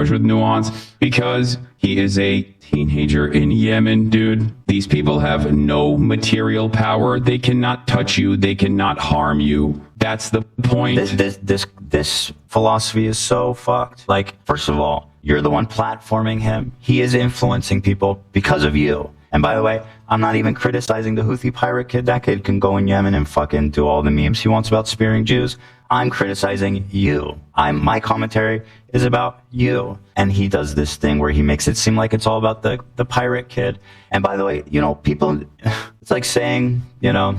approach with nuance because he is a teenager in Yemen, dude. These people have no material power. They cannot touch you. They cannot harm you. That's the point. This philosophy is so fucked. Like, first of all, you're the one platforming him. He is influencing people because of you. And by the way, I'm not even criticizing the Houthi pirate kid. That kid can go in Yemen and fucking do all the memes he wants about spearing Jews. I'm criticizing you. My commentary is about you. And he does this thing where he makes it seem like it's all about the pirate kid. And by the way, you know, people, it's like saying, you know,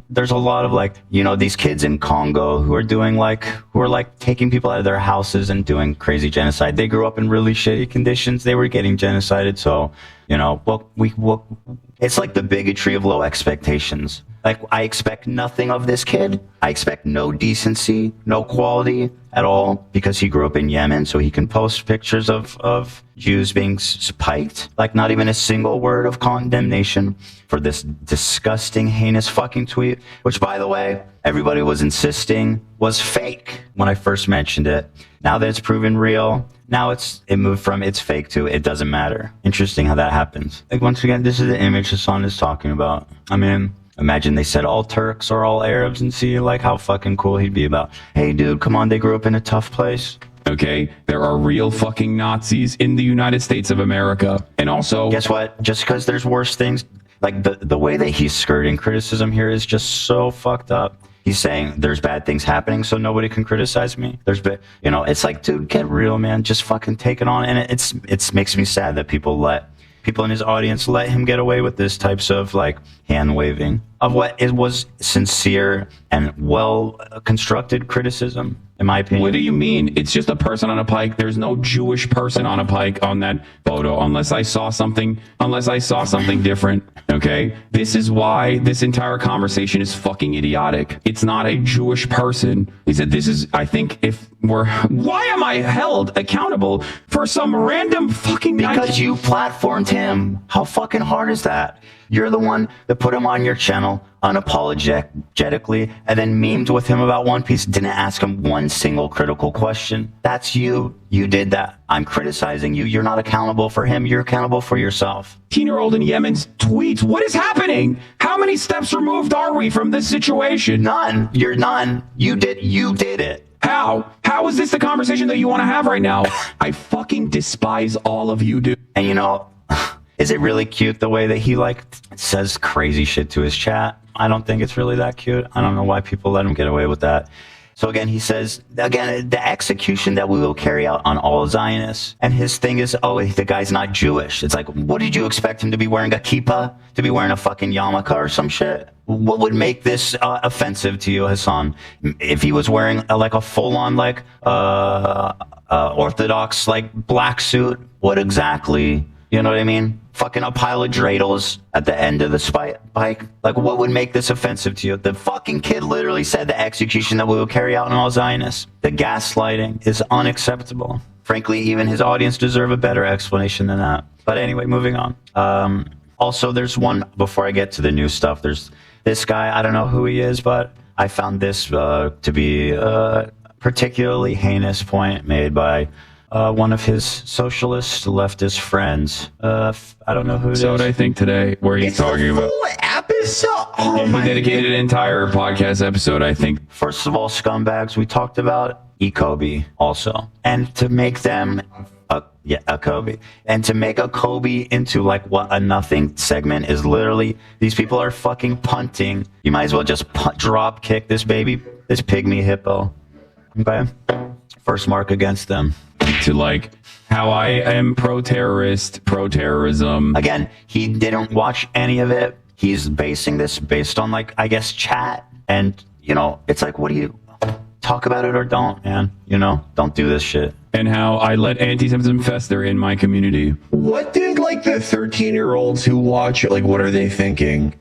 there's a lot of like, you know, these kids in Congo who are taking people out of their houses and doing crazy genocide. They grew up in really shitty conditions. They were getting genocided. So, you know, it's like the bigotry of low expectations. Like, I expect nothing of this kid. I expect no decency, no quality at all, because he grew up in Yemen, so he can post pictures of Jews being spiked. Like, not even a single word of condemnation for this disgusting, heinous fucking tweet, which, by the way, everybody was insisting was fake when I first mentioned it. Now that it's proven real, now it moved from it's fake to it doesn't matter. Interesting how that happens. Like, once again, this is the image Hassan is talking about. I mean, imagine they said all Turks or all Arabs and see like how fucking cool he'd be about, hey dude, come on, they grew up in a tough place. Okay, there are real fucking Nazis in the United States of America. And also, guess what? Just because there's worse things, like the way that he's skirting criticism here is just so fucked up. He's saying there's bad things happening, so nobody can criticize me. You know, it's like, dude, get real, man. Just fucking take it on. And it makes me sad that people in his audience let him get away with this types of like hand waving of what it was sincere and well constructed criticism, in my opinion. What do you mean? It's just a person on a pike. There's no Jewish person on a pike on that photo unless I saw something different. Okay? This is why this entire conversation is fucking idiotic. It's not a Jewish person. He said why am I held accountable for some random fucking Because you platformed him. How fucking hard is that? You're the one that put him on your channel unapologetically and then memed with him about One Piece. Didn't ask him one single critical question. That's you. You did that. I'm criticizing you. You're not accountable for him. You're accountable for yourself. 18-year-old in Yemen's tweets. What is happening? How many steps removed are we from this situation? None. You're none. You did it. How? How is this the conversation that you want to have right now? I fucking despise all of you, dude. And you know, is it really cute the way that he like says crazy shit to his chat? I don't think it's really that cute. I don't know why people let him get away with that. So again, he says, the execution that we will carry out on all Zionists. And his thing is, oh, the guy's not Jewish. It's like, what did you expect him to be wearing? A kippah? To be wearing a fucking yarmulke or some shit? What would make this offensive to you, Hassan? If he was wearing like a full-on like Orthodox like black suit, what exactly? You know what I mean? Fucking a pile of dreidels at the end of the bike. Like, what would make this offensive to you? The fucking kid literally said the execution that we will carry out on all Zionists. The gaslighting is unacceptable. Frankly, even his audience deserve a better explanation than that. But anyway, moving on. Also, there's one, before I get to the new stuff, there's this guy, I don't know who he is, but I found this to be a particularly heinous point made by one of his socialist leftist friends. I don't know who it is. So what I think today, where he's talking about episode. Oh he dedicated an entire podcast episode, I think. First of all, scumbags, we talked about Kobe also, and to make them a Kobe, and to make a Kobe into like what a nothing segment is literally. These people are fucking punting. You might as well just drop kick this pygmy hippo. Okay, first mark against them. To like how I am pro-terrorism. Again, he didn't watch any of it. He's basing this based on like, I guess, chat. And, you know, it's like, what do you talk about it or don't, man? You know, don't do this shit. And how I let anti-Semitism fester in my community. What did like the 13-year-olds who watch it, like, what are they thinking?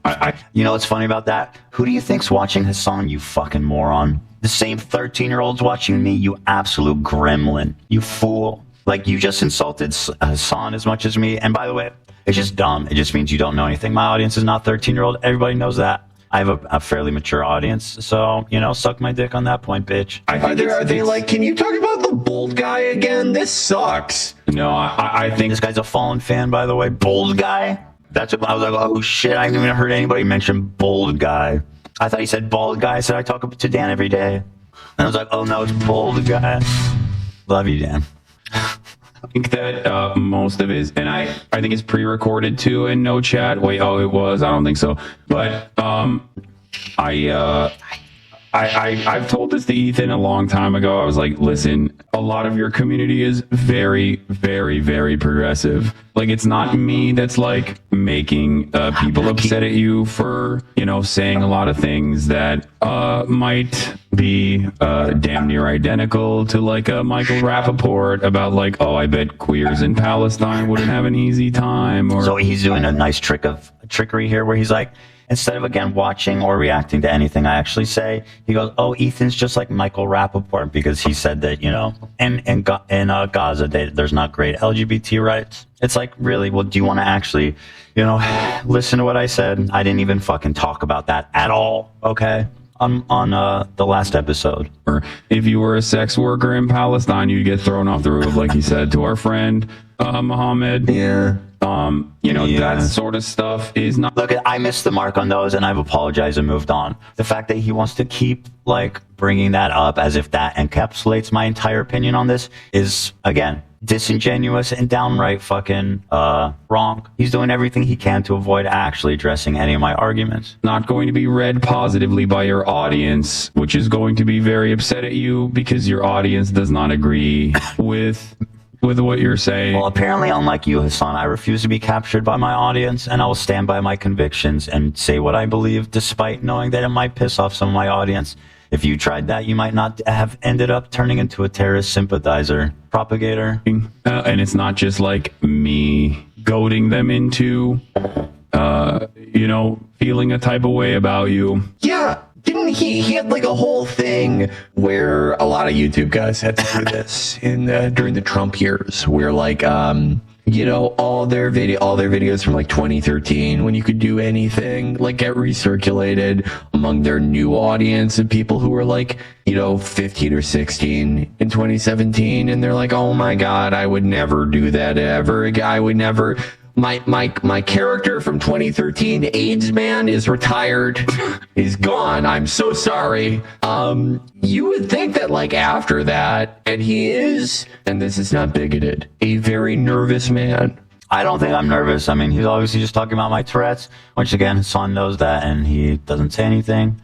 You know what's funny about that? Who do you think's watching Hassan, you fucking moron? The same 13-year-olds watching me, you absolute gremlin. You fool. Like, you just insulted Hassan as much as me. And by the way, it's just dumb. It just means you don't know anything. My audience is not 13-year-old. Everybody knows that. I have a fairly mature audience, so, suck my dick on that point, bitch. Are they like, can you talk about the bold guy again? This sucks. No, I think This guy's a Fallen fan, by the way. Bold guy? That's what I was like, oh shit, I haven't even heard anybody mention bold guy. I thought he said bald guy. I said I talk to Dan every day. And I was like, oh no, it's bold guy. Love you, Dan. think that most of his, and I think it's pre-recorded too, and no chat. Wait, oh, it was. I don't think so. But I've told this to Ethan a long time ago. I was like, listen, a lot of your community is very, very, very progressive. Like, it's not me that's like making people upset at you for, saying a lot of things that might be damn near identical to like a Michael Rappaport about like, oh, I bet queers in Palestine wouldn't have an easy time. Or so he's doing a nice trickery here where he's like, instead of, again, watching or reacting to anything I actually say, he goes, oh, Ethan's just like Michael Rappaport because he said that, in Gaza, there's not great LGBT rights. It's like, really, well, do you want to actually, listen to what I said? I didn't even fucking talk about that at all, okay? On the last episode. Or if you were a sex worker in Palestine, you'd get thrown off the roof, like he said to our friend Mohammed. Yeah. That sort of stuff is not. Look, I missed the mark on those, and I've apologized and moved on. The fact that he wants to keep like bringing that up as if that encapsulates my entire opinion on this is, again, disingenuous and downright fucking wrong. He's doing everything he can to avoid actually addressing any of my arguments. Not going to be read positively by your audience, which is going to be very upset at you because your audience does not agree with what you're saying. Well, apparently, unlike you, Hassan, I refuse to be captured by my audience, and I will stand by my convictions and say what I believe, despite knowing that it might piss off some of my audience. If you tried that, you might not have ended up turning into a terrorist sympathizer, propagator. And it's not just like me goading them into, feeling a type of way about you. Yeah. Didn't he had like a whole thing where a lot of YouTube guys had to do this during the Trump years, where like all their videos from like 2013, when you could do anything, like get recirculated among their new audience of people who were like 15 or 16 in 2017, and they're like, oh my god, I would never do that ever. I would never. My character from 2013, AIDS Man, is retired. He's gone. I'm so sorry. You would think that like after that, and he is, and this is not bigoted, a very nervous man. I don't think I'm nervous. I mean, he's obviously just talking about my Tourette's, which again, his son knows that, and he doesn't say anything.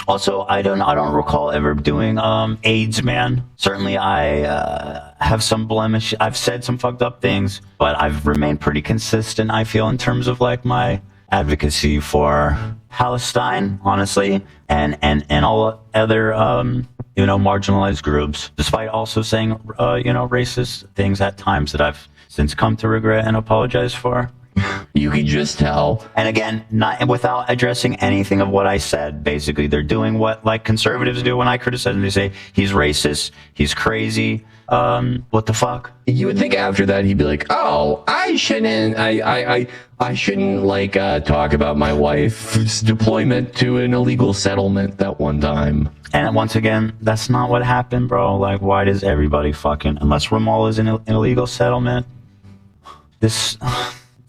Also, I don't recall ever doing AIDS Man. Certainly, I have some blemish. I've said some fucked up things, but I've remained pretty consistent, I feel, in terms of like my advocacy for Palestine, honestly, and all other marginalized groups, despite also saying racist things at times that I've since come to regret and apologize for. You can just tell. And again, not without addressing anything of what I said. Basically, they're doing what like conservatives do when I criticize them. They say he's racist, he's crazy. What the fuck? You would think after that he'd be like, oh, I shouldn't like talk about my wife's deployment to an illegal settlement that one time. And once again, that's not what happened, bro. Like, why does everybody fucking, unless Ramallah is in an illegal settlement, this.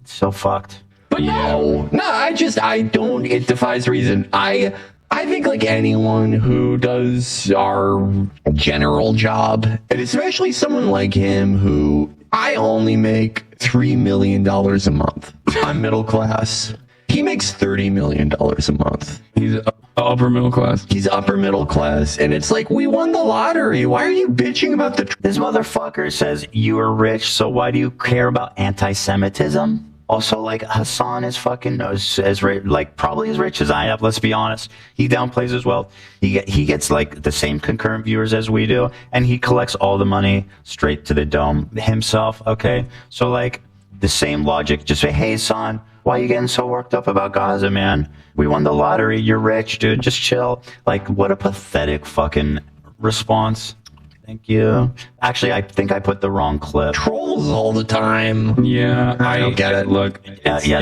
So fucked. But no, I don't, it defies reason. I think like anyone who does our general job, and especially someone like him who I only make $3 million a month. I'm middle class. He makes $30 million a month. He's upper middle class. He's upper middle class. And it's like, we won the lottery. Why are you bitching about the... This motherfucker says you are rich, so why do you care about anti-Semitism? Also, like, Hassan is fucking probably as rich as I am. Let's be honest. He downplays his wealth. He gets like the same concurrent viewers as we do, and he collects all the money straight to the dome himself. Okay, so like the same logic. Just say, hey, Hassan, why are you getting so worked up about Gaza, man? We won the lottery. You're rich, dude. Just chill. Like, what a pathetic fucking response. Thank you. Actually, I think I put the wrong clip. Trolls all the time. Yeah, I don't get it. Look,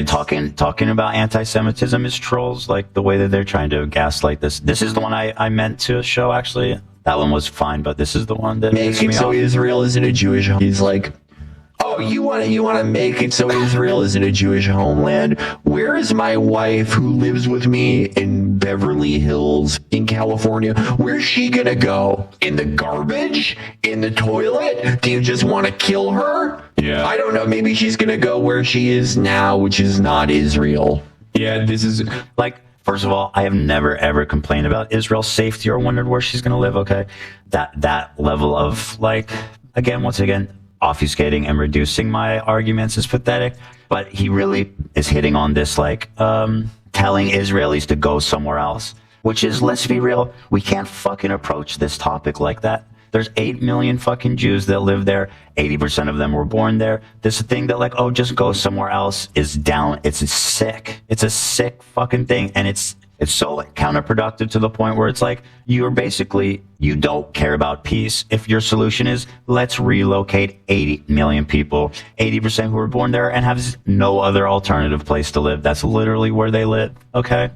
Talking about anti-Semitism is trolls, like the way that they're trying to gaslight this. This is the one I meant to show, actually. That one was fine, but this is the one that Make it so Israel isn't a Jewish home. He's like, oh, you want to make it so Israel isn't a Jewish homeland? Where is my wife who lives with me in Beverly Hills in California? Where's she gonna go? In the garbage? In the toilet? Do you just want to kill her? Yeah. I don't know. Maybe she's gonna go where she is now, which is not Israel. yeah, this is like, first of all, I have never ever complained about Israel's safety or wondered where she's going to live. Okay, that level of, like, once again, obfuscating and reducing my arguments is pathetic. But he really is hitting on this, like, telling Israelis to go somewhere else, which is, let's be real, we can't fucking approach this topic like that. There's 8 million fucking Jews that live there. 80% of them were born there. This thing that, like, oh, just go somewhere else is down. It's sick. It's a sick fucking thing. And it's so, like, counterproductive to the point where it's like, you don't care about peace. If your solution is, let's relocate 80 million people, 80% who were born there and have no other alternative place to live. That's literally where they live. Okay.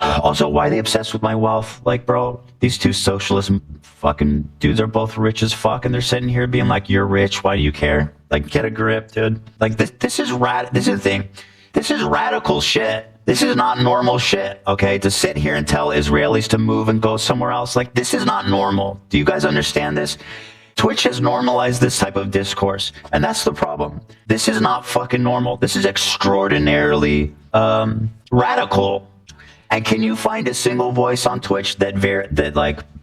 Also, why are they obsessed with my wealth? Like, bro, these two socialist fucking dudes are both rich as fuck, and they're sitting here being like, you're rich, why do you care? Like, get a grip, dude. Like, this is the thing. This is radical shit. This is not normal shit, okay? To sit here and tell Israelis to move and go somewhere else, like, this is not normal. Do you guys understand this? Twitch has normalized this type of discourse, and that's the problem. This is not fucking normal. This is extraordinarily radical. And can you find a single voice on Twitch that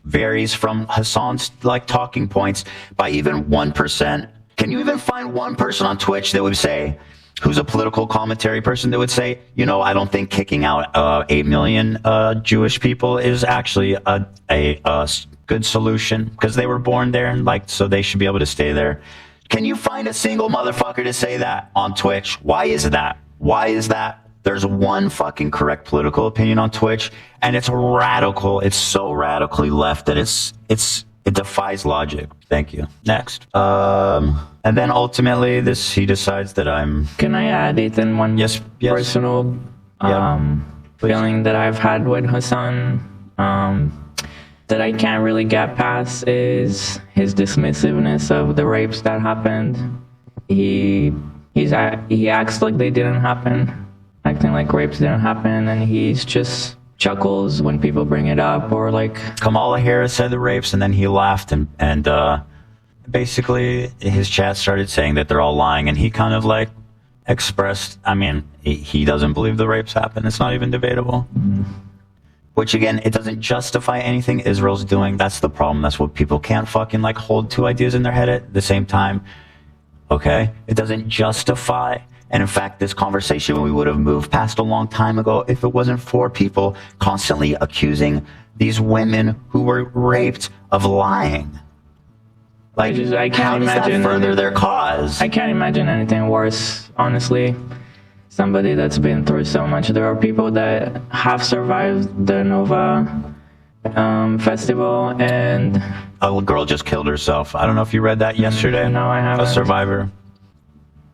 varies from Hassan's, like, talking points by even 1%? Can you even find one person on Twitch that would say, who's a political commentary person, that would say, I don't think kicking out 8 million Jewish people is actually a good solution because they were born there and, like, so they should be able to stay there? Can you find a single motherfucker to say that on Twitch? Why is that? Why is that? There's one fucking correct political opinion on Twitch, and it's radical. It's so radically left that it defies logic. Thank you. Next. And then ultimately he decides that I'm... Can I add, Ethan, one personal feeling that I've had with Hassan that I can't really get past is his dismissiveness of the rapes that happened. He acts like they didn't happen. Acting like rapes didn't happen, and he's just chuckles when people bring it up, or like Kamala Harris said the rapes, and then he laughed, and basically his chat started saying that they're all lying, and he kind of, like, expressed, I mean, he doesn't believe the rapes happened. It's not even debatable. Mm-hmm. Which, again, it doesn't justify anything Israel's doing. That's the problem. That's what people can't fucking, like, hold two ideas in their head at the same time. Okay? It doesn't justify. And in fact, this conversation we would have moved past a long time ago if it wasn't for people constantly accusing these women who were raped of lying. Like, I can't how does imagine that further their cause? I can't imagine anything worse, honestly. Somebody that's been through so much. There are people that have survived the Nova festival, and a girl just killed herself. I don't know if you read that yesterday. No, I haven't. A survivor.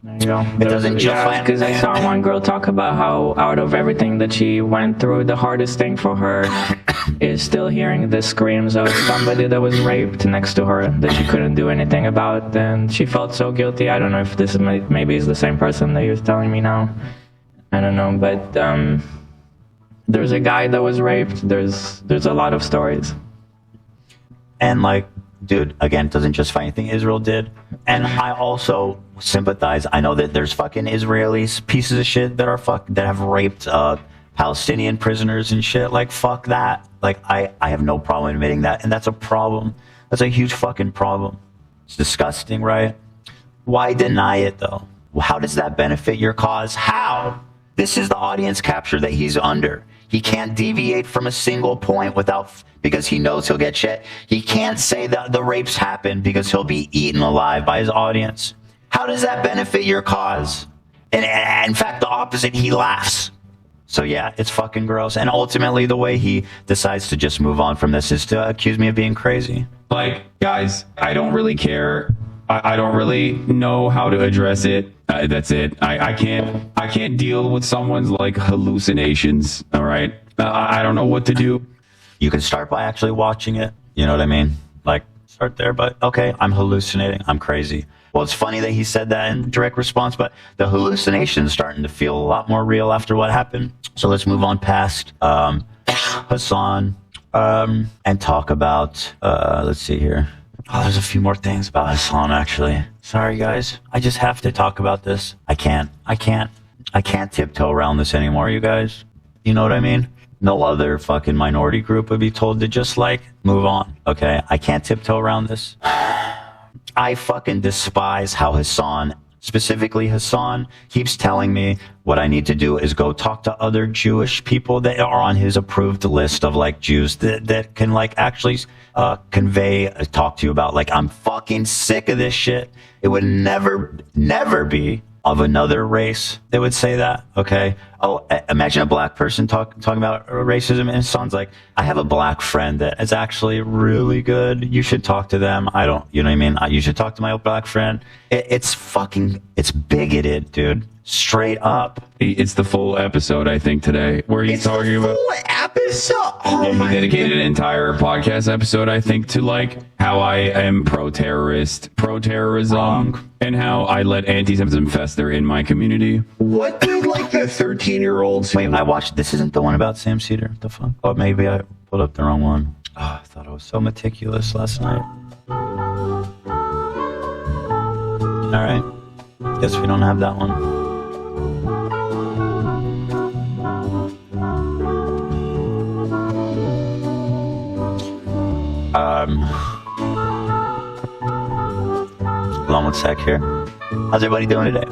There you go. It doesn't just because I saw one girl talk about how out of everything that she went through, the hardest thing for her is still hearing the screams of somebody that was raped next to her that she couldn't do anything about, and she felt so guilty. I don't know if this is maybe is the same person that you're telling me now. I don't know, but there's a guy that was raped. There's a lot of stories. And, like, dude, again, it doesn't justify anything Israel did. And I also sympathize. I know that there's fucking Israelis, pieces of shit, that have raped Palestinian prisoners and shit. Like, fuck that. Like, I have no problem admitting that. And that's a problem. That's a huge fucking problem. It's disgusting, right? Why deny it, though? How does that benefit your cause? How? This is the audience capture that he's under. He can't deviate from a single point because he knows he'll get shit. He can't say that the rapes happened because he'll be eaten alive by his audience. How does that benefit your cause? And in fact, the opposite, he laughs. So yeah, it's fucking gross. And ultimately, the way he decides to just move on from this is to accuse me of being crazy. Like, guys, I don't really care. I don't really know how to address it. That's it. I can't deal with someone's like hallucinations. All right. I don't know what to do. You can start by actually watching it. You know what I mean? Like, start there. But okay, I'm hallucinating. I'm crazy. Well, it's funny that he said that in direct response, but the hallucination is starting to feel a lot more real after what happened. So let's move on past Hassan and talk about, let's see here. Oh, there's a few more things about Hassan, actually. Sorry, guys. I just have to talk about this. I can't tiptoe around this anymore, you guys. You know what I mean? No other fucking minority group would be told to just, like, move on, okay? I can't tiptoe around this. I fucking despise how Hassan, specifically Hassan, keeps telling me what I need to do is go talk to other Jewish people that are on his approved list of, like, Jews that can, like, actually talk to you about, like, I'm fucking sick of this shit. It would never be of another race that would say that, okay? Oh, imagine a black person talking about racism, and Hassan's like, I have a black friend that is actually really good. You should talk to them. You know what I mean? You should talk to my black friend. It's bigoted, dude. Straight up. It's the full episode, I think, today, where he's talking about. Full episode. Oh He dedicated an entire podcast episode, I think, to like how I am pro-terrorism, and how I let anti-Semitism fester in my community. What did like the 13-year-olds? Wait, I watched. This isn't the one about Sam Cedar. The fuck? Oh, maybe I pulled up the wrong one. Oh, I thought I was so meticulous last night. All right. Guess we don't have that one. Hold on one sec here. How's everybody doing today?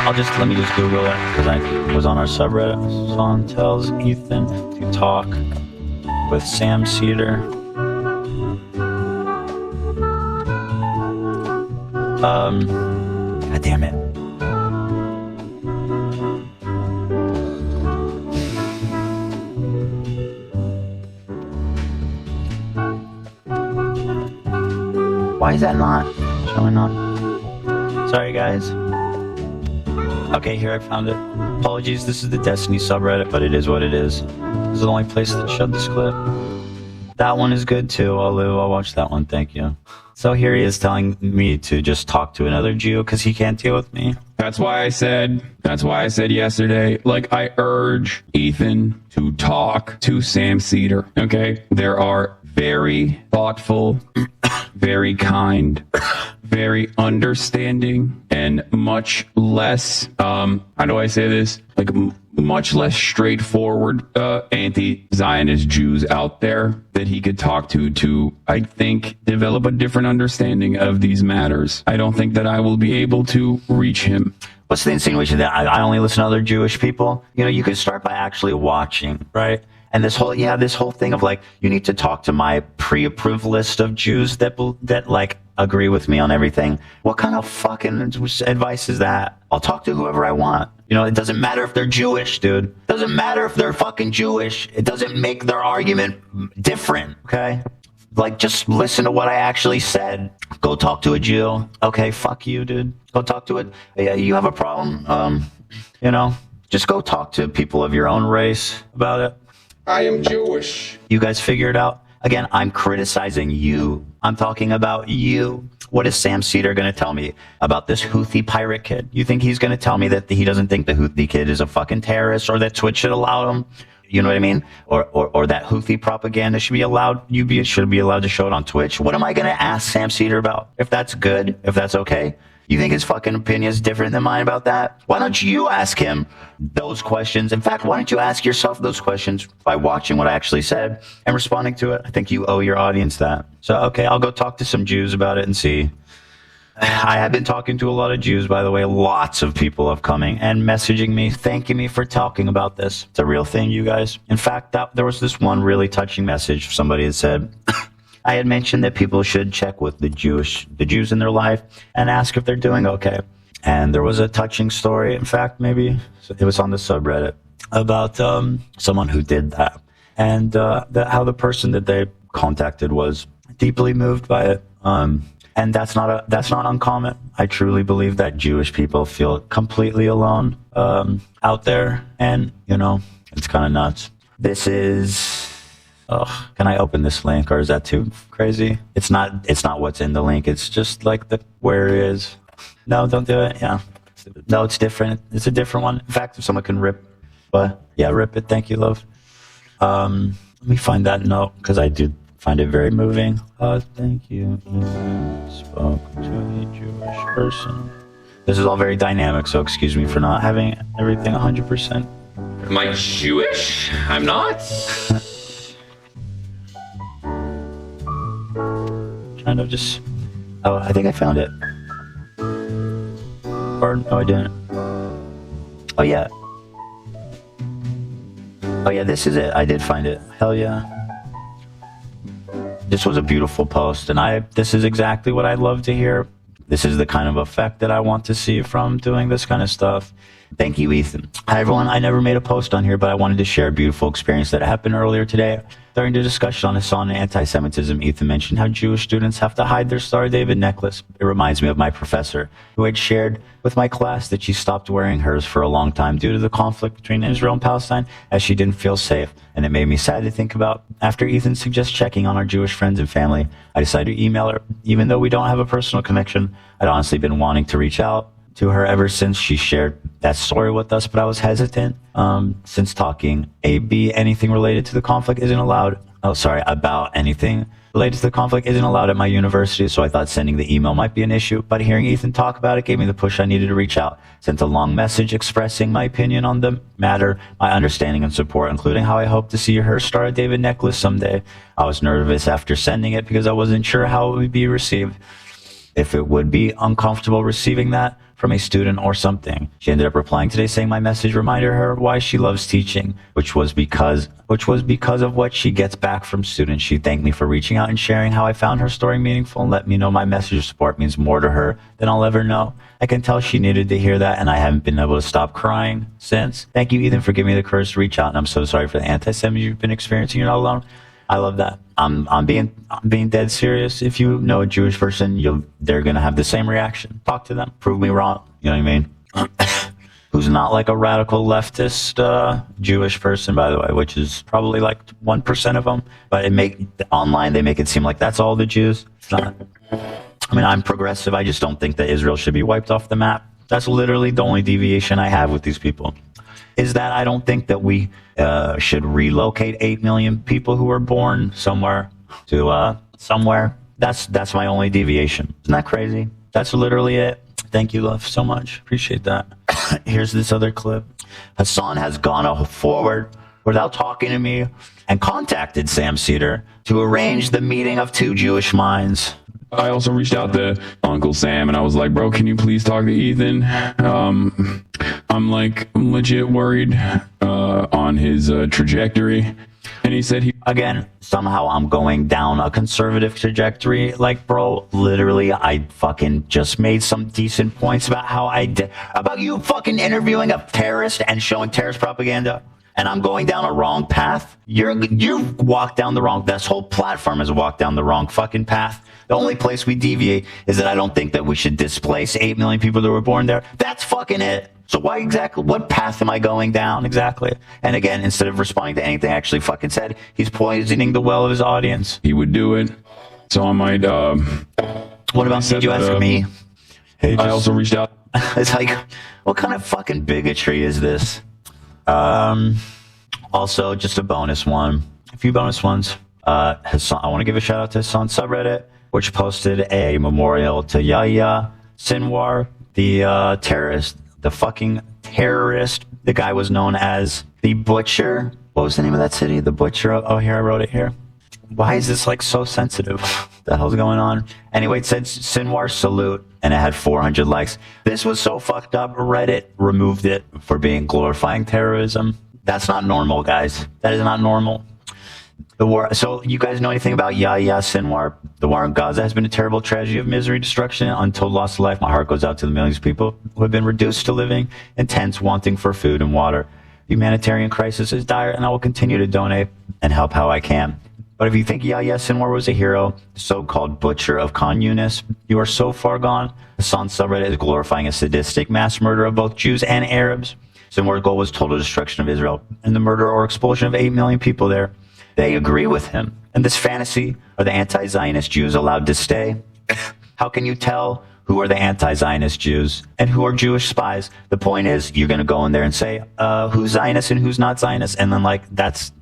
Let me just Google it, because I was on our subreddit. Hassan tells Ethan to talk with Sam Cedar. God damn it. Why is that not showing up? Sorry, guys. Okay, here I found it. Apologies, this is the Destiny subreddit, but it is what it is. This is the only place that showed this clip. That one is good too, I'll watch that one, thank you. So here he is telling me to just talk to another Jew because he can't deal with me. That's why I said yesterday, like, I urge Ethan to talk to Sam Cedar, okay? There are very thoughtful, very kind, very understanding, and much less, how do I say this? Like, much less straightforward anti-Zionist Jews out there that he could talk to, I think, develop a different understanding of these matters. I don't think that I will be able to reach him. What's the insinuation that I only listen to other Jewish people? You know, you can start by actually watching, right? And this whole thing of like, you need to talk to my pre-approved list of Jews that like agree with me on everything. What kind of fucking advice is that? I'll talk to whoever I want. You know, it doesn't matter if they're Jewish, dude. It doesn't matter if they're fucking Jewish. It doesn't make their argument different, okay? Like, just listen to what I actually said. Go talk to a Jew. Okay, fuck you, dude. Go talk to it. Yeah, you have a problem? You know, just go talk to people of your own race about it. I am Jewish. You guys figure it out. Again, I'm criticizing you. I'm talking about you. What is Sam Cedar going to tell me about this Houthi pirate kid? You think he's going to tell me that he doesn't think the Houthi kid is a fucking terrorist, or that Twitch should allow him? You know what I mean? Or that Houthi propaganda should be allowed. Should be allowed to show it on Twitch. What am I going to ask Sam Cedar about? If that's good, if that's okay. You think his fucking opinion is different than mine about that? Why don't you ask him those questions? In fact, why don't you ask yourself those questions by watching what I actually said and responding to it? I think you owe your audience that. So, okay, I'll go talk to some Jews about it and see. I have been talking to a lot of Jews, by the way. Lots of people have coming and messaging me, thanking me for talking about this. It's a real thing, you guys. In fact, there was this one really touching message. Somebody had said, I had mentioned that people should check with the Jews in their life and ask if they're doing okay. And there was a touching story. In fact, maybe it was on the subreddit about someone who did that. and how the person that they contacted was deeply moved by it. And that's not uncommon. I truly believe that Jewish people feel completely alone out there, and it's kind of nuts. This is. Can I open this link, or is that too crazy? It's not what's in the link. It's just like where it is. No, don't do it. Yeah. No, it's different. It's a different one. In fact, if someone can rip it. Thank you, love. Let me find that note, because I do find it very moving. Thank you. Spoke to a Jewish person. This is all very dynamic, so excuse me for not having everything 100%. Am I Jewish? I'm not. Kind of just. Oh, I think I found it. Or no, I didn't. Oh yeah. Oh yeah, this is it. I did find it. Hell yeah. This was a beautiful post, and this is exactly what I'd love to hear. This is the kind of effect that I want to see from doing this kind of stuff. Thank you, Ethan. Hi, everyone. I never made a post on here, but I wanted to share a beautiful experience that happened earlier today. During the discussion on Hassan and anti-Semitism, Ethan mentioned how Jewish students have to hide their Star of David necklace. It reminds me of my professor, who had shared with my class that she stopped wearing hers for a long time due to the conflict between Israel and Palestine, as she didn't feel safe. And it made me sad to think about. After Ethan suggests checking on our Jewish friends and family, I decided to email her. Even though we don't have a personal connection, I'd honestly been wanting to reach out to her ever since she shared that story with us, but I was hesitant since talking anything related to the conflict isn't allowed. About anything related to the conflict isn't allowed at my university, so I thought sending the email might be an issue, but hearing Ethan talk about it gave me the push I needed to reach out. Sent a long message expressing my opinion on the matter, my understanding and support, including how I hope to see her Star of David necklace someday. I was nervous after sending it because I wasn't sure how it would be received. If it would be uncomfortable receiving that from a student or something. She ended up replying today saying my message reminded her why she loves teaching, which was because of what she gets back from students. She thanked me for reaching out and sharing how I found her story meaningful and let me know my message of support means more to her than I'll ever know. I can tell she needed to hear that, and I haven't been able to stop crying since. Thank you, Ethan, for giving me the courage to reach out, and I'm so sorry for the anti-Semitism you've been experiencing. You're not alone. I love that. I'm being dead serious. If you know a Jewish person, they're gonna have the same reaction. Talk to them. Prove me wrong. You know what I mean? Who's not like a radical leftist Jewish person, by the way, which is probably like 1% of them. But online they make it seem like that's all the Jews. It's not. I mean, I'm progressive. I just don't think that Israel should be wiped off the map. That's literally the only deviation I have with these people. Is that I don't think that we should relocate 8 million people who were born somewhere to somewhere. That's my only deviation. Isn't that crazy? That's literally it. Thank you, love, so much. Appreciate that. Here's this other clip. Hassan has gone forward without talking to me and contacted Sam Cedar to arrange the meeting of two Jewish minds. I also reached out to Uncle Sam and I was like, bro, can you please talk to Ethan? I'm legit worried on his trajectory. And he said Again, somehow I'm going down a conservative trajectory. Like, bro, literally, I fucking just made some decent points about about you fucking interviewing a terrorist and showing terrorist propaganda. And I'm going down a wrong path. You walked down the wrong. This whole platform has walked down the wrong fucking path. The only place we deviate is that I don't think that we should displace 8 million people that were born there. That's fucking it. So what path am I going down exactly? And again, instead of responding to anything I actually fucking said, he's poisoning the well of his audience. he would do it. So I might. What about did you ask me? Hey, I also reached out. It's like, what kind of fucking bigotry is this? Also, just a bonus one. A few bonus ones. Hassan, I want to give a shout out to Hassan subreddit, which posted a memorial to Yahya Sinwar, the terrorist, the fucking terrorist. The guy was known as the Butcher. What was the name of that city? The Butcher. Oh, here, I wrote it here. Why is this like so sensitive? What the hell's going on? Anyway, it said Sinwar salute, and it had 400 likes. This was so fucked up. Reddit removed it for being glorifying terrorism. That's not normal, guys. That is not normal. The war. So you guys know anything about Yahya Sinwar? The war in Gaza has been a terrible tragedy of misery, destruction, and untold loss of life. My heart goes out to the millions of people who have been reduced to living in tents, wanting for food and water. The humanitarian crisis is dire, and I will continue to donate and help how I can. But if you think Yahya Sinwar was a hero, the so-called butcher of communists, you are so far gone. Hassan's subreddit is glorifying a sadistic mass murder of both Jews and Arabs. Sinwar's goal was total destruction of Israel and the murder or expulsion of 8 million people there. They agree with him. And this fantasy are the anti-Zionist Jews allowed to stay? How can you tell who are the anti-Zionist Jews and who are Jewish spies? The point is, you're going to go in there and say, who's Zionist and who's not Zionist. And then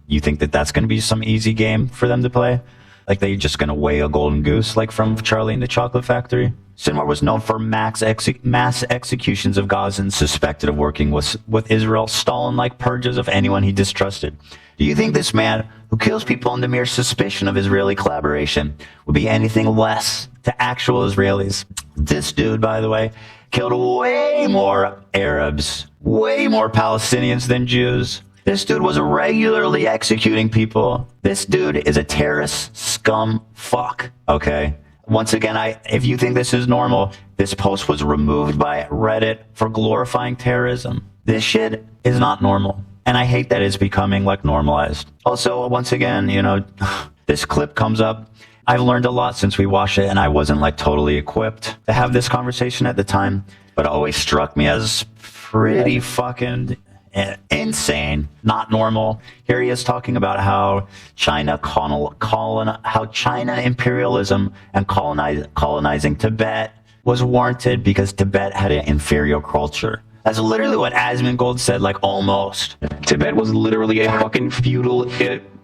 you think that that's going to be some easy game for them to play? Like they're just going to weigh a golden goose, like from Charlie and the Chocolate Factory? Sinwar was known for mass executions of Gazans suspected of working with Israel, Stalin-like purges of anyone he distrusted. Do you think this man, who kills people on the mere suspicion of Israeli collaboration, would be anything less to actual Israelis? This dude, by the way, killed way more Arabs, way more Palestinians than Jews. This dude was regularly executing people. This dude is a terrorist scum fuck, okay? Once again, if you think this is normal, this post was removed by Reddit for glorifying terrorism. This shit is not normal. And I hate that it's becoming normalized. Also, once again, this clip comes up. I've learned a lot since we watched it, and I wasn't totally equipped to have this conversation at the time, but it always struck me as pretty fucking insane, not normal. Here he is talking about how China imperialism and colonizing Tibet was warranted because Tibet had an inferior culture. That's literally what Asmongold said, almost. Tibet was literally a fucking feudal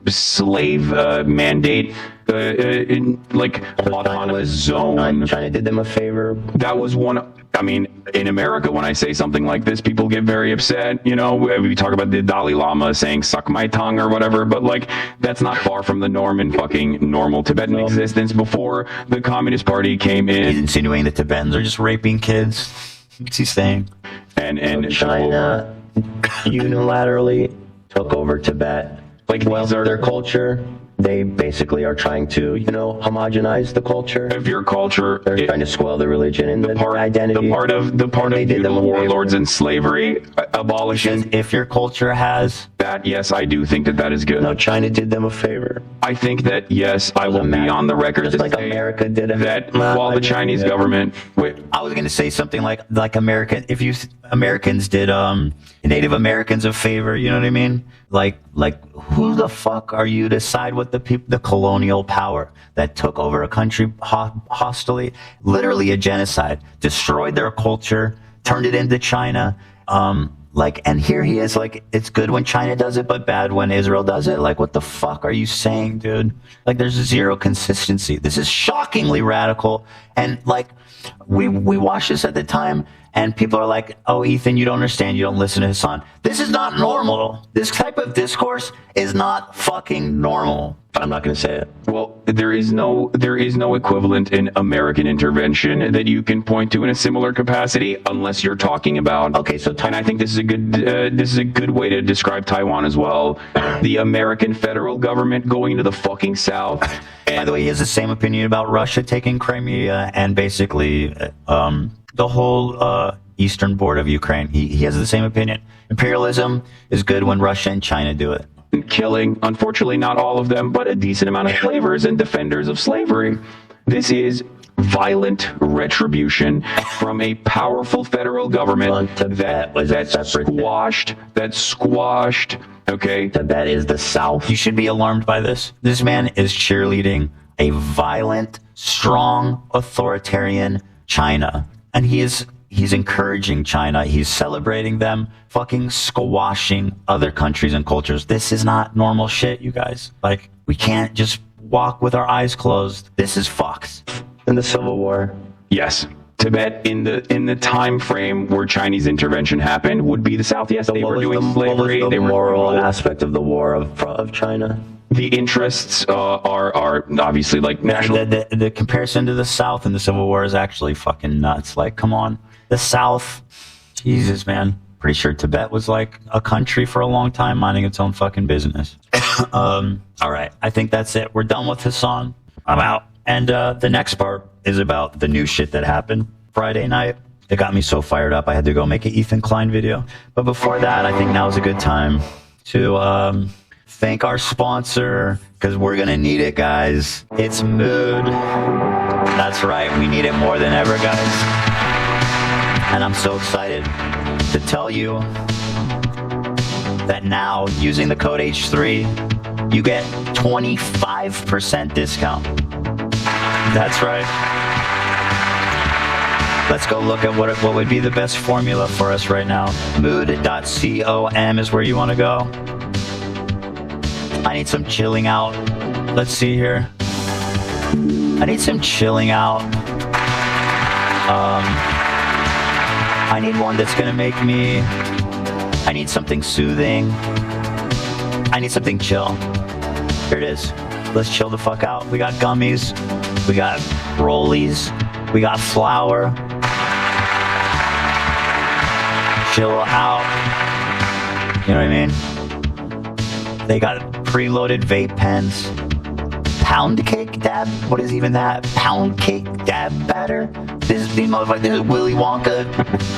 slave mandate in autonomous zone. China did them a favor. That was in America, when I say something like this, people get very upset. We talk about the Dalai Lama saying "suck my tongue" or whatever, but that's not far from the norm in fucking normal Tibetan existence before the Communist Party came in. He's insinuating that Tibetans are just raping kids. What's he saying? And China unilaterally took over Tibet. Their culture. They basically are trying to, homogenize the culture. Of your culture, they're trying to spoil the religion and the identity. The part of feudal warlords and slavery, abolition. If your culture has that, yes, I do think that is good. No, China did them a favor. I think that, yes, I will be on the record just to say America did it. That while the Chinese government, I was going to say something like America. If Americans did Native Americans a favor, you know what I mean? Who the fuck are you to side with the colonial power that took over a country hostily, literally a genocide, destroyed their culture, turned it into China, and here he is, it's good when China does it, but bad when Israel does it. What the fuck are you saying, dude? There's zero consistency. This is shockingly radical. And we watched this at the time, and people are like, "Oh, Ethan, you don't understand. You don't listen to Hassan." This is not normal. This type of discourse is not fucking normal. I'm not going to say it. Well, there is no equivalent in American intervention that you can point to in a similar capacity, unless you're talking about. Okay, so and I think this is a good way to describe Taiwan as well. The American federal government going into the fucking South. And by the way, he has the same opinion about Russia taking Crimea and basically the whole eastern border of Ukraine. He has the same opinion. Imperialism is good when Russia and China do it. Killing, unfortunately, not all of them, but a decent amount of slavers and defenders of slavery. This is violent retribution from a powerful federal government that squashed. Okay, Tibet is the South. You should be alarmed by this. This man is cheerleading a violent, strong, authoritarian China, and he's encouraging China. He's celebrating them, fucking squashing other countries and cultures. This is not normal shit, you guys. We can't just walk with our eyes closed. This is fucked. In the Civil War. Yes. Tibet in the time frame where Chinese intervention happened would be the South. Yes, they were doing slavery. What was the moral aspect of the war of China? The interests are obviously national. The comparison to the South in the Civil War is actually fucking nuts. Come on. The South, Jesus, man. Pretty sure Tibet was a country for a long time, minding its own fucking business. All right, I think that's it. We're done with Hassan. I'm out. And the next part is about the new shit that happened Friday night. It got me so fired up, I had to go make an Ethan Klein video. But before that, I think now is a good time to thank our sponsor, because we're going to need it, guys. It's Mood. That's right. We need it more than ever, guys. And I'm so excited to tell you that now, using the code H3, you get 25% discount. That's right. Let's go look at what would be the best formula for us right now. Mood.com is where you want to go. I need some chilling out. Let's see here. I need some chilling out. I need one that's going to make me... I need something soothing. I need something chill. Here it is. Let's chill the fuck out. We got gummies. We got rollies. We got flour. Chill out. You know what I mean? They got preloaded vape pens. Pound cake dab? What is even that? Pound cake dab batter? These motherfuckers, this is Willy Wonka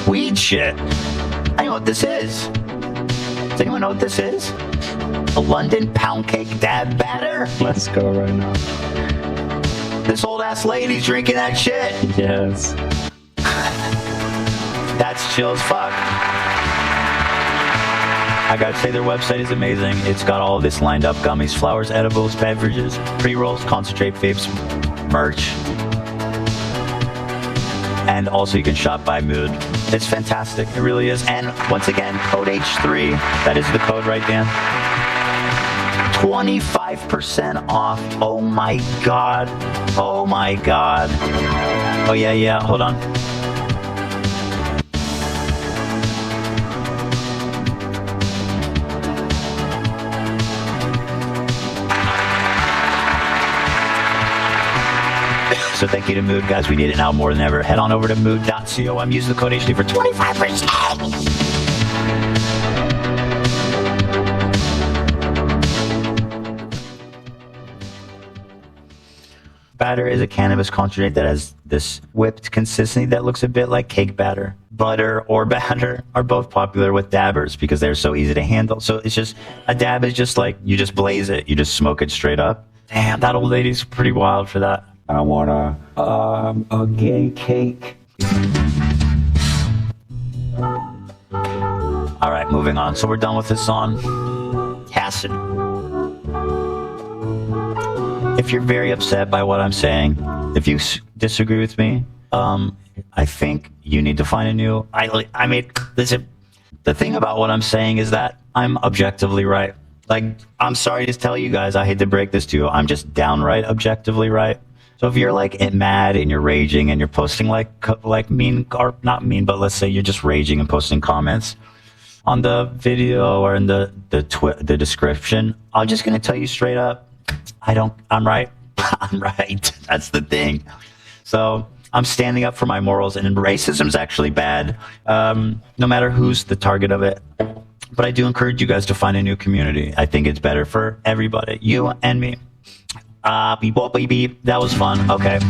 weed shit. I know what this is. Does anyone know what this is? A London pound cake dab batter? Let's go right now. This old ass lady's drinking that shit. Yes. That's chill as fuck. I gotta say, their website is amazing. It's got all of this lined up: gummies, flowers, edibles, beverages, pre-rolls, concentrate, vapes, merch. And also you can shop by Mood. It's fantastic. It really is. And once again, code H3. That is the code, right, Dan? 25% off. Oh my God. Oh my God. Oh yeah. Hold on. So thank you to Mood, guys. We need it now more than ever. Head on over to mood.com. Use the code HD for 25%. Batter is a cannabis concentrate that has this whipped consistency that looks a bit like cake batter. Butter or batter are both popular with dabbers because they're so easy to handle. So it's just, a dab is just like, you just blaze it. You just smoke it straight up. Damn, that old lady's pretty wild for that. I want a gay cake. All right, moving on. So we're done with this song. Acid. If you're very upset by what I'm saying, if you disagree with me, I think you need to find a new... I mean, listen, the thing about what I'm saying is that I'm objectively right. Like, I'm sorry to tell you guys, I hate to break this to you, I'm just downright objectively right. So if you're like mad and you're raging and you're posting like mean, or not mean, but let's say you're just raging and posting comments on the video or in the description, I'm just going to tell you straight up, I'm right. I'm right. That's the thing. So I'm standing up for my morals, and racism's actually bad, no matter who's the target of it. But I do encourage you guys to find a new community. I think it's better for everybody, you and me. Beep, beep, beep. That was fun. Okay.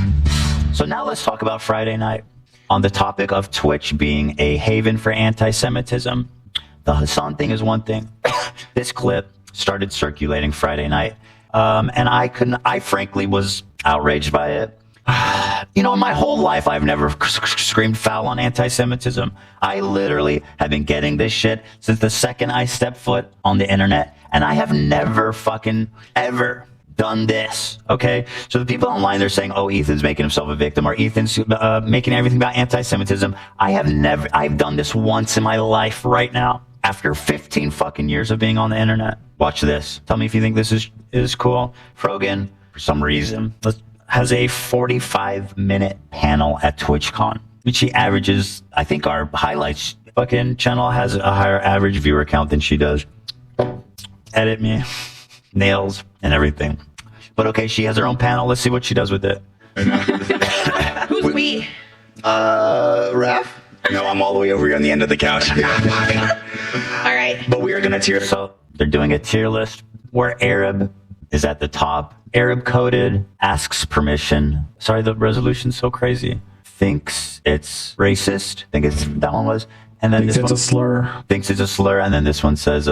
So now let's talk about Friday night. On the topic of Twitch being a haven for anti-Semitism, the Hassan thing is one thing. This clip started circulating Friday night. And I frankly was outraged by it. You know, in my whole life, I've never screamed foul on anti-Semitism. I literally have been getting this shit since the second I stepped foot on the internet. And I have never fucking ever done this, okay? So the people online, they're saying, oh, Ethan's making himself a victim, or Ethan's making everything about anti-Semitism. I've done this once in my life right now, after 15 fucking years of being on the internet. Watch this. Tell me if you think this is cool. Frogan, for some reason, has a 45-minute panel at TwitchCon, which she averages, I think our highlights fucking channel has a higher average viewer count than she does. Edit me. Nails and everything. But okay, she has her own panel. Let's see what she does with it. Who's we? Raph? No, I'm all the way over here on the end of the couch. All right. But we are going to tier. So they're doing a tier list where Arab is at the top. Arab coded, asks permission. Sorry, the resolution's so crazy. Thinks it's racist. That one was. And then Thinks it's a slur. Thinks it's a slur. And then this one says,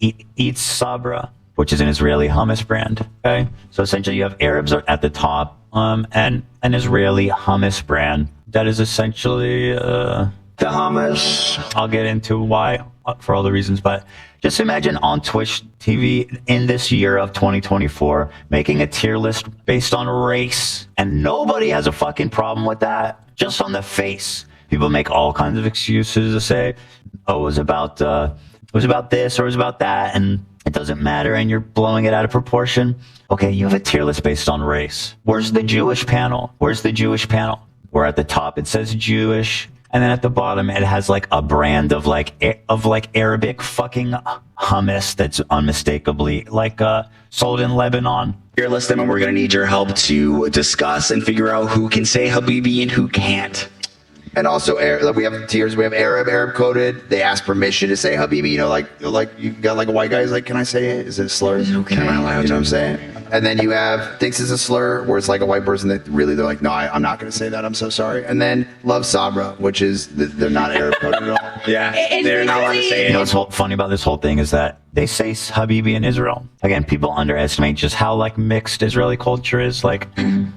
eats Sabra. which is an Israeli hummus brand. Okay, so essentially you have Arabs are at the top, and an Israeli hummus brand that is essentially the hummus. I'll get into why for all the reasons, but just imagine on Twitch TV in this year of 2024 making a tier list based on race, and nobody has a fucking problem with that. Just on the face, people make all kinds of excuses to say, "Oh, it was about this or it was about that," and it doesn't matter, and you're blowing it out of proportion. Okay, you have a tier list based on race. Where's the Jewish panel? Where's the Jewish panel? Where at the top it says Jewish, and then at the bottom it has like a brand of like Arabic fucking hummus that's unmistakably like sold in Lebanon. Your list, and we're going to need your help to discuss and figure out who can say Habibi and who can't. And also, we have tiers. We have Arab coded. They ask permission to say Habibi. You know, like you got like a white guy who's like, "Can I say it? Is it a slur? Is it okay? Am I allowed?" You know what I'm saying? And then you have thinks it's a slur, where it's like a white person that really they're like, "No, I'm not going to say that. I'm so sorry." And then love Sabra, which is they're not Arab coded at all. Yeah, they're not allowed to say You know it. what's funny about this whole thing is that they say Habibi in Israel. Again, people underestimate just how like mixed Israeli culture is. Like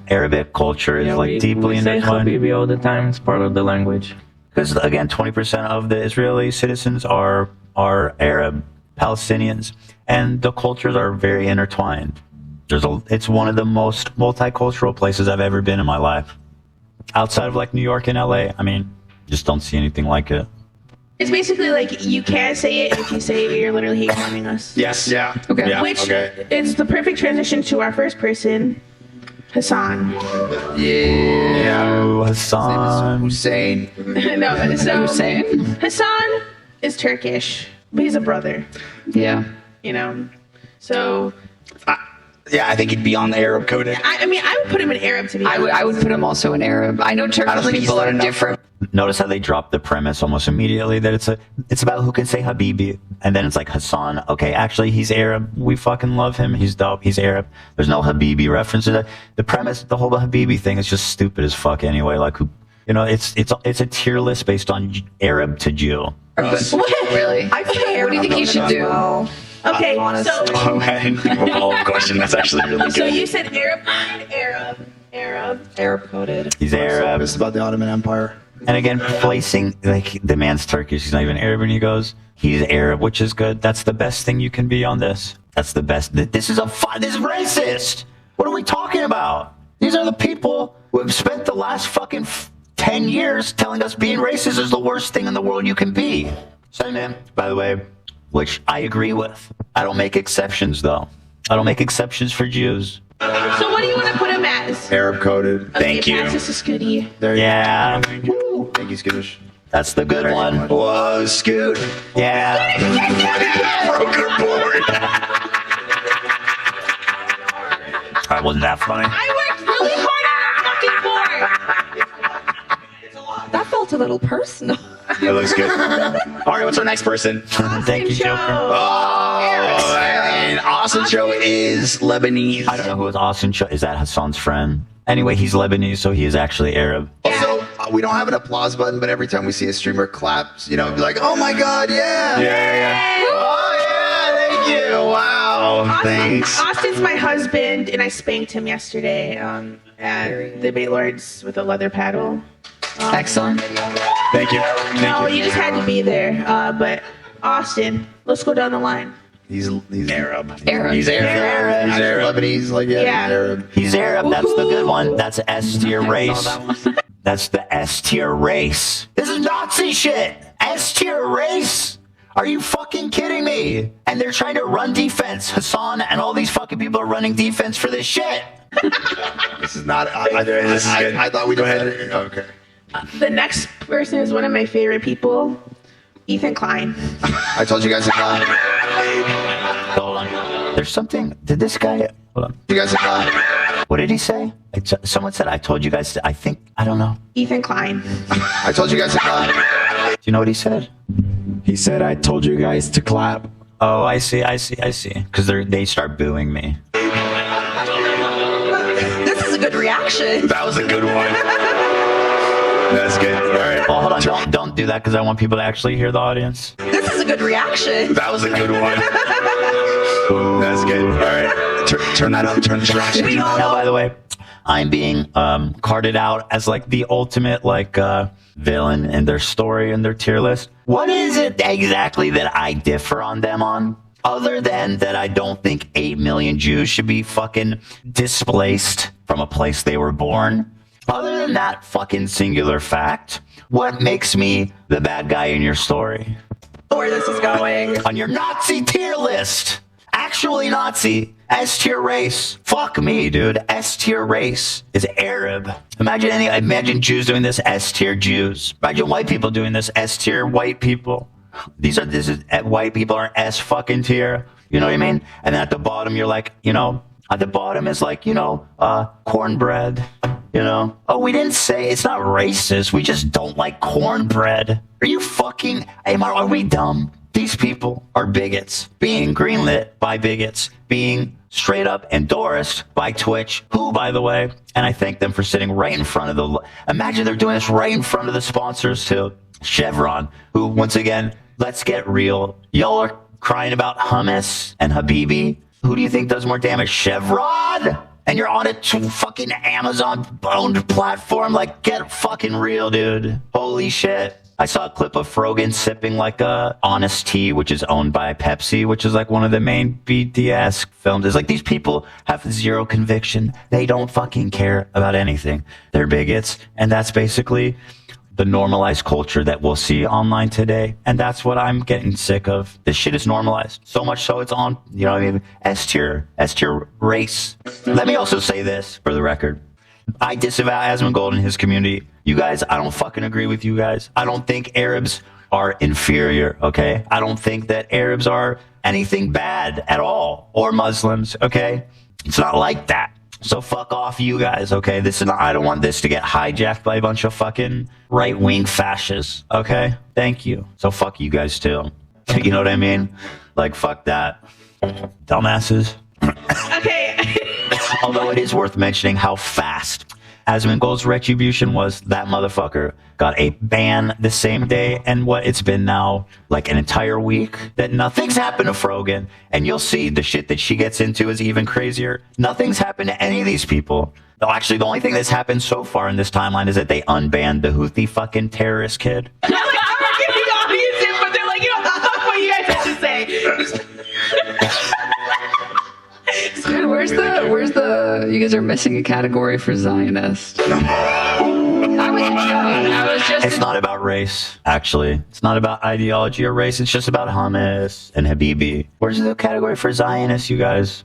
Arabic culture is like deeply we say intertwined. Habibi all the time. It's part of the language. Because again, 20% of the Israeli citizens are Arab Palestinians, and the cultures are very intertwined. It's one of the most multicultural places I've ever been in my life. Outside of like New York and LA, I mean, just don't see anything like it. It's basically like you can't say it. If you say it, you're literally hate harming us. Yes. Yeah. Okay. Yeah. Which is the perfect transition to our first person, Hassan. Yeah. Oh, Hassan. Hussein. No, so Hussein? Hassan is Turkish, but he's a brother. Yeah. You know, so Yeah, I think he'd be on the Arab coded. I mean, I would put him in Arab to be honest. I would put him also in Arab. I know Turkish think he's people are learned enough. different. Notice how they drop the premise almost immediately that it's about who can say Habibi, and then it's like Hassan. Okay, actually he's Arab. We fucking love him. He's dope. He's Arab. There's no Habibi reference to that. The premise, the whole Habibi thing is just stupid as fuck anyway. Like who, you know, it's a tier list based on Arab to Jew. Really? I put What do you think you should do? Okay, Honestly. so Oh, I didn't think of a follow-up question. That's actually really so good. you said Arab. Arab coded. He's Arab. It's about the Ottoman Empire. And again, placing, like, the man's Turkish, he's not even Arab, and he goes, he's Arab, which is good. That's the best thing you can be on this. That's the best. This is racist. What are we talking about? These are the people who have spent the last fucking 10 years telling us being racist is the worst thing in the world you can be. So, man, by the way, which I agree with. I don't make exceptions, though. I don't make exceptions for Jews. So what do you want to put him as? Arab coded. Okay, Thank you. pass this to Scooty. There you Yeah, go. Thank you, Skittish. that's the good one. Whoa, Scoot. Yeah. Broke her board. That wasn't that funny. I worked really hard on that fucking board. That felt a little personal. That looks good. All right, what's our next person? Thank you, Joker. Oh, and Austin Show is Lebanese. I don't know who is Austin. Is that Hassan's friend? Anyway, he's Lebanese, so he is actually Arab. Also, we don't have an applause button, but every time we see a streamer claps, you know, be like, "Oh my God, yeah!" Yeah. Oh, yeah, thank you. Wow, thanks. Austin's my husband, and I spanked him yesterday at the Bay Lords with a leather paddle. Excellent. Thank you. No, you just had to be there. But Austin, let's go down the line. He's Arab. Arab. He's Arab. He's Arab. Lebanese, like yeah, Yeah. he's Arab. He's Arab. That's the good one. That's S tier race. That one. That's the S tier race. This is Nazi shit. S tier race. Are you fucking kidding me? And they're trying to run defense. Hassan and all these fucking people are running defense for this shit. This is not. This is good. I thought we Go did ahead. better. Okay. The next person is one of my favorite people, Ethan Klein. I told you guys about. Hold on. There's something. Did this guy? Hold on. You guys about. What did he say? Someone said, I told you guys. I think. I don't know. Ethan Klein. I told you guys about. Do you know what he said? He said, I told you guys to clap. Oh, I see. Because they start booing me. This is a good reaction. That was a good one. That's good. All right. Well, hold on. Don't do that because I want people to actually hear the audience. This is a good reaction. That was a good one. That's good. All right. Turn that up. Turn the traction. Now, by the way, I'm being carded out as like the ultimate like villain in their story and their tier list. What is it exactly that I differ on them on? Other than that, I don't think 8 million Jews should be fucking displaced from a place they were born. Other than that fucking singular fact, what makes me the bad guy in your story? Where this is going. On your Nazi tier list. Actually Nazi. S tier race. Fuck me, dude. S tier race is Arab. Imagine Jews doing this. S tier Jews. Imagine white people doing this. S tier white people. White people are S fucking tier. You know what I mean? And then at the bottom, you're like, at the bottom is like, cornbread. Oh, we didn't say it's not racist. We just don't like cornbread. Are you fucking, are we dumb? These people are bigots, being greenlit by bigots, being straight up endorsed by Twitch, who, by the way, and I thank them for sitting right in front of imagine they're doing this right in front of the sponsors too. Chevron, who, once again, let's get real. Y'all are crying about hummus and Habibi. Who do you think does more damage? Chevron? And you're on a fucking Amazon-owned platform? Like, get fucking real, dude. Holy shit. I saw a clip of Frogan sipping like a Honest Tea, which is owned by Pepsi, which is like one of the main BDS films. It's like these people have zero conviction. They don't fucking care about anything. They're bigots. And that's basically the normalized culture that we'll see online today. And that's what I'm getting sick of. This shit is normalized. So much so it's on, S tier race. Let me also say this for the record. I disavow Asmongold and his community. You guys, I don't fucking agree with you guys. I don't think Arabs are inferior, okay? I don't think that Arabs are anything bad at all. Or Muslims, okay? It's not like that. So fuck off, you guys, okay? I don't want this to get hijacked by a bunch of fucking right-wing fascists, okay? Thank you. So fuck you guys too. You know what I mean? Like, fuck that. Dumbasses. Okay. Although it is worth mentioning how fast Asmongold's retribution was. That motherfucker got a ban the same day, and it's been now like an entire week that nothing's happened to Frogan. And you'll see the shit that she gets into is even crazier. Nothing's happened to any of these people. No, actually, the only thing that's happened so far in this timeline is that they unbanned the Houthi fucking terrorist kid. I'm like, I'm not giving the audience in, but they're like, fuck what you guys have to say. Dude, where's the? You guys are missing a category for Zionist. It's not about race, actually. It's not about ideology or race. It's just about hummus and Habibi. Where's the category for Zionists, you guys?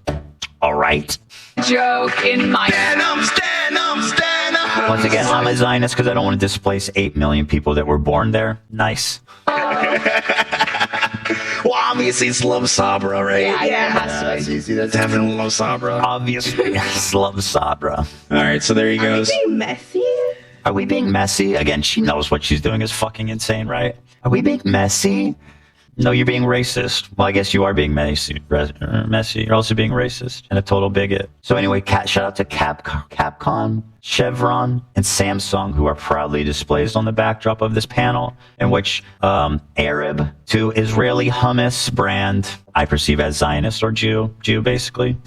All right. Joke in my. Stand up. Once again, I'm a Zionist because I don't want to displace 8 million people that were born there. Nice. Well, obviously it's Love Sabra, right? Yeah, it has to be. That's easy. That's Definitely Love Sabra. Obviously, yes, love Sabra. All right, so there he goes. Being messy? Are we being messy? Again, she knows what she's doing is fucking insane, right? Are we being messy? No, you're being racist. Well, I guess you are being messy. You're also being racist and a total bigot. So anyway, shout out to Capcom, Chevron, and Samsung, who are proudly displayed on the backdrop of this panel, in which Arab to Israeli hummus brand, I perceive as Zionist or Jew basically.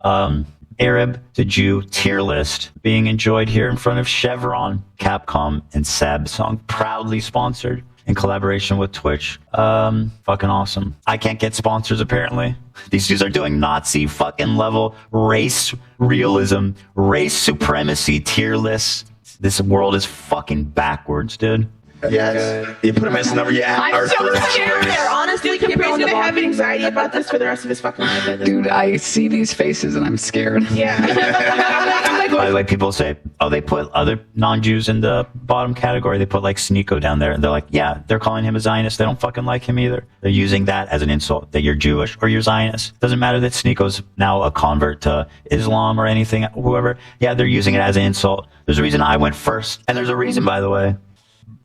Arab to Jew tier list being enjoyed here in front of Chevron, Capcom, and Samsung, proudly sponsored in collaboration with Twitch. Fucking awesome. I can't get sponsors apparently. These dudes are doing Nazi fucking level race realism, race supremacy tier lists. This world is fucking backwards, dude. Yes. You put him as number. I'm so scared. They're honestly Capri's gonna have anxiety about this for the rest of his fucking life. Dude, I see these faces and I'm scared. Yeah. I'm like, By the way, people say, oh, they put other non-Jews in the bottom category. They put like Sneeko down there. And they're like, yeah, they're calling him a Zionist. They don't fucking like him either. They're using that as an insult, that you're Jewish or you're Zionist. Doesn't matter that Sneeko's now a convert to Islam or anything, whoever. Yeah, they're using it as an insult. There's a reason I went first. And there's a reason, by the way.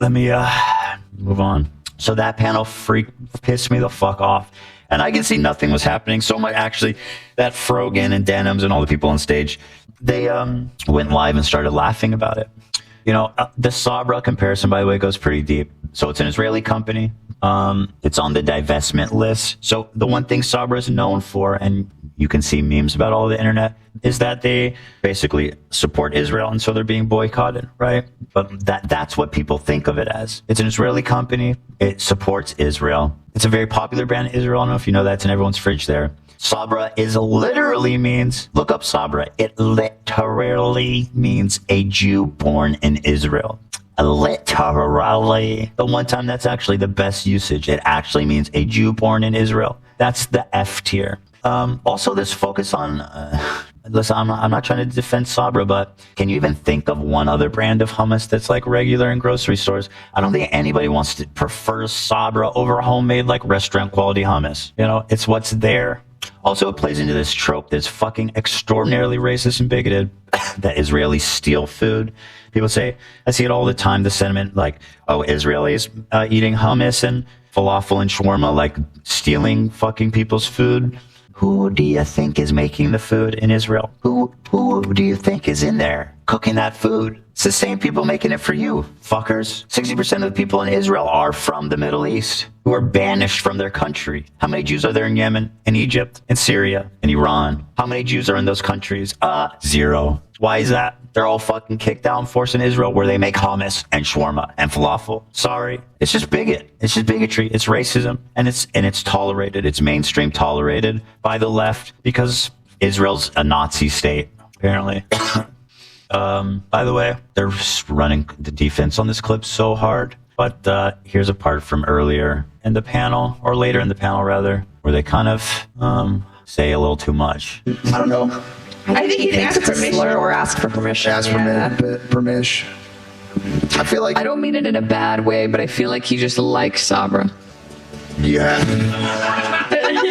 Let me move on. So that panel pissed me the fuck off. And I could see nothing was happening. So much, actually, that Frogan and Denims and all the people on stage, they went live and started laughing about it. The Sabra comparison, by the way, goes pretty deep. So it's an Israeli company. It's on the divestment list. So the one thing Sabra is known for, and you can see memes about all the internet, is that they basically support Israel, and so they're being boycotted, right? But that's what people think of it as. It's an Israeli company. It supports Israel. It's a very popular brand in Israel. I don't know if you know that. It's in everyone's fridge there. Sabra literally means, look up Sabra. It literally means a Jew born in Israel. Literally. The one time that's actually the best usage. It actually means a Jew born in Israel. That's the F tier. Also, this focus on, listen, I'm not trying to defend Sabra, but can you even think of one other brand of hummus that's like regular in grocery stores? I don't think anybody prefers Sabra over homemade like restaurant quality hummus. It's what's there. Also, it plays into this trope that's fucking extraordinarily racist and bigoted, that Israelis steal food. People say, I see it all the time, the sentiment like, oh, Israelis eating hummus and falafel and shawarma, like stealing fucking people's food. Who do you think is making the food in Israel? Who do you think is in there cooking that food? It's the same people making it for you, fuckers. 60% of the people in Israel are from the Middle East, who are banished from their country. How many Jews are there in Yemen, in Egypt, in Syria, in Iran? How many Jews are in those countries? 0. Why is that? They're all fucking kicked out and forced in Israel, where they make hummus and shawarma and falafel. Sorry. It's just It's just bigotry. It's racism. And it's tolerated. It's mainstream tolerated by the left because Israel's a Nazi state, apparently. By the way, they're running the defense on this clip so hard. But here's a part from earlier in the panel, or later in the panel rather, where they kind of say a little too much. I don't know. I think he'd ask It's a slur or ask for permission. Ask permission. I feel like I don't mean it in a bad way, but I feel like he just likes Sabra. yeah.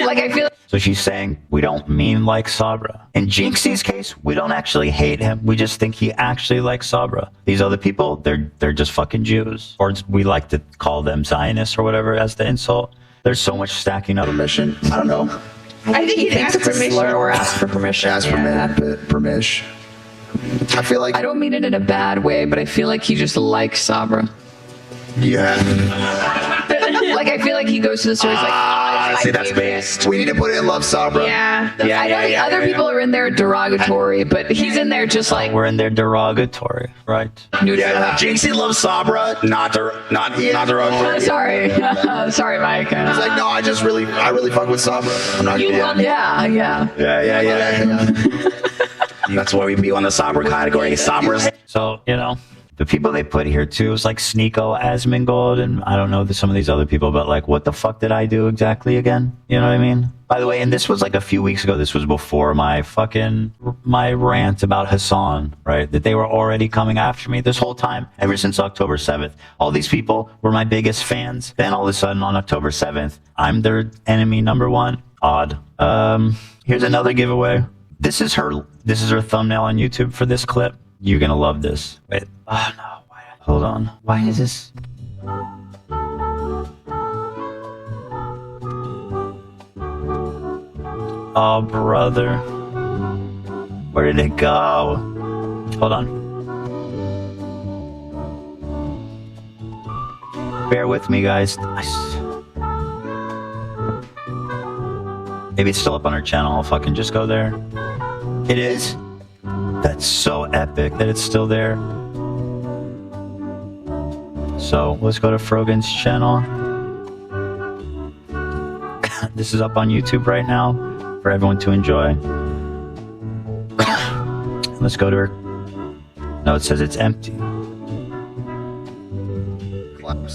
Like, I feel So she's saying we don't mean like Sabra. In Jinxie's case, we don't actually hate him. We just think he actually likes Sabra. These other people, they're just fucking Jews. Or we like to call them Zionists or whatever as the insult. There's so much stacking up. Permission. I don't know. I think he'd ask it's a permission. slur or ask for permission. Ask permission. I feel like I don't mean it in a bad way, but I feel like he just likes Sabra. yeah. Like, I feel like he goes to the store, he's like, See, that's based. We need to put it in Love Sabra. Yeah. I know the other people are in there derogatory, but he's in there just like, We're in there derogatory, right? Yeah, Jinxie loves Sabra, not derogatory. sorry. Sorry, Mike. It's like, no, I really fuck with Sabra. I'm not gonna Yeah. Yeah. That's why we be on the Sabra category. Sabra's. So, the people they put here too is like Sneeko, Asmongold, and I don't know some of these other people, but like, what the fuck did I do exactly again? You know what I mean? By the way, and this was like a few weeks ago. This was before my rant about Hassan, right? That they were already coming after me this whole time, ever since October 7th. All these people were my biggest fans. Then all of a sudden on October 7th, I'm their enemy number one. Odd. Here's another giveaway. This is her thumbnail on YouTube for this clip. You're gonna love this. Wait. Oh no. Hold on. Why is this? Oh, brother. Where did it go? Hold on. Bear with me, guys. Maybe it's still up on our channel. I'll fucking just go there. It is? That's so epic that it's still there. So let's go to Frogan's channel. This is up on YouTube right now for everyone to enjoy. Let's go to her. No, it says it's empty.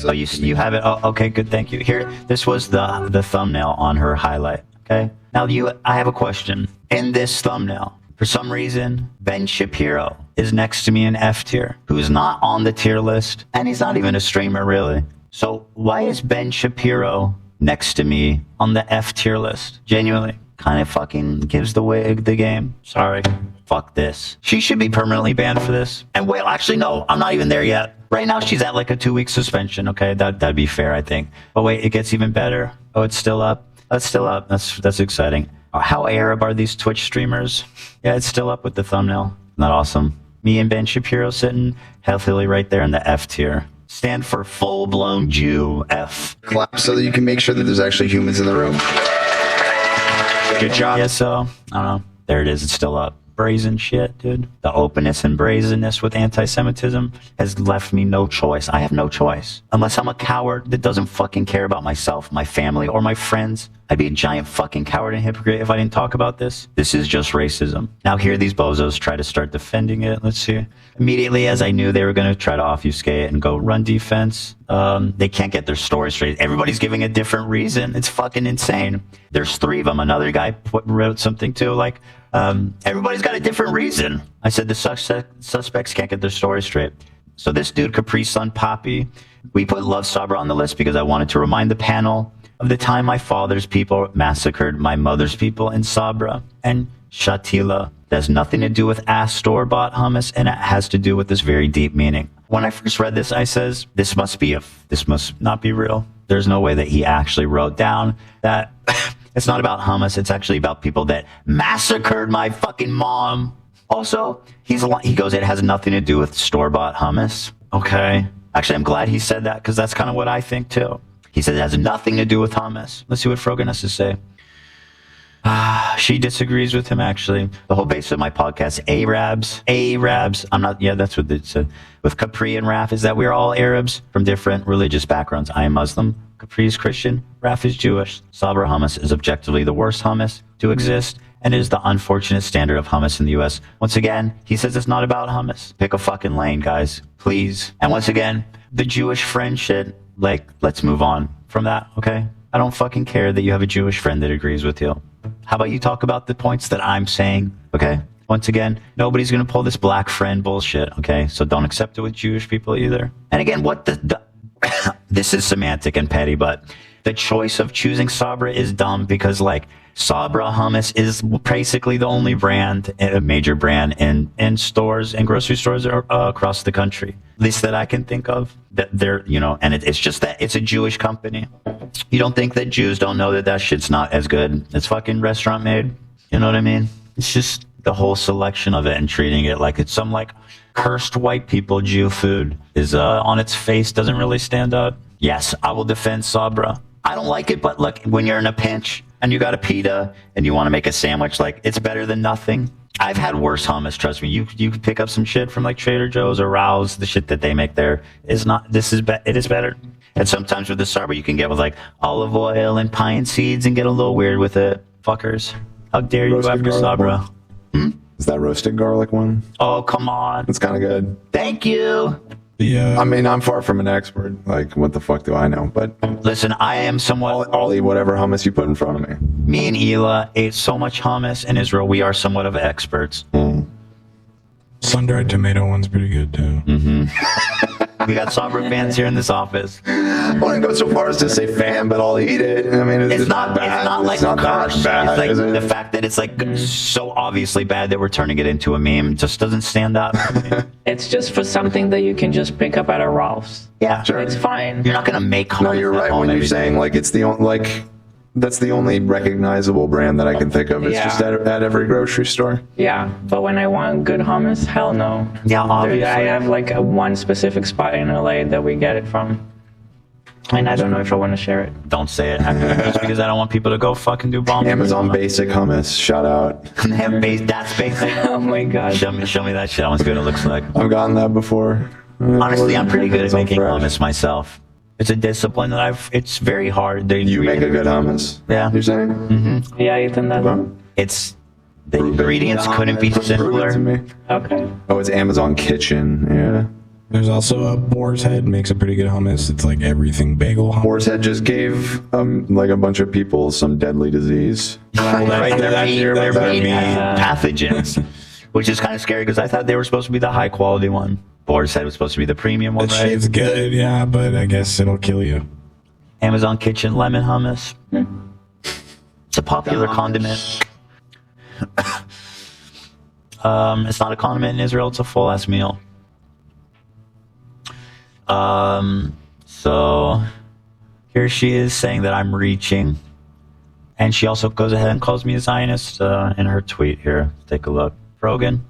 Oh, you have it. Oh, okay, good. Thank you. Here, this was the thumbnail on her highlight. Okay. Now I have a question. In this thumbnail, for some reason, Ben Shapiro is next to me in F tier, who's not on the tier list, and he's not even a streamer, really. So why is Ben Shapiro next to me on the F tier list? Genuinely. Kind of fucking gives the wig the game. Sorry. Fuck this. She should be permanently banned for this. And wait, actually, no, I'm not even there yet. Right now, she's at like a 2-week suspension, okay? That'd be fair, I think. But wait, it gets even better. Oh, it's still up. That's still up. That's exciting. How Arab are these Twitch streamers? Yeah, it's still up with the thumbnail. Not awesome. Me and Ben Shapiro sitting healthily right there in the F tier. Stand for full-blown Jew, F. Clap so that you can make sure that there's actually humans in the room. Good job. Yeah, so, I don't know. There it is. It's still up. Brazen shit, dude. The openness and brazenness with anti-Semitism has left me no choice. I have no choice. Unless I'm a coward that doesn't fucking care about myself, my family, or my friends. I'd be a giant fucking coward and hypocrite if I didn't talk about this. This is just racism. Now here these bozos try to start defending it. Let's see. Immediately as I knew they were going to try to obfuscate it and go run defense, they can't get their story straight. Everybody's giving a different reason. It's fucking insane. There's 3 of them. Another guy wrote something too, like, everybody's got a different reason. I said the suspects can't get their story straight. So this dude, Capri Sun Poppy, we put Love Sabra on the list because I wanted to remind the panel of the time my father's people massacred my mother's people in Sabra and Shatila. That has nothing to do with ass store-bought hummus, and it has to do with this very deep meaning. When I first read this, I says, this must not be real. There's no way that he actually wrote down that it's not about hummus. It's actually about people that massacred my fucking mom. Also, he goes, it has nothing to do with store-bought hummus. Okay. Actually, I'm glad he said that because that's kind of what I think too. He said it has nothing to do with hummus. Let's see what Frogan has to say. She disagrees with him, actually. The whole base of my podcast, Arabs. I'm not, yeah, that's what it said. With Capri and Raf, is that we're all Arabs from different religious backgrounds. I am Muslim. Capri is Christian. Raf is Jewish. Sabra hummus is objectively the worst hummus to exist, and is the unfortunate standard of hummus in the U.S. Once again, he says it's not about hummus. Pick a fucking lane, guys. Please. And once again, the Jewish friend shit, like, let's move on from that, okay? I don't fucking care that you have a Jewish friend that agrees with you. How about you talk about the points that I'm saying, okay? Once again, nobody's going to pull this black friend bullshit, okay? So don't accept it with Jewish people either. And again, what the this is semantic and petty, but the choice of choosing Sabra is dumb because, like, Sabra hummus is basically the only brand, a major brand in stores and grocery stores across the country, at least that I can think of. That they're, you know, and it's just that it's a Jewish company. You don't think that Jews don't know that that shit's not as good as fucking restaurant made? You know what I mean? It's just the whole selection of it and treating it like it's some like cursed white people Jew food is on its face doesn't really stand up. Yes, I will defend Sabra. I don't like it, but look, when you're in a pinch and you got a pita and you want to make a sandwich, like, it's better than nothing. I've had worse hummus, trust me. You can pick up some shit from like Trader Joe's or Rao's. The shit that they make there is not, it is better. And sometimes with the Sabra you can get with like olive oil and pine seeds and get a little weird with it. Fuckers. How dare you go after Sabra? Is that roasted garlic one? Oh, come on. It's kind of good. Thank you. Yeah. I mean, I'm far from an expert. Like, what the fuck do I know? But listen, I am somewhat. I'll eat whatever hummus you put in front of me. Me and Hila ate so much hummus in Israel. We are somewhat of experts. Sun-dried tomato one's pretty good too. We got Sabra fans here in this office. I wouldn't go so far as to say fan, but I'll eat it. I mean, it's not bad. It's not like it's not that bad. It's like is it? the fact that it's like so obviously bad that we're turning it into a meme just doesn't stand up. It's just for something that you can just pick up at a Ralph's. Yeah, Sure. It's fine. You're not gonna make hummus. No, you're at right home when you're every saying day. like it's the only like. That's the only recognizable brand that I can think of. It's just at every grocery store. Yeah, but when I want good hummus, hell no. Yeah, obviously. I have like one specific spot in LA that we get it from. And I don't know if I want to share it. Don't say it. Just because I don't want people to go fucking do bombs. Amazon Basic hummus. Shout out. That's basic. Oh my god. Show me that shit. I want to see what it looks like. I've gotten that before. Honestly, I'm pretty good at Amazon making Fresh. hummus myself. It's a discipline that it's very hard. You make a good hummus. Yeah. You're saying? Yeah, Ethan, that. It's the ingredients couldn't be Prove it to simpler. me. Okay. Oh, it's Amazon Kitchen. Yeah. There's also a Boar's Head makes a pretty good hummus. It's like everything bagel hummus. Boar's Head just gave like a bunch of people some deadly disease. Right, they're that- meat, that- they're that- meat that- pathogens, which is kind of scary because I thought they were supposed to be the high quality one. Boar's Head was supposed to be the premium one, That right? shit's good, yeah, but I guess it'll kill you. Amazon Kitchen lemon hummus. It's a popular condiment. It's not a condiment in Israel. It's a full ass meal. So here she is saying that I'm reaching, and she also goes ahead and calls me a Zionist in her tweet here. Take a look, Rogan.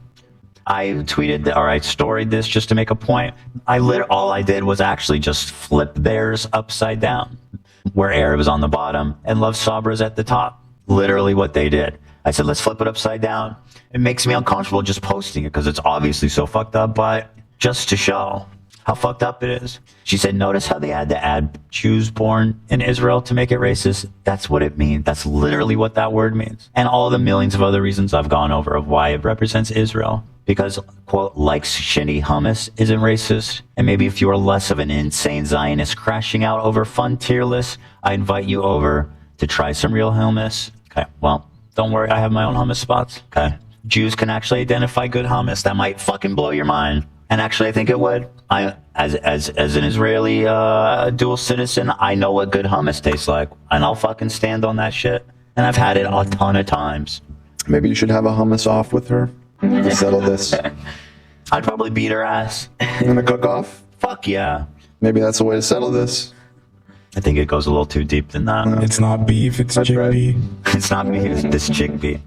I tweeted or I storied this just to make a point. All I did was actually just flip theirs upside down, where Arab is on the bottom and Love Sabra's at the top. Literally what they did. I said, let's flip it upside down. It makes me uncomfortable just posting it because it's obviously so fucked up, but just to show how fucked up it is. She said, notice how they had to add Jews born in Israel to make it racist? That's what it means. That's literally what that word means. And all the millions of other reasons I've gone over of why it represents Israel. Because, quote, like shitty hummus isn't racist. And maybe if you are less of an insane Zionist crashing out over fun tier lists, I invite you over to try some real hummus. Okay, well, don't worry, I have my own hummus spots. Okay. Jews can actually identify good hummus. That might fucking blow your mind. And actually, I think it would. As an Israeli dual citizen, I know what good hummus tastes like, and I'll fucking stand on that shit. And I've had it a ton of times. Maybe you should have a hummus off with her to settle this. I'd probably beat her ass. You want to cook off? Fuck yeah. Maybe that's the way to settle this. I think it goes a little too deep than that. It's not beef, it's chickpea. It's not beef, it's this chickpea.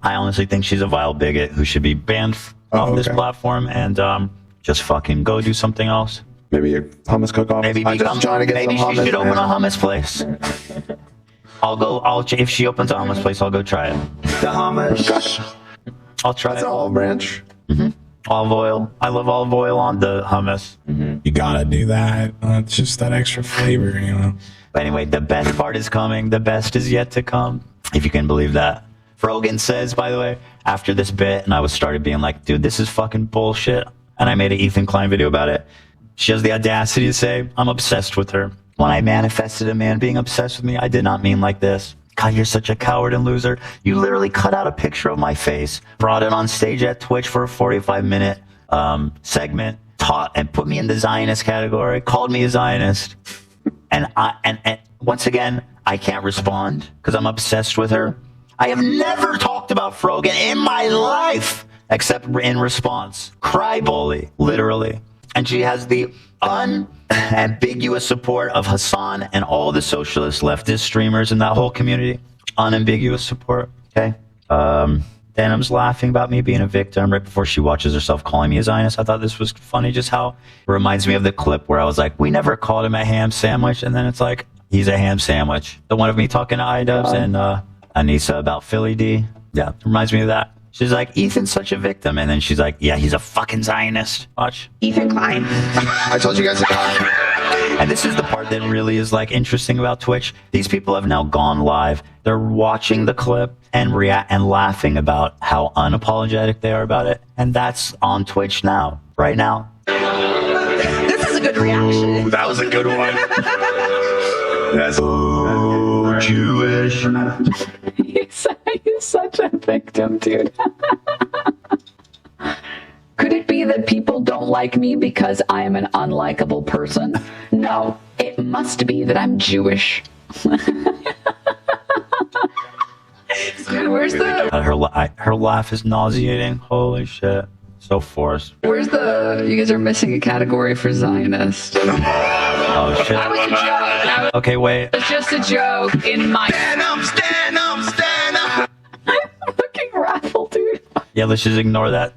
I honestly think she's a vile bigot who should be banned off this platform and just fucking go do something else. Maybe a hummus cook-off. Maybe I'm just trying to get maybe some she hummus, should open man. a hummus place. If she opens a hummus place, I'll go try it. The hummus. I'll try That's it. an olive branch. Olive oil. I love olive oil on the hummus. You gotta do that. It's just that extra flavor, you know. But anyway, the best part is coming. The best is yet to come. If you can believe that. Frogan says, by the way, after this bit, and I started being like, dude, this is fucking bullshit. And I made an Ethan Klein video about it. She has the audacity to say, I'm obsessed with her. When I manifested a man being obsessed with me, I did not mean like this. God, you're such a coward and loser. You literally cut out a picture of my face, brought it on stage at Twitch for a 45-minute segment, taught and put me in the Zionist category, called me a Zionist. And once again, I can't respond because I'm obsessed with her. I have never talked about Frogan in my life except in response. Cry bully, literally. And she has the unambiguous support of Hassan and all the socialist leftist streamers in that whole community. Unambiguous support, okay? Denham's laughing about me being a victim right before she watches herself calling me a Zionist. I thought this was funny, just how it reminds me of the clip where I was like, we never called him a ham sandwich. And then it's like, he's a ham sandwich. The one of me talking to iDubbbz and Anissa about Philly D. Yeah, it reminds me of that. She's like, Ethan's such a victim. And then she's like, yeah, he's a fucking Zionist. Watch. Ethan Klein. I told you guys And this is the part that really is like interesting about Twitch. These people have now gone live. They're watching the clip and laughing about how unapologetic they are about it. And that's on Twitch now, right now. This is a good reaction. That was a good one. That's so Jewish. He's such a victim, dude. Could it be that people don't like me because I am an unlikable person? No, it must be that I'm Jewish. Where's the... Her laugh is nauseating. Holy shit. So forced. Where's the... You guys are missing a category for Zionist. Oh, shit. That was a joke. Okay, wait. It's just a joke in my... stand up, stand up, stand up. fucking raffle, dude. Yeah, let's just ignore that.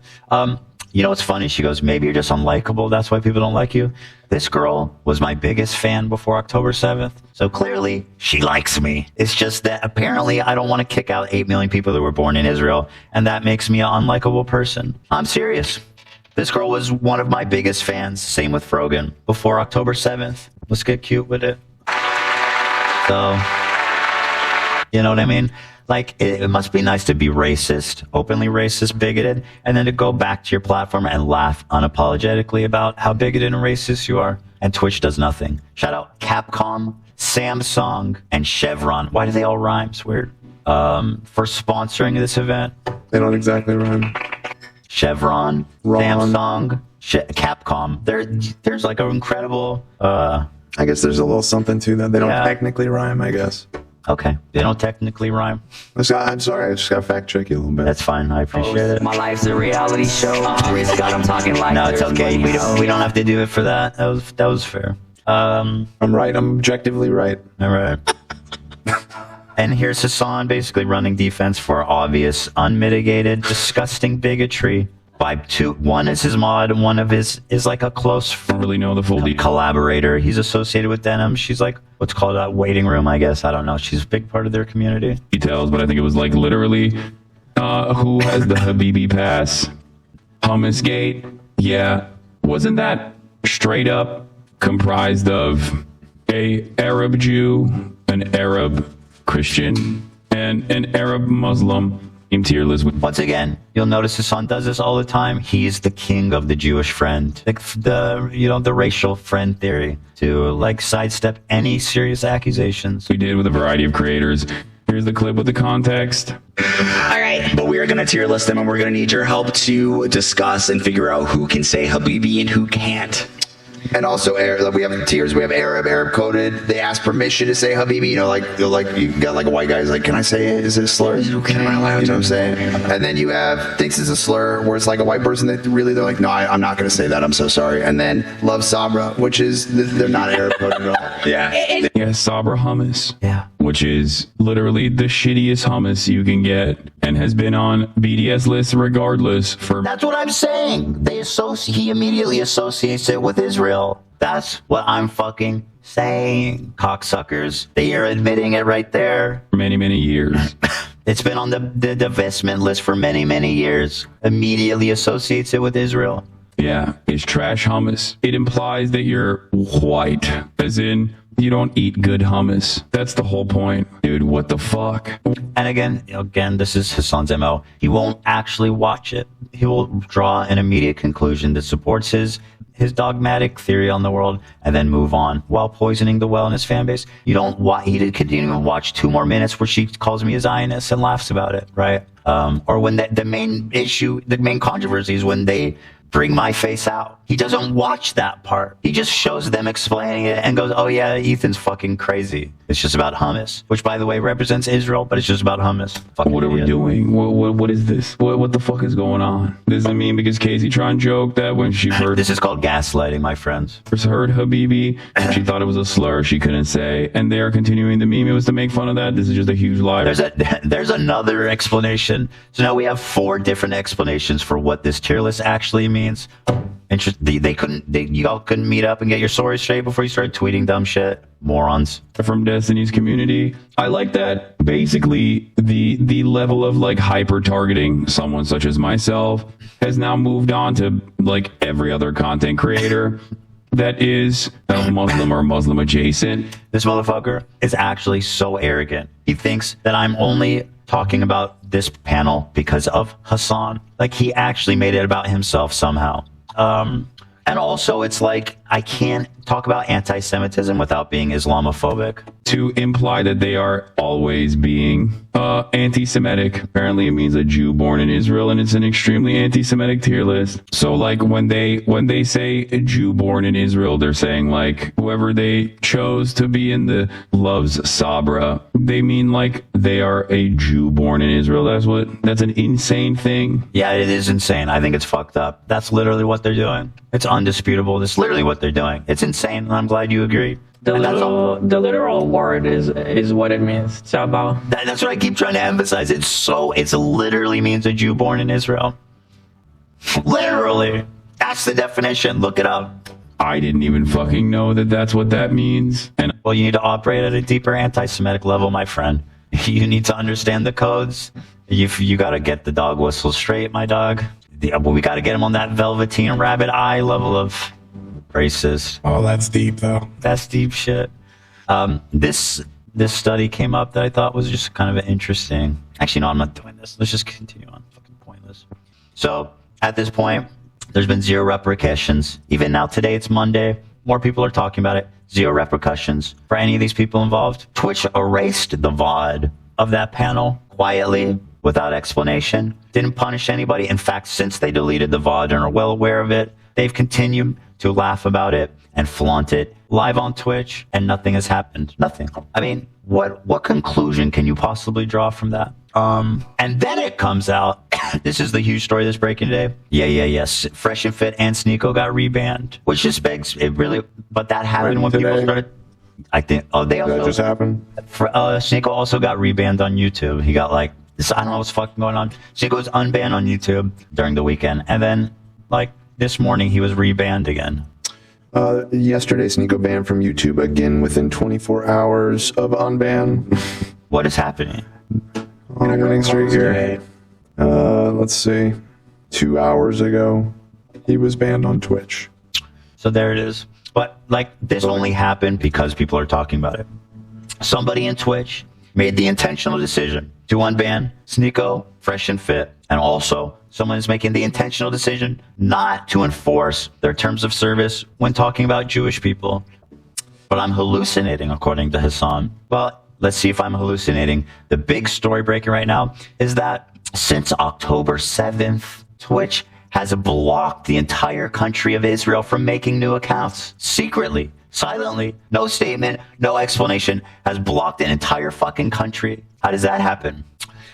You know what's funny? She goes, maybe you're just unlikable. That's why people don't like you. This girl was my biggest fan before October 7th. So clearly, she likes me. It's just that apparently I don't want to kick out 8 million people that were born in Israel. And that makes me an unlikable person. I'm serious. This girl was one of my biggest fans. Same with Frogan. Before October 7th. Let's get cute with it. So, you know what I mean? Like, it must be nice to be racist, openly racist, bigoted, and then to go back to your platform and laugh unapologetically about how bigoted and racist you are. And Twitch does nothing. Shout out Capcom, Samsung, and Chevron. Why do they all rhyme? It's weird. For sponsoring this event. They don't exactly rhyme. Chevron, Samsung, Capcom. There's like an incredible... I guess there's a little something to that. They don't technically rhyme, I guess. Okay, they don't technically rhyme. I'm sorry, I just got to fact check you a little bit. That's fine, I appreciate it. My life's a reality show. Praise God, I'm talking like no, it's okay. We don't have to do it for that. That was fair. I'm right. I'm objectively right. All right. And here's Hassan basically running defense for obvious, unmitigated, disgusting bigotry. By two, one is his mod, and one of his is like a close, don't really know the full details. Collaborator. He's associated with Denim. She's like what's called a waiting room, I guess. I don't know. She's a big part of their community. Details, but I think it was like literally who has the Habibi pass? Hummus Gate. Yeah, wasn't that straight up comprised of a Arab Jew, an Arab Christian, and an Arab Muslim? Tier list. Once again, you'll notice his son does this all the time. He's the king of the Jewish friend, the racial friend theory to like sidestep any serious accusations. We did with a variety of creators. Here's the clip with the context. All right, but we are going to tier list them, and we're going to need your help to discuss and figure out who can say Habibi and who can't. And also, we have tiers. We have Arab coded. They ask permission to say Habibi. You got like a white guy who's like, "Can I say it? Is it a slur? Okay. Am I allowed?" You know what I'm saying? And then you have thinks it's a slur, where it's like a white person that really they're like, "No, I'm not going to say that. I'm so sorry." And then love Sabra, which is they're not Arab coded at all. Yeah, Sabra hummus. Yeah. Which is literally the shittiest hummus you can get and has been on BDS lists regardless for... That's what I'm saying. He immediately associates it with Israel. That's what I'm fucking saying, cocksuckers. They are admitting it right there. For many, many years. It's been on the divestment list for many, many years. Immediately associates it with Israel. Yeah, it's trash hummus. It implies that you're white, as in... you don't eat good hummus. That's the whole point. Dude, what the fuck? And again, this is Hassan's MO. He won't actually watch it. He will draw an immediate conclusion that supports his dogmatic theory on the world and then move on while poisoning the well in his fan base. He didn't continue to watch 2 more minutes where she calls me a Zionist and laughs about it, right? Or when the main controversy is when they bring my face out. He doesn't watch that part. He just shows them explaining it and goes, "Oh yeah, Ethan's fucking crazy. It's just about hummus," which by the way represents Israel, but it's just about hummus. What are we doing? What is this? What the fuck is going on? Does it mean because Casey Tron joked that when she heard this is called gaslighting, my friends. First heard Habibi, she thought it was a slur she couldn't say, and they are continuing the meme. It was to make fun of that. This is just a huge lie. There's another explanation. So now we have 4 different explanations for what this tier list actually means. You all couldn't meet up and get your story straight before you started tweeting dumb shit. Morons. From Destiny's community. I like that basically the level of like hyper targeting someone such as myself has now moved on to like every other content creator that is Muslim or Muslim adjacent. This motherfucker is actually so arrogant. He thinks that I'm only talking about this panel because of Hassan. Like he actually made it about himself somehow. And also, it's like, I can't talk about anti-Semitism without being Islamophobic. To imply that they are always being anti-Semitic. Apparently, it means a Jew born in Israel, and it's an extremely anti-Semitic tier list. So, like, when they say a Jew born in Israel, they're saying, like, whoever they chose to be in the loves Sabra. They mean, like, they are a Jew born in Israel. That's an insane thing. Yeah, it is insane. I think it's fucked up. That's literally what they're doing. It's undisputable. That's literally what they're doing. It's insane, and I'm glad you agree. The literal word is what it means. Sabah. That's what I keep trying to emphasize. It literally means a Jew born in Israel. Literally. That's the definition. Look it up. I didn't even fucking know that that's what that means. And well, you need to operate at a deeper anti-Semitic level, my friend. You need to understand the codes. You got to get the dog whistle straight, my dog. We got to get him on that velveteen rabbit eye level of racist. Oh, that's deep, though. That's deep shit. This study came up that I thought was just kind of interesting. Actually, no, I'm not doing this. Let's just continue on. Fucking pointless. So, at this point, there's been 0 repercussions. Even now, today, it's Monday. More people are talking about it. 0 repercussions for any of these people involved. Twitch erased the VOD of that panel quietly, without explanation. Didn't punish anybody. In fact, since they deleted the VOD and are well aware of it, they've continued to laugh about it and flaunt it live on Twitch, and nothing has happened. Nothing. I mean, what conclusion can you possibly draw from that? And then it comes out, this is the huge story that's breaking today. Yes. Fresh and Fit and Sneeko got rebanned, which just begs, it really, but that happened when people started, I think. Oh, they Did that also just happen? Sneeko also got rebanned on YouTube. He got like this. I don't know what's fucking going on. Sneeko was unbanned on YouTube during the weekend, and then like this morning he was rebanned again. Yesterday, Sneeko banned from YouTube again within 24 hours of unban. What is happening? On a winning streak here. Let's see. 2 hours ago, he was banned on Twitch. So there it is. But like this only happened because people are talking about it. Somebody in Twitch made the intentional decision to unban Sneeko, Fresh and Fit, and also someone is making the intentional decision not to enforce their terms of service when talking about Jewish people. But I'm hallucinating, according to Hassan. Well, let's see if I'm hallucinating. The big story breaking right now is that since October 7th, Twitch has blocked the entire country of Israel from making new accounts. Secretly, silently, no statement, no explanation, has blocked an entire fucking country. How does that happen?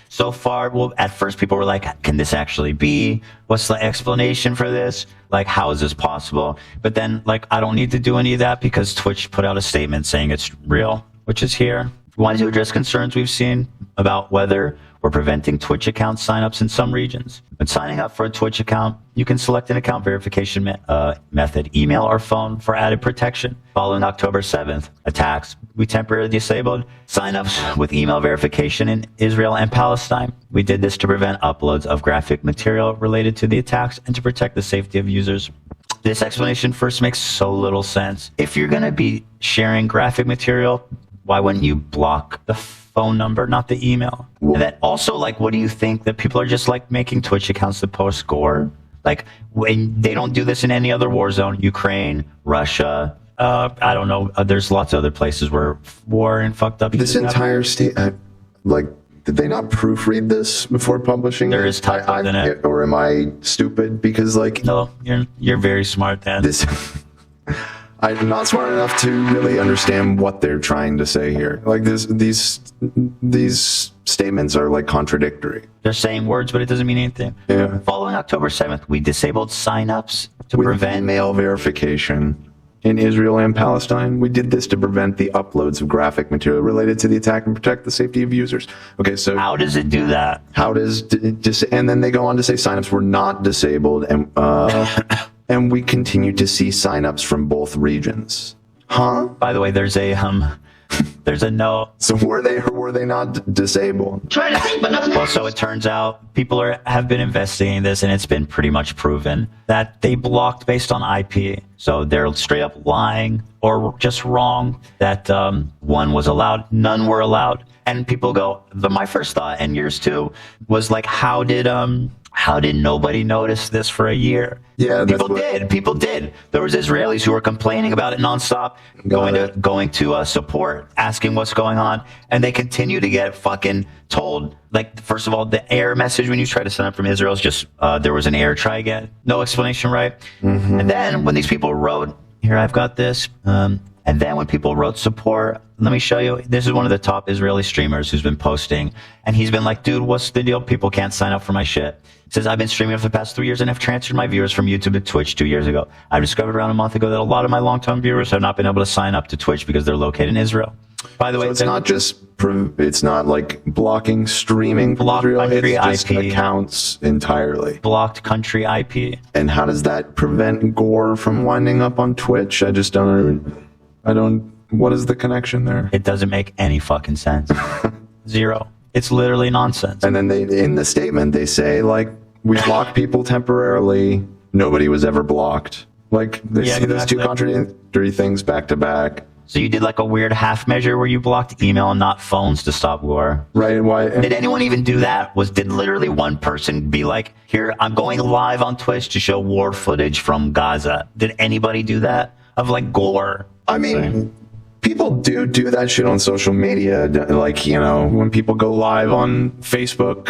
So far, well, at first people were like, can this actually be? What's the explanation for this? Like, how is this possible? But then, like, I don't need to do any of that because Twitch put out a statement saying it's real, which is here. We wanted to address concerns we've seen about whether we're preventing Twitch account signups in some regions. When signing up for a Twitch account, you can select an account verification method, email or phone, for added protection. Following October 7th attacks, we temporarily disabled signups with email verification in Israel and Palestine. We did this to prevent uploads of graphic material related to the attacks and to protect the safety of users. This explanation first makes so little sense. If you're going to be sharing graphic material, why wouldn't you block the phone number, not the email? And then also, like, what do you think that people are just like making Twitch accounts to post gore? Like, when they don't do this in any other war zone, Ukraine, Russia, I don't know. There's lots of other places where war and fucked up. This entire state, like, did they not proofread this before publishing? There is typos in it. Or am I stupid? Because like, no, you're very smart, Dan. This. I'm not smart enough to really understand what they're trying to say here. Like these statements are like contradictory. They're saying words, but it doesn't mean anything. Yeah. Following October 7th, we disabled signups to prevent email verification in Israel and Palestine. We did this to prevent the uploads of graphic material related to the attack and protect the safety of users. Okay, so how does it do that? How does and then they go on to say signups were not disabled and and we continue to see signups from both regions. Huh? By the way, there's a no. So were they or were they not disabled? Trying to think, but nothing. Well, so it turns out people have been investigating this, and it's been pretty much proven that they blocked based on IP. So they're straight up lying or just wrong that one was allowed, none were allowed. And people go, my first thought, and yours too, was like, how did nobody notice this for a year? Yeah, People did. There was Israelis who were complaining about it nonstop, going to support, asking what's going on, and they continue to get fucking told. Like, first of all, the error message when you try to sign up from Israel is just there was an error. Try again. No explanation, right? Mm-hmm. And then when these people wrote, here I've got this. And then when people wrote support, let me show you. This is one of the top Israeli streamers who's been posting. And he's been like, dude, what's the deal? People can't sign up for my shit. He says, I've been streaming for the past 3 years and have transferred my viewers from YouTube to Twitch 2 years ago. I discovered around a month ago that a lot of my long-term viewers have not been able to sign up to Twitch because they're located in Israel. By the way, it's not like blocking streaming from Israel. It's just IP. Accounts entirely. Blocked country IP. And how does that prevent gore from winding up on Twitch? I don't, what is the connection there? It doesn't make any fucking sense. Zero. It's literally nonsense. And then in the statement, they say, like, we block people temporarily. Nobody was ever blocked. Like, they say those two contradictory things back to back. So you did like a weird half measure where you blocked email and not phones to stop war. Right. Why? Did anyone even do that? Did literally one person be like, here, I'm going live on Twitch to show war footage from Gaza? Did anybody do that? Of like gore? I mean, people do that shit on social media. Like, you know, when people go live on Facebook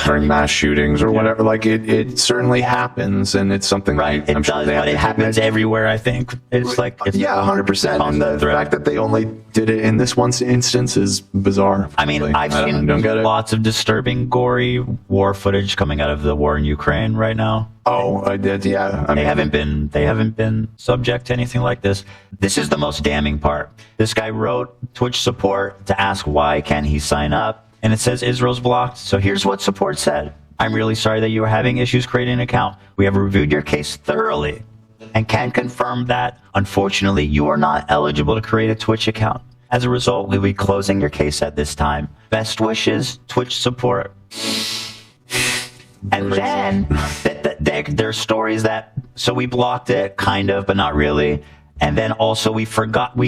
during mass shootings or whatever, like it certainly happens, and it's something right. It does, but it happens everywhere. I think it's like 100%. And the fact that they only did it in this one instance is bizarre. I mean, I've seen lots of disturbing, gory war footage coming out of the war in Ukraine right now. Oh, I did. Yeah. They haven't been subject to anything like this. This is the most damning part. This guy wrote Twitch support to ask why can't he sign up, and it says Israel's blocked. So here's what support said. I'm really sorry that you are having issues creating an account. We have reviewed your case thoroughly and can confirm that, unfortunately, you are not eligible to create a Twitch account. As a result, we'll be closing your case at this time. Best wishes, Twitch support. And then there are stories that, so we blocked it, kind of, but not really. And then also we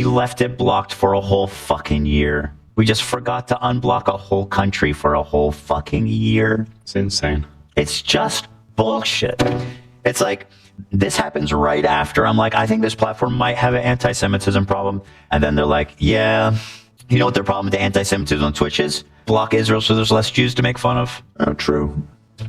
left it blocked for a whole fucking year. We just forgot to unblock a whole country for a whole fucking year. It's insane. It's just bullshit. It's like, this happens right after I'm like, I think this platform might have an anti-Semitism problem. And then they're like, yeah, you know what their problem with the anti-Semitism on Twitch is? Block Israel so there's less Jews to make fun of. Oh, true.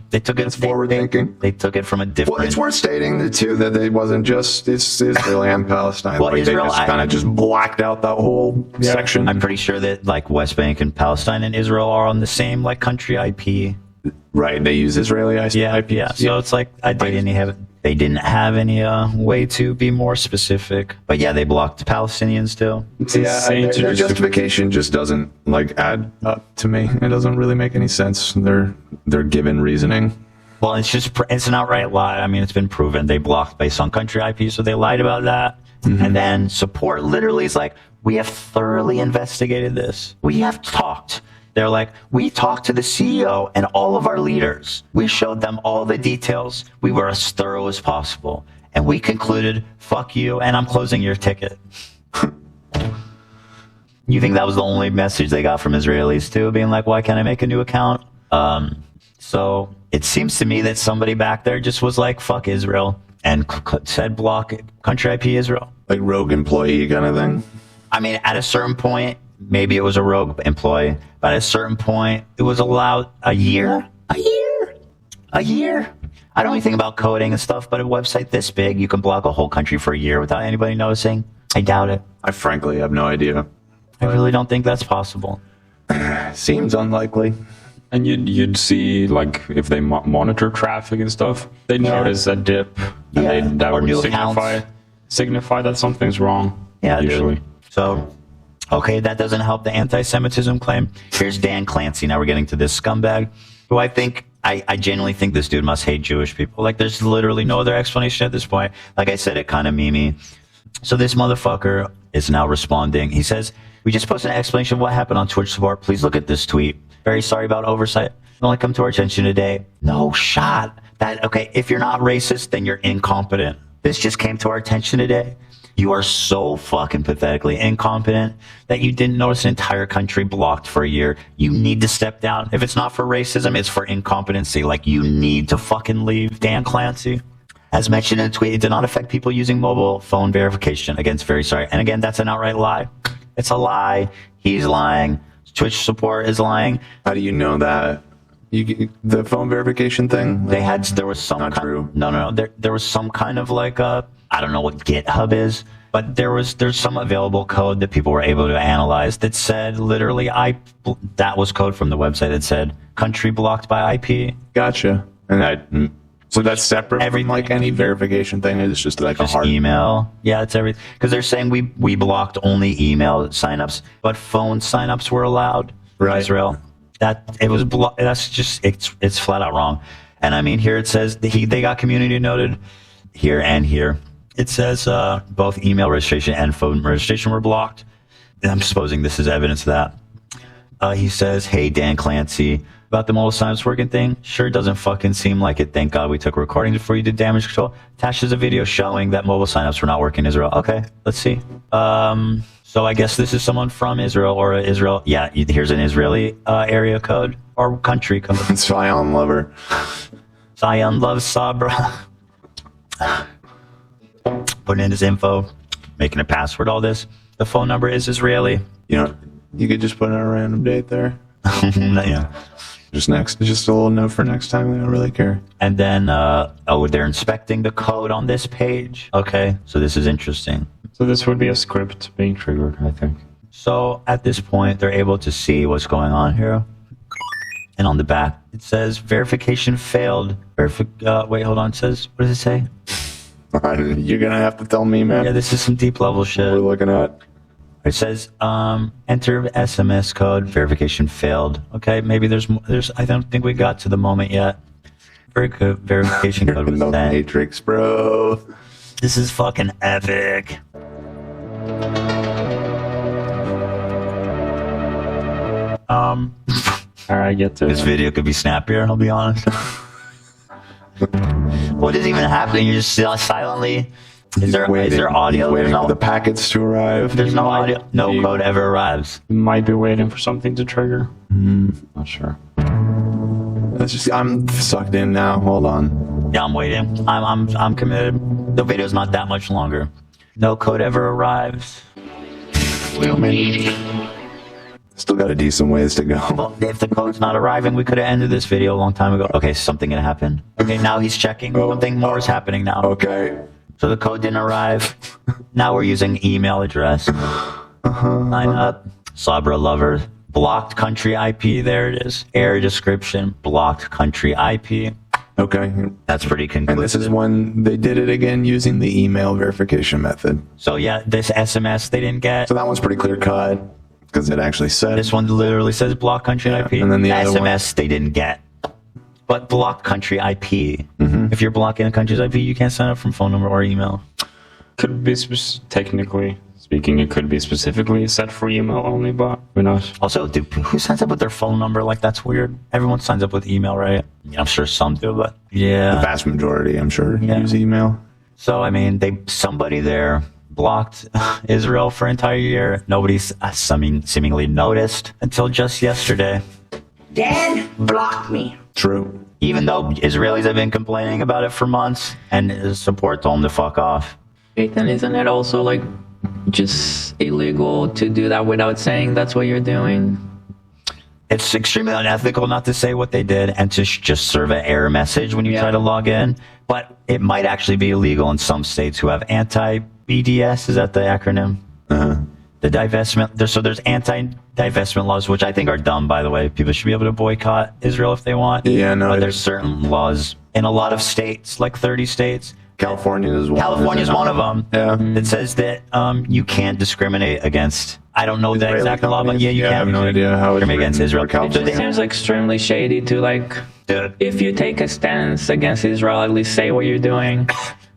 They took it. Forward thinking. They took it from a different. Well, it's worth stating too that it wasn't just it's Israel and Palestine. Well, like Israel, they just kind of just blacked out that whole section. I'm pretty sure that like West Bank and Palestine and Israel are on the same like country IP. Right. They use Israeli IP. Yeah. So it's like they didn't have any way to be more specific. But yeah, they blocked the Palestinians too. Their justification just doesn't like add up to me. It doesn't really make any sense. Their given reasoning. Well, it's an outright lie. I mean, it's been proven they blocked based on country IP, so they lied about that. Mm-hmm. And then support literally is like, we have thoroughly investigated this. We have talked. They're like, we talked to the CEO and all of our leaders. We showed them all the details. We were as thorough as possible. And we concluded, fuck you, and I'm closing your ticket. You think that was the only message they got from Israelis too? Being like, why can't I make a new account? So it seems to me that somebody back there just was like, fuck Israel, and said block country IP Israel. Like rogue employee kind of thing? I mean, at a certain point, maybe it was a rogue employee, but at a certain point, it was allowed a year. I don't know anything about coding and stuff, but a website this big, you can block a whole country for a year without anybody noticing. I doubt it. I frankly have no idea. I really don't think that's possible. Seems unlikely. And you'd see, like, if they monitor traffic and stuff, they'd notice a dip, and that would signify that something's wrong. Yeah, usually. So, okay, that doesn't help the anti-Semitism claim. Here's Dan Clancy. Now we're getting to this scumbag, who I genuinely think this dude must hate Jewish people. Like, there's literally no other explanation at this point. Like I said, it kind of memey. So this motherfucker is now responding. He says, we just posted an explanation of what happened on Twitch support. Please look at this tweet. Very sorry about oversight. It only come to our attention today. No shot. Okay, if you're not racist, then you're incompetent. This just came to our attention today. You are so fucking pathetically incompetent that you didn't notice an entire country blocked for a year. You need to step down. If it's not for racism, it's for incompetency. Like, you need to fucking leave. Dan Clancy. As mentioned in the tweet, it did not affect people using mobile phone verification. Again, it's very sorry. And again, that's an outright lie. It's a lie. He's lying. Twitch support is lying. How do you know that? The phone verification thing? There was some not true. No. There was some kind of like I don't know what GitHub is, but there's some available code that people were able to analyze that said literally that was code from the website that said country blocked by IP. Gotcha. And so that's separate from like any verification thing. It's just like a hard email. Yeah, it's everything. Because they're saying we blocked only email signups, but phone signups were allowed. Right. Israel. That's just it's flat out wrong. And I mean, here it says they got community noted here and here. It says both email registration and phone registration were blocked. And I'm supposing this is evidence of that. He says, hey, Dan Clancy, about the mobile signups working thing, sure doesn't fucking seem like it. Thank God we took recording before you did damage control. Attaches a video showing that mobile signups were not working in Israel. Okay, let's see. So I guess this is someone from Israel or Israel. Yeah, here's an Israeli area code or country code. Zion lover. Zion loves Sabra. Putting in his info, making a password, all this. The phone number is Israeli. You know, you could just put in a random date there. Yeah. Just a little note for next time. We don't really care. And then, they're inspecting the code on this page. Okay, so this is interesting. So this would be a script being triggered, I think. So at this point, they're able to see what's going on here. And on the back, it says verification failed. Wait, hold on. It says, what does it say? You're going to have to tell me, man. Yeah, this is some deep level shit. We're looking at. It says, enter SMS code, verification failed. Okay, maybe there's, I don't think we got to the moment yet. Very good verification code was no sent. Matrix, bro. This is fucking epic. Alright, get to this video could be snappier, I'll be honest. What is even happening? You're just silently. Is there audio? Waiting There's for the packets to arrive. There's no audio. No code ever arrives. You might be waiting for something to trigger. Not sure. I'm sucked in now. Hold on. Yeah, I'm waiting. I'm committed. The video's not that much longer. No code ever arrives. Still got a decent ways to go. Well, if the code's not arriving, we could have ended this video a long time ago. Okay, something gonna happen. Okay, now he's checking. Something more is happening now. Okay. So the code didn't arrive. Now we're using email address. Sign up. Sabra lover. Blocked country IP. There it is. Error description. Blocked country IP. Okay. That's pretty conclusive. And this is when they did it again using the email verification method. So yeah, this SMS they didn't get. So that one's pretty clear cut because it actually said. This one literally says blocked country IP. And then the other SMS they didn't get. But blocked country IP. If you're blocking a country's IP, you can't sign up from phone number or email. Could be technically speaking, it could be specifically set for email only, but who knows? Also, dude, who signs up with their phone number? Like, that's weird. Everyone signs up with email, right? Yeah, I'm sure some do, but yeah. The vast majority, I'm sure, use email. So, I mean, somebody there blocked Israel for an entire year. Nobody's seemingly noticed until just yesterday. Dad blocked me. True. Even though Israelis have been complaining about it for months and his support told him to fuck off. Ethan, isn't it also like just illegal to do that without saying that's what you're doing? It's extremely unethical not to say what they did and to just serve an error message when you try to log in. But it might actually be illegal in some states who have anti-BDS. Is that the acronym? The divestment. So there's anti-divestment laws, which I think are dumb, by the way. People should be able to boycott Israel if they want. Yeah, no. But there's certain laws in a lot of states, like 30 states. California is one. California's one of them. Yeah. It says that you can't discriminate against. I don't know the exact law, but yeah, you can't. I have no idea how it's against Israel. It just seems extremely shady to like. If you take a stance against Israel, at least say what you're doing.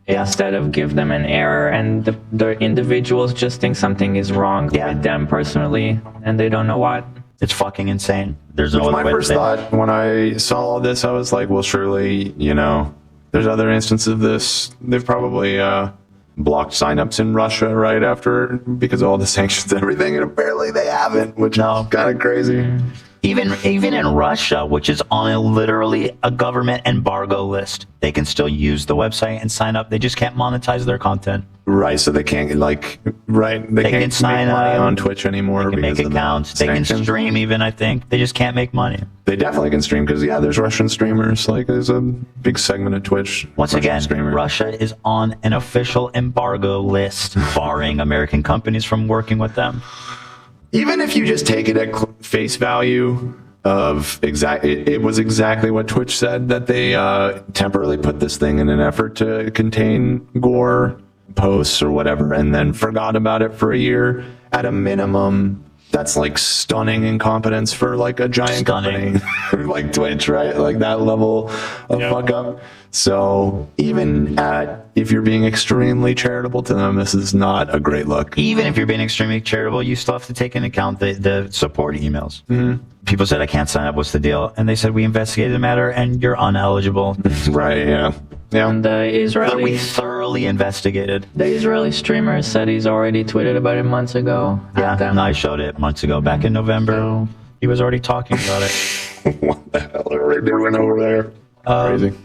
Instead of give them an error and the individuals just think something is wrong with them personally and they don't know what. It's fucking insane. There's no other way my first thought when I saw all this, I was like, well, surely, there's other instances of this. They've probably blocked signups in Russia right after because of all the sanctions and everything, and apparently they haven't, which is kind of crazy. Even in Russia, which is on literally a government embargo list, they can still use the website and sign up. They just can't monetize their content. Right, so they can't they can't make money on Twitch anymore. They can make accounts. They can stream even, I think. They just can't make money. They definitely can stream because, there's Russian streamers. Like, there's a big segment of Twitch. Once again, Russia is on an official embargo list, barring American companies from working with them. Even if you just take it at face value of it was exactly what Twitch said, that they temporarily put this thing in an effort to contain gore posts or whatever, and then forgot about it for a year. At a minimum, that's like stunning incompetence for like a giant company like Twitch, right? Like that level of fuck up. So even if you're being extremely charitable to them, this is not a great look. Even if you're being extremely charitable, you still have to take into account the support emails. People said, I can't sign up. What's the deal? And they said, we investigated the matter and you're uneligible. Right, yeah. And we thoroughly investigated. The Israeli streamer said he's already tweeted about it months ago. Yeah, and I showed it months ago, back in November. So, he was already talking about it. What the hell are they doing over there? Crazy.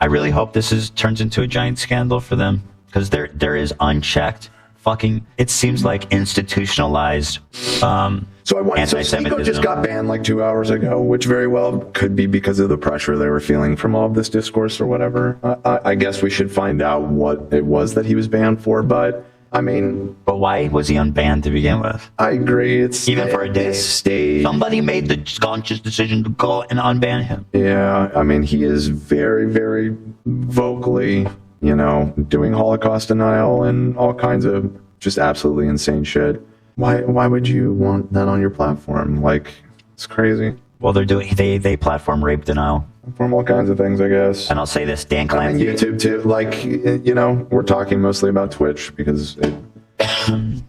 I really hope this turns into a giant scandal for them, because there is unchecked fucking, it seems like institutionalized So Sneeko just got banned like 2 hours ago, which very well could be because of the pressure they were feeling from all of this discourse or whatever. I guess we should find out what it was that he was banned for, but I mean, but why was he unbanned to begin with? I agree. It's even for a day. This stage, somebody made the conscious decision to go and unban him. Yeah, I mean, he is very, very vocally, you know, doing Holocaust denial and all kinds of just absolutely insane shit. Why would you want that on your platform? Like, it's crazy. Well, they platform rape denial. From all kinds of things, I guess. And I'll say this, Dan Clancy. I mean, YouTube too. Like, you know, we're talking mostly about Twitch because it's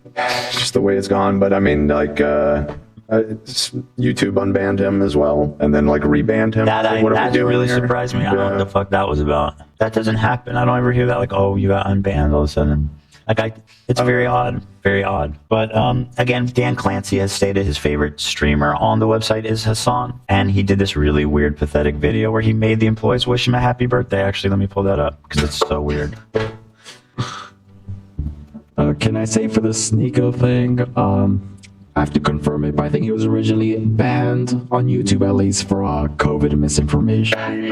just the way it's gone. But I mean, like, YouTube unbanned him as well, and then like rebanned him. That really here? Surprised me. I don't know what the fuck that was about. That doesn't happen. I don't ever hear that. Like, oh, you got unbanned all of a sudden. Like, it's very odd, very odd. But again, Dan Clancy has stated his favorite streamer on the website is Hassan, and he did this really weird, pathetic video where he made the employees wish him a happy birthday. Actually, let me pull that up because it's so weird. Can I say for the Sneeko thing? I have to confirm it, but I think he was originally banned on YouTube, at least for COVID misinformation.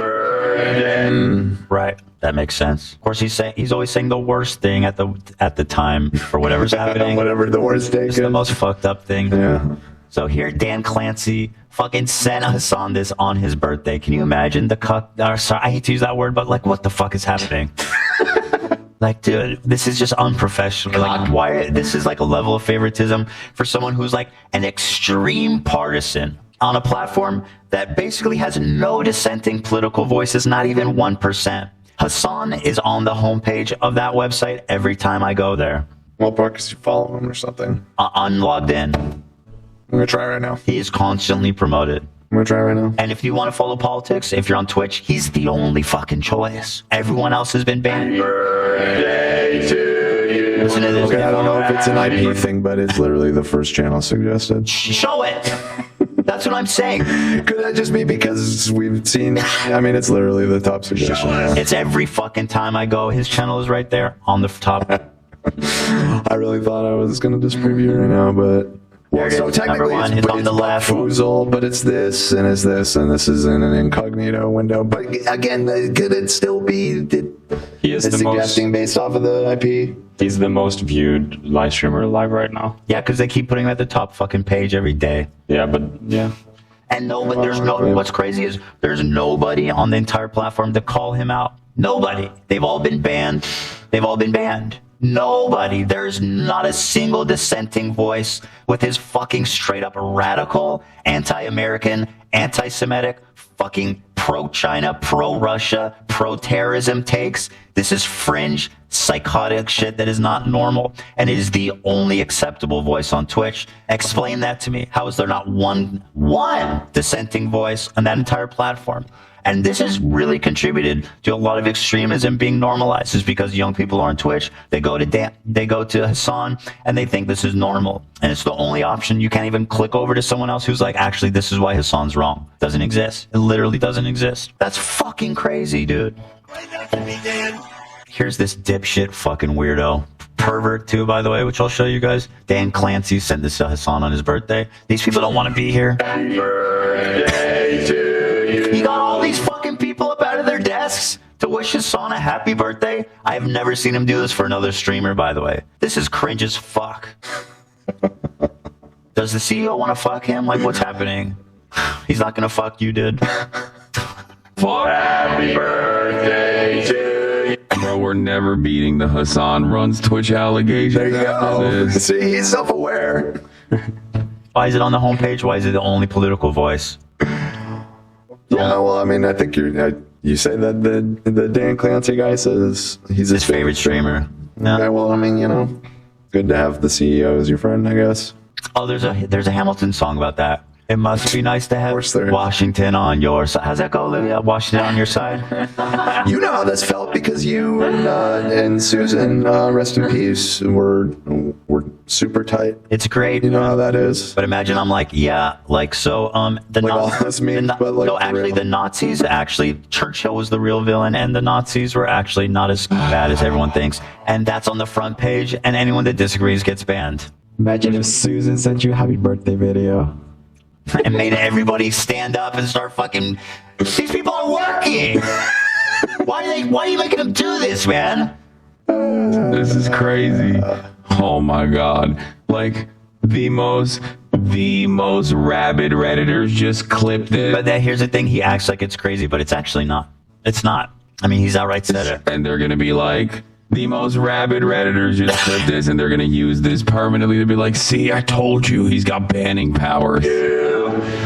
Right, that makes sense. Of course, he's always saying the worst thing at the time for whatever's happening. Whatever the worst thing is. The most fucked up thing. Yeah. So here, Dan Clancy fucking sent Hassan this on his birthday. Can you imagine the sorry, I hate to use that word, but like, what the fuck is happening? Like, dude, this is just unprofessional. Like, why? This is like a level of favoritism for someone who's like an extreme partisan on a platform that basically has no dissenting political voices, not even 1%. Hassan is on the homepage of that website every time I go there. Well, because you follow him or something. Unlogged in. I'm gonna try right now. He is constantly promoted. I'm gonna try right now. And if you want to follow politics, if you're on Twitch, he's the only fucking choice. Everyone else has been banned. Birthday to you. Listen to this. Okay, I don't know if it's an IP thing, but it's literally the first channel suggested. Show it. That's what I'm saying. Could that just be because we've seen? I mean, it's literally the top suggestion. Yeah. It's every fucking time I go. His channel is right there on the top. I really thought I was gonna just preview right now, but. Well, so technically it's on the left. Foozle, but it's this, and it's this, and this is in an incognito window. But again, could it still be he is the suggesting based off of the IP? He's the most viewed live streamer alive right now. Yeah, because they keep putting him at the top fucking page every day. Yeah, but yeah. And what's crazy is there's nobody on the entire platform to call him out. Nobody. They've all been banned. Nobody. There's not a single dissenting voice with his fucking straight up radical, anti-American, anti-Semitic, fucking pro-China, pro-Russia, pro-terrorism takes. This is fringe, psychotic shit that is not normal, and it is the only acceptable voice on Twitch. Explain that to me. How is there not one dissenting voice on that entire platform? And this has really contributed to a lot of extremism being normalized, is because young people are on Twitch. They go to Hassan and they think this is normal. And it's the only option. You can't even click over to someone else who's like, actually, this is why Hassan's wrong. Doesn't exist. It literally doesn't exist. That's fucking crazy, dude. Here's this dipshit fucking weirdo. Pervert too, by the way, which I'll show you guys. Dan Clancy sent this to Hassan on his birthday. These people don't want to be here. Happy birthday to you. He got all these fucking people up out of their desks to wish Hassan a happy birthday. I have never seen him do this for another streamer, by the way. This is cringe as fuck. Does the CEO want to fuck him? Like, what's happening? He's not gonna fuck you, dude. Happy birthday to you. Bro, we're never beating the Hassan Runs Twitch allegation. There you go. See, he's self-aware. Why is it on the homepage? Why is it the only political voice? Yeah, well, I mean, I think you say that the Dan Clancy guy says he's his favorite streamer. Yeah. Okay, well, I mean, you know, good to have the CEO as your friend, I guess. Oh, there's a Hamilton song about that. It must be nice to have Washington on your side. How's that go, Olivia? Washington on your side? You know how this felt because you and Susan, rest in peace, were super tight. It's great. You know how that is. But imagine I'm like, yeah, like, so, the Nazis, actually, Churchill was the real villain, and the Nazis were actually not as bad as everyone thinks. And that's on the front page, and anyone that disagrees gets banned. Imagine if Susan sent you a happy birthday video. And made everybody stand up and start fucking. These people are working. Why are you making them do this, man? This is crazy. Oh my God. Like the most rabid Redditors just clipped it. But then here's the thing, he acts like it's crazy, but it's actually not. It's not. I mean, he's outright said it. And they're going to be like, the most rabid Redditors just clipped this, and they're going to use this permanently to be like, see, I told you he's got banning powers.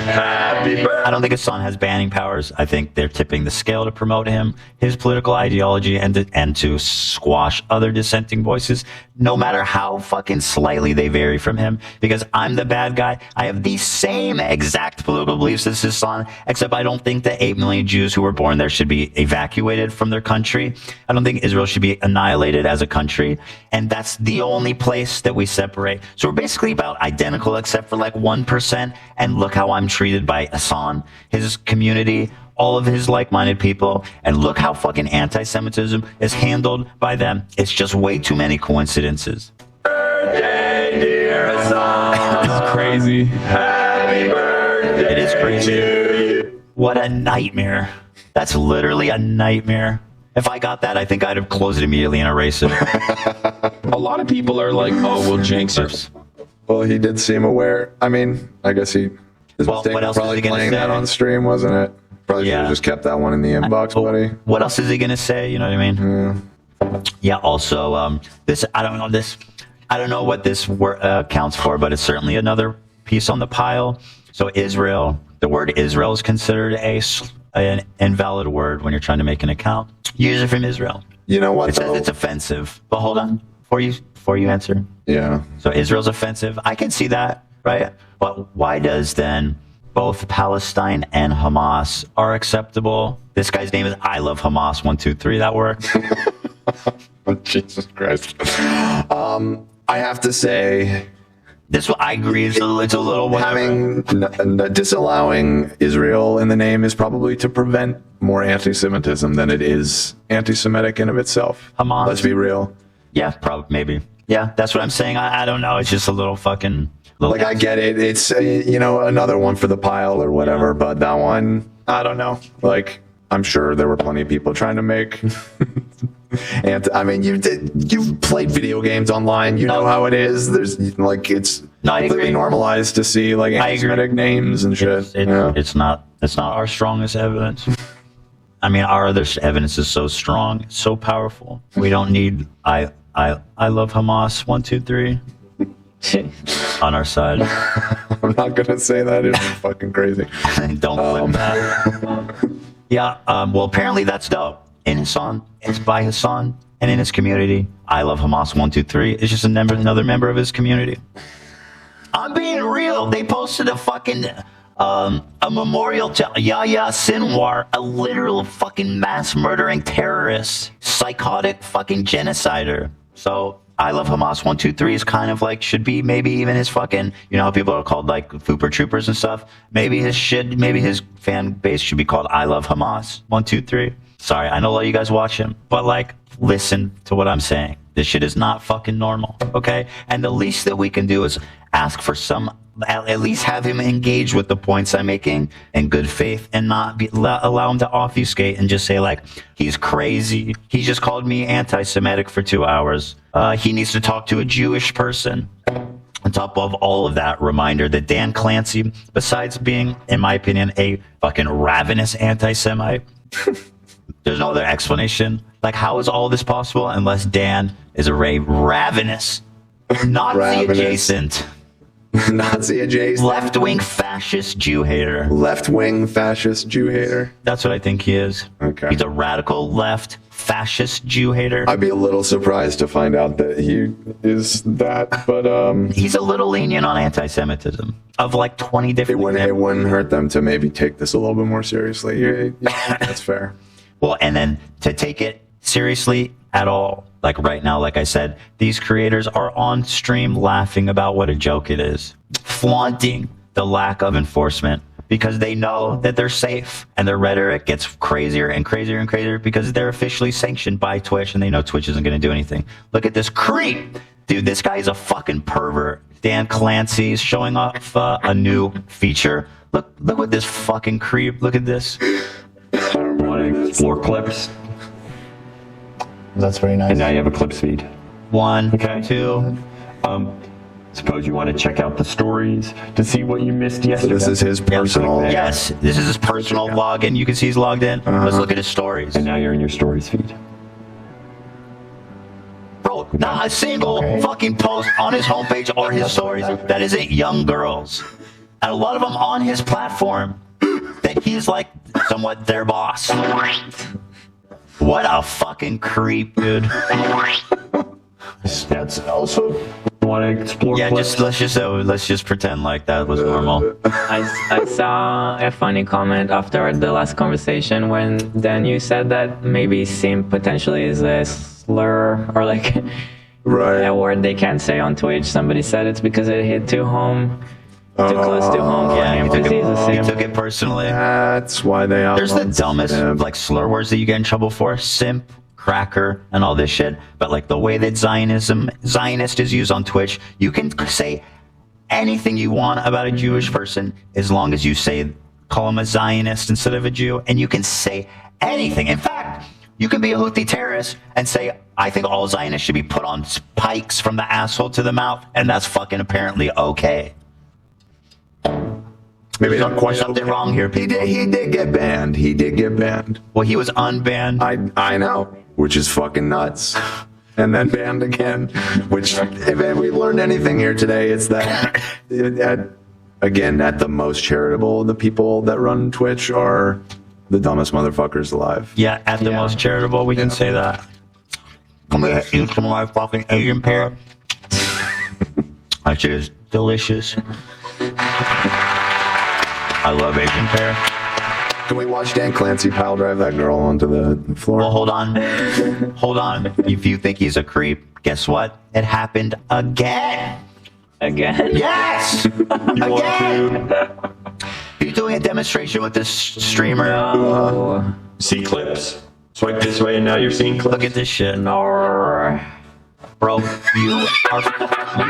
I don't think Hassan has banning powers. I think they're tipping the scale to promote him, his political ideology, and to squash other dissenting voices, no matter how fucking slightly they vary from him. Because I'm the bad guy. I have the same exact political beliefs as Hassan, except I don't think the 8 million Jews who were born there should be evacuated from their country. I don't think Israel should be annihilated as a country. And that's the only place that we separate. So we're basically about identical, except for like 1%. And look how I'm treated by Hassan, his community, all of his like-minded people, and look how fucking anti-Semitism is handled by them. It's just way too many coincidences. Birthday, dear Hassan. It's crazy. Happy birthday. It is crazy. What a nightmare. That's literally a nightmare. If I got that, I think I'd have closed it immediately and erased it. A lot of people are like, oh, well, jinx it. Well, he did seem aware. I mean, I guess his mistake was probably playing that on stream, wasn't it? Probably should have just kept that one in the inbox, buddy. What else is he gonna say? You know what I mean? Yeah. Also, this I don't know what this counts for, but it's certainly another piece on the pile. So Israel, the word Israel is considered an invalid word when you're trying to make an account. Use it from Israel. You know what? It says it's offensive. But hold on, before you answer. Yeah. So Israel's offensive. I can see that, right? But why does then both Palestine and Hamas are acceptable? This guy's name is I Love Hamas 123. That works. Oh, Jesus Christ. I have to say, this one I agree. It's a little whatever. Disallowing Israel in the name is probably to prevent more anti-Semitism than it is anti-Semitic in of itself. Hamas. Let's be real. Yeah, probably, maybe. Yeah, that's what I'm saying. I don't know. It's just a little fucking. I get it. It's another one for the pile or whatever. Yeah. But that one, I don't know. Like, I'm sure there were plenty of people trying to make. And I mean, you've played video games online. You know how it is. There's it's completely normalized to see like anti-Semitic names and shit. It's not our strongest evidence. I mean, our other evidence is so strong, so powerful. We don't need I love Hamas 123 on our side. I'm not gonna say that. It's fucking crazy. Don't flip that. Yeah. Well, apparently that's dope. In Hassan, it's by Hassan, and in his community, I Love Hamas 123. It's just another member of his community. I'm being real. They posted a fucking a memorial to Yahya Sinwar, a literal fucking mass murdering terrorist, psychotic fucking genocider. So I Love Hamas 123 is kind of like should be maybe even his fucking, you know how people are called like Fooper Troopers and stuff. Maybe his fan base should be called I Love Hamas 123. Sorry, I know a lot of you guys watch him, but like, listen to what I'm saying. This shit is not fucking normal, okay? And the least that we can do is ask for at least have him engage with the points I'm making in good faith and not allow him to obfuscate and just say like, he's crazy. He just called me anti-Semitic for 2 hours. He needs to talk to a Jewish person. On top of all of that, reminder that Dan Clancy, besides being, in my opinion, a fucking ravenous anti-Semite, there's no other explanation. Like, how is all this possible unless Dan is a ravenous, Nazi-adjacent, left-wing fascist Jew hater? Left-wing fascist Jew hater. That's what I think he is. Okay. He's a radical left fascist Jew hater. I'd be a little surprised to find out that he is that, but he's a little lenient on anti-Semitism of like 20 different. It wouldn't hurt them to maybe take this a little bit more seriously. Yeah, that's fair. Well, and then to take it seriously at all, like right now, like I said, these creators are on stream laughing about what a joke it is, flaunting the lack of enforcement because they know that they're safe, and their rhetoric gets crazier and crazier and crazier because they're officially sanctioned by Twitch and they know Twitch isn't going to do anything. Look at this creep. Dude, this guy is a fucking pervert. Dan Clancy's showing off a new feature. Look what this fucking creep. Look at this. 4 clips. That's very nice. And now you have a clip speed. 1, 2. Suppose you want to check out the stories to see what you missed yesterday. This is his personal. Yes, this is his personal login. You can see he's logged in. Let's look at his stories. And now you're in your stories feed. Bro, not a single fucking post on his homepage or his stories that isn't young girls. And a lot of them on his platform that he's like somewhat their boss. What a fucking creep, dude. That's also want to explore. Yeah, let's just pretend like that was normal. I saw a funny comment after the last conversation when then you said that maybe simp potentially is a slur or like a word they can't say on Twitch. Somebody said it's because it hit too close to home for him to see the He simp. took it personally. That's why they outlawed There's the dumbest simp. like slur words that you get in trouble for. Simp, cracker, and all this shit. But like the way that Zionist is used on Twitch, you can say anything you want about a Jewish person as long as you call him a Zionist instead of a Jew, and you can say anything. In fact, you can be a Houthi terrorist and say, I think all Zionists should be put on spikes from the asshole to the mouth, and that's fucking apparently okay. Maybe not quite something wrong here. He did get banned. He did get banned. Well, he was unbanned. I know, which is fucking nuts. And then banned again. Which, if we learned anything here today, it's that at the most charitable, the people that run Twitch are the dumbest motherfuckers alive. Yeah, at the most charitable, we can say that. I'm gonna eat some of my fucking Asian pear. That shit is delicious. I love Asian pear. Can we watch Dan Clancy pile drive that girl onto the floor? Well, hold on. If you think he's a creep, guess what? It happened again. Again? Yes! Again! You're doing a demonstration with this streamer. See clips. Swipe this way and now you're seeing clips. Look at this shit. No. Bro, you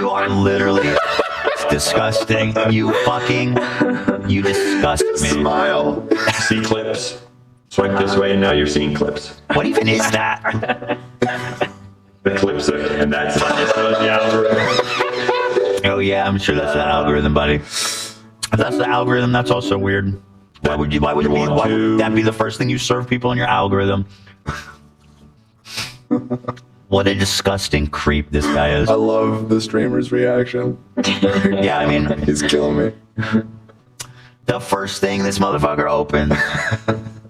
are literally disgusting. You disgust me. Smile. See clips. Swipe this way and now you're seeing clips. What even is that? The clips and that's the algorithm. Oh yeah, I'm sure that's the algorithm, buddy. If that's the algorithm, that's also weird. Why would that be the first thing you serve people in your algorithm? What a disgusting creep this guy is. I love the streamer's reaction. Yeah, I mean, he's killing me. The first thing this motherfucker opens.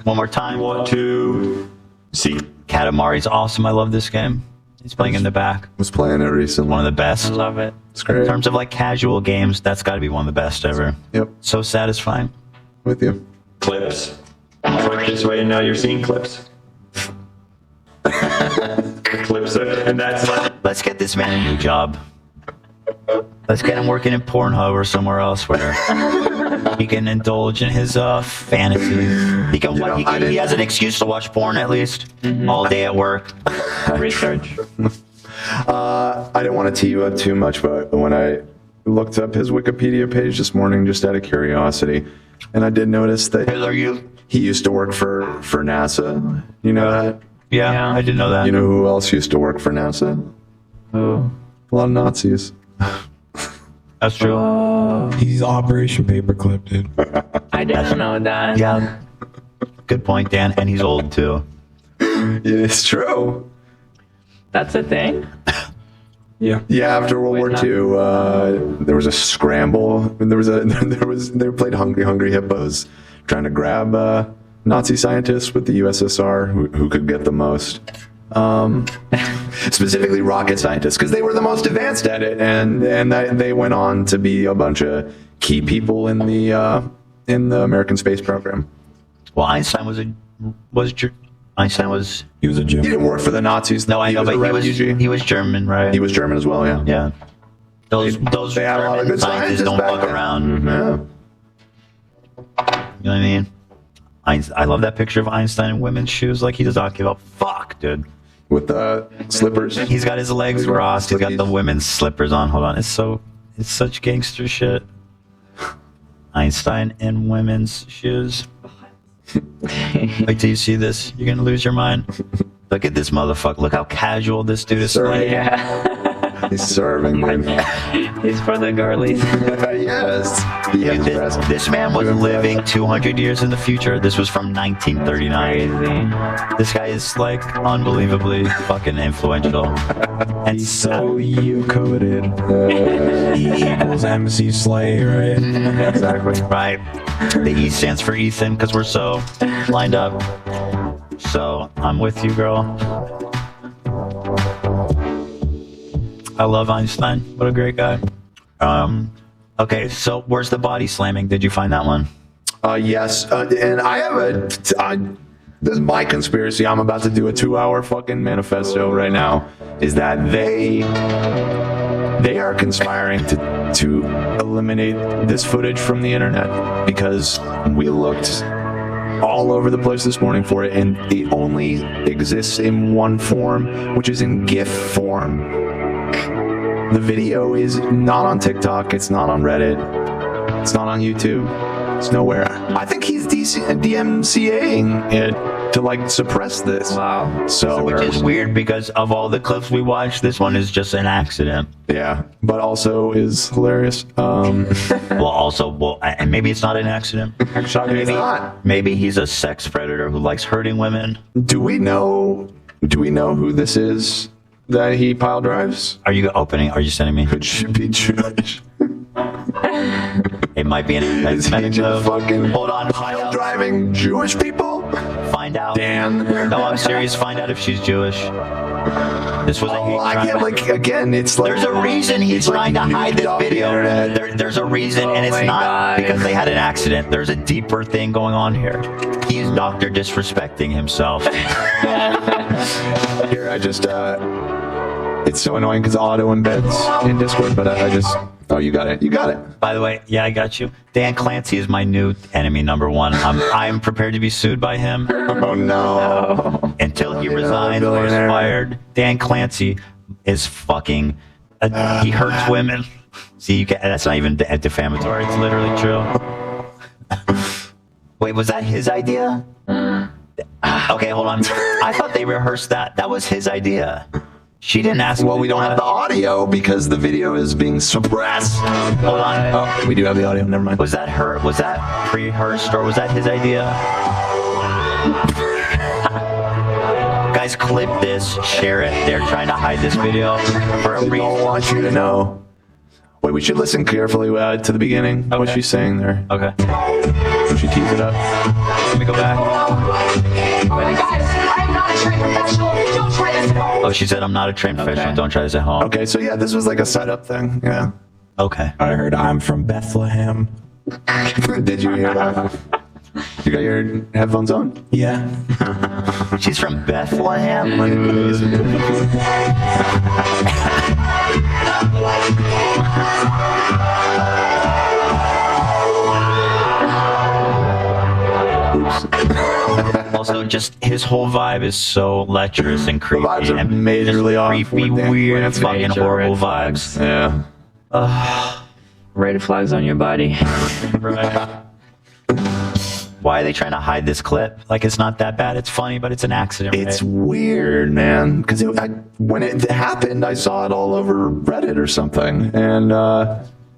One more time. Want to see Katamari's awesome. I love this game. He's playing in the back. Was playing it recently. One of the best. I love it. It's great. In terms of like casual games, that's got to be one of the best ever. Yep. So satisfying. With you. Clips. Swipe this way and now you're seeing clips. Clips and that's Let's get this man a new job. Let's get him working in Pornhub or somewhere else where he can indulge in his fantasies. He has an excuse to watch porn at least all day at work. Research. I didn't want to tee you up too much, but when I looked up his Wikipedia page this morning, just out of curiosity, and I did notice that he used to work for NASA. You know that? Yeah, I didn't know that. You know who else used to work for NASA? Who? A lot of Nazis. That's true. He's Operation Paperclip, dude. I didn't know that. Yeah. Good point, Dan. And he's old too. It's true. That's a thing? Yeah. Yeah, after World War II, there was a scramble. They played Hungry Hippos, trying to grab Nazi scientists with the USSR who could get the most. Specifically rocket scientists, because they were the most advanced at it, and they went on to be a bunch of key people in the American space program. Well, Einstein was He was a Jew. He didn't work for the Nazis. No, I know, but he was German, right? He was German as well. Yeah. Yeah. Those they had a lot of good scientists don't back fuck then. around. Yeah. You know what I mean? I love that picture of Einstein in women's shoes. Like, he does not give a fuck, dude. With the slippers. He's got his legs crossed. He's got the women's slippers on. Hold on. It's such gangster shit. Einstein in women's shoes. Wait till you see this. You're going to lose your mind. Look at this motherfucker. Look how casual this dude is playing. Yeah. He's serving. He's for the girlies. Yes. Dude, this man was living 200 years in the future. This was from 1939. This guy is like unbelievably fucking influential. And So you coded. E equals MC Slay, right? exactly. Right. The E stands for Ethan because we're so lined up. So I'm with you, girl. I love Einstein. What a great guy. Okay, so where's the body slamming? Did you find that one? Yes. And I have this is my conspiracy. I'm about to do a 2-hour fucking manifesto right now. Is that they are conspiring to eliminate this footage from the internet because we looked all over the place this morning for it, and it only exists in one form, which is in GIF form. The video is not on TikTok, it's not on Reddit, it's not on YouTube, it's nowhere. I think he's DMCAing it to like suppress this. Wow. So which is weird because of all the clips we watched, this one is just an accident. Yeah, but also is hilarious. And maybe it's not an accident. Maybe it's not. Maybe he's a sex predator who likes hurting women. Do we know who this is that he pile drives? Are you sending me? Could she be Jewish? It might be an anti-Semitic move. Hold on, pile driving Jewish people? Find out. Dan. No, I'm serious. Find out if she's Jewish. This was a hate crime. I get, like, again, it's like... There's a reason he's trying to hide this video. There's a reason, and it's not because they had an accident. There's a deeper thing going on here. He's Dr. disrespecting himself. Here, I just... it's so annoying because auto embeds in Discord, but I just... Oh, you got it. You got it. By the way, yeah, I got you. Dan Clancy is my new enemy number one. I'm prepared to be sued by him. Oh, no. Until he resigns or is fired. Dan Clancy is fucking... he hurts women. See, that's not even defamatory. It's literally true. Wait, was that his idea? Okay, hold on. I thought they rehearsed that. That was his idea. She didn't ask. Well, we don't have the audio because the video is being suppressed. Hold on. Oh, we do have the audio. Never mind. Was that her? Was that pre-rehearsed or was that his idea? Guys, clip this, share it. They're trying to hide this video for a reason. They don't want you to know. Wait, we should listen carefully to the beginning. Okay. What she's saying there. Okay. So she tees it up. Let me go back. Guys, I'm not a trained professional. Don't try this at home. Oh, she said, I'm not a trained professional. Don't try this at home. Okay, so yeah, this was like a setup thing. Yeah. Okay. I heard I'm from Bethlehem. Did you hear that? You got your headphones on? Yeah. She's from Bethlehem. Also, just his whole vibe is so lecherous and creepy. The vibes are and majorly off. Creepy, weird, fucking horrible vibes. Yeah. Red flags on your body. Right. Why are they trying to hide this clip? Like, it's not that bad. It's funny, but it's an accident. It's weird, man. Because when it happened, I saw it all over Reddit or something, and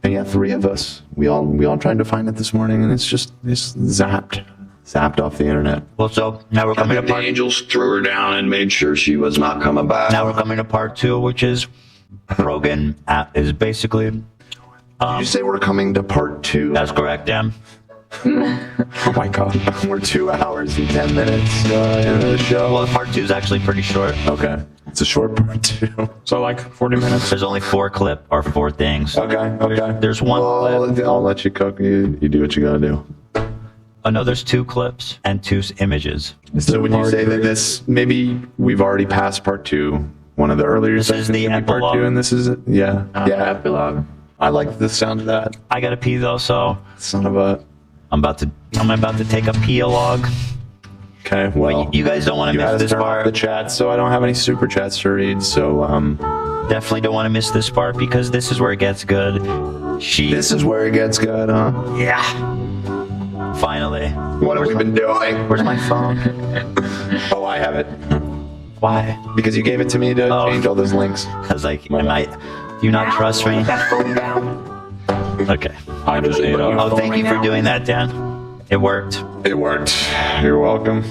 yeah, 3 of us, we all tried to find it this morning, and it's zapped off the internet. Well, so now we're coming to The angels threw her down and made sure she was not coming back. Now we're coming to part 2, which is Rogan is basically. Did you say we're coming to part 2? That's correct, Dan. Oh my god. We're 2 hours and 10 minutes into the show. Well, part 2 is actually pretty short. Okay. It's a short part 2. So like 40 minutes. There's only 4 things. Okay. There's one clip. I'll let you cook. You do what you gotta do. Oh no, there's 2 clips and 2 images. So would you say that this, maybe we've already passed part 2, one of the earlier This is the part 2, epilogue. and this is, yeah. Epilogue. I like the sound of that. I gotta pee though, so Son of a... I'm about to take a pee-a-log. Okay, well... You guys don't want to miss this part. The chat, so I don't have any super chats to read, so Definitely don't want to miss this part because this is where it gets good. This is where it gets good, huh? Yeah. Finally. What have we been doing? Where's my phone? Oh, I have it. Why? Because you gave it to me to change all those links. I was like, Do you not trust me? That phone down. Okay. I just ate up. Oh, thank you for doing that, Dan. It worked. It worked. You're welcome.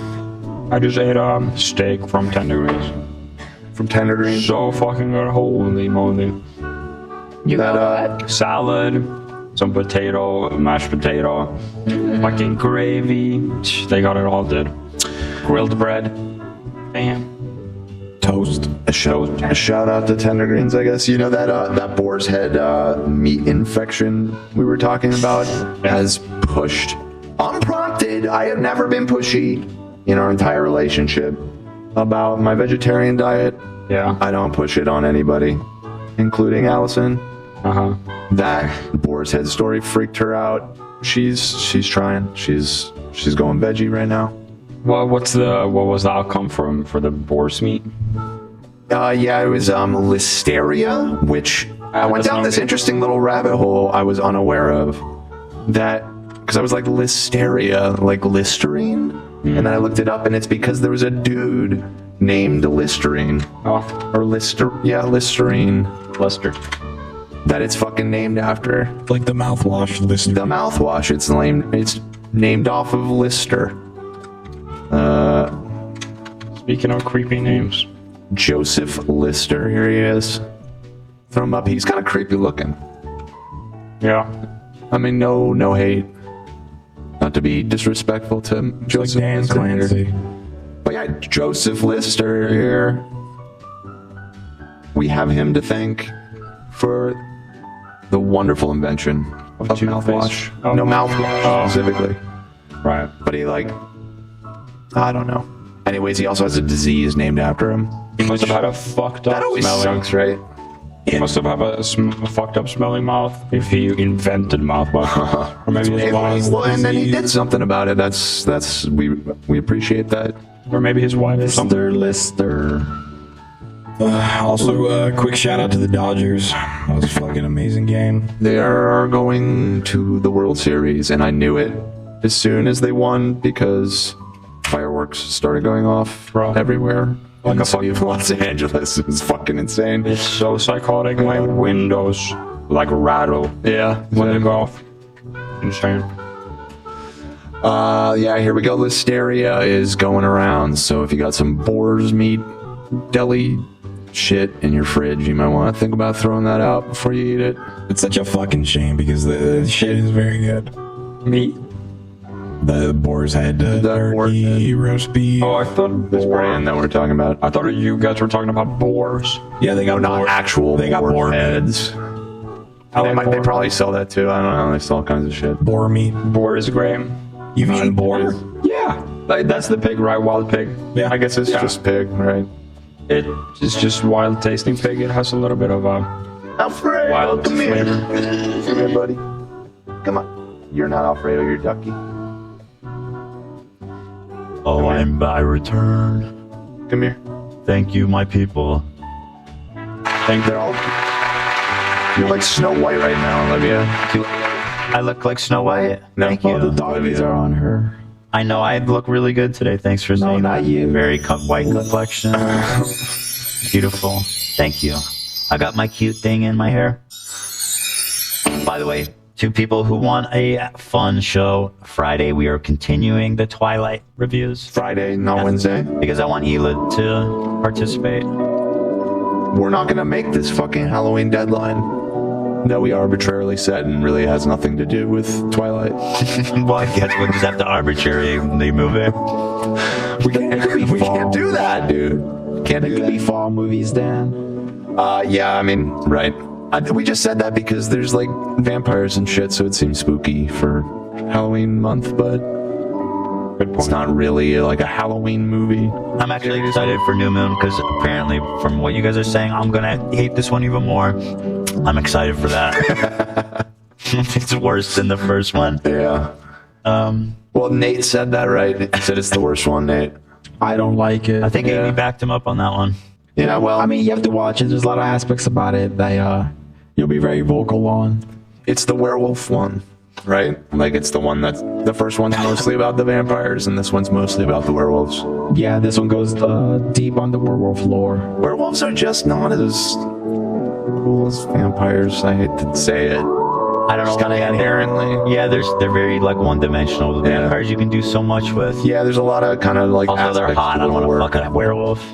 I just ate steak from 10 degrees. From 10 degrees. So fucking good. Holy moly. You got what? Salad, some potato, mashed potato, fucking gravy. They got it all, dude. Grilled bread. Bam. Toast. A shout out to Tender Greens, I guess. You know that boar's head meat infection we were talking about has pushed, unprompted. I have never been pushy in our entire relationship about my vegetarian diet. Yeah. I don't push it on anybody, including Allison. That boar's head story freaked her out. She's trying. She's going veggie right now. What was the outcome for the boar's meat? Yeah, it was listeria, which I went down this interesting little rabbit hole I was unaware of. That because I was like listeria, like Listerine, and then I looked it up, and it's because there was a dude named Listerine, or Listerine, that it's fucking named after. Like the mouthwash, Lister. The mouthwash. It's named off of Lister. Speaking of creepy names, Joseph Lister. Here he is. Throw him up. He's kind of creepy looking. Yeah. I mean, no hate. Not to be disrespectful to Joseph Dan Lister Clancy. here. But yeah, Joseph Lister here. We have him to thank for the wonderful invention of mouthwash. No, mouthwash specifically. Right. But he I don't know. Anyways, he also has a disease named after him. He must have had a fucked up That always smelling. sucks, right? He must have had a fucked up smelling mouth if he invented mouthwash. Or maybe his wife. Well, and then he did something about it. That's we appreciate that. Or maybe his wife or something. Lister. Also, quick shout out to the Dodgers. That was a fucking amazing game. They are going to the World Series, and I knew it as soon as they won because fireworks started going off everywhere. Like a city of Los Angeles. It was fucking insane. It's so psychotic. My windows rattle. Yeah. When they go off. Insane. Yeah, here we go. Listeria is going around. So if you got some boar's meat deli shit in your fridge, you might want to think about throwing that out before you eat it. It's such a fucking shame because the shit is very good. Meat. The boar's head turkey, roast beef. Oh, I thought This brand that we're talking about. I thought you guys were talking about boars. Yeah, they got not actual. They got boar heads. They probably sell that too. I don't know. They sell all kinds of shit. Boar meat. Boar is great. You've eaten boar? Yeah. That's the pig, right? Wild pig. Yeah. I guess it's just pig, right? It's just wild tasting pig. It has a little bit of Alfredo, wild come here. flavor. Come here, buddy. Come on. You're not Alfredo. You're Ducky. Oh, I'm by return. Come here. Thank you, my people. Thank you all. You're like Snow White right now, Olivia. I look like Snow White? No, Thank you. The doggies are on her. I know I look really good today. Thanks for saying not that. you. Very white complexion. Beautiful. Thank you. I got my cute thing in my hair. By the way, to people who want a fun show, Friday we are continuing the Twilight reviews. Friday, not Wednesday. Because I want Elid to participate. We're not going to make this fucking Halloween deadline that we arbitrarily set and really has nothing to do with Twilight. Well, I guess we'll just have to arbitrarily move it. We can't do that, dude. Can't do It could be that. fall movies, Dan. Yeah, I mean, right. We just said that because there's like vampires and shit, so it seems spooky for Halloween month, but it's not really like a Halloween movie. I'm actually excited for New Moon because apparently, from what you guys are saying, I'm gonna hate this one even more. I'm excited for that. It's worse than the first one. Yeah. Well, Nate said that, right? He said it's the worst one, Nate. I don't like it. I think Amy backed him up on that one. Yeah, well, I mean, you have to watch it. There's a lot of aspects about it that you'll be very vocal on. it's the werewolf one, right? Like it's the one that's the first one's mostly about the vampires, and this one's mostly about the werewolves. Yeah, this one goes deep on the werewolf lore. Werewolves are just not as cool well as vampires. I hate to say it. I don't know. Kind of inherently. Yeah, they're very like one-dimensional. The vampires you can do so much with. Yeah, there's a lot of kind of like. Also, they're hot. I don't want to fuck a werewolf.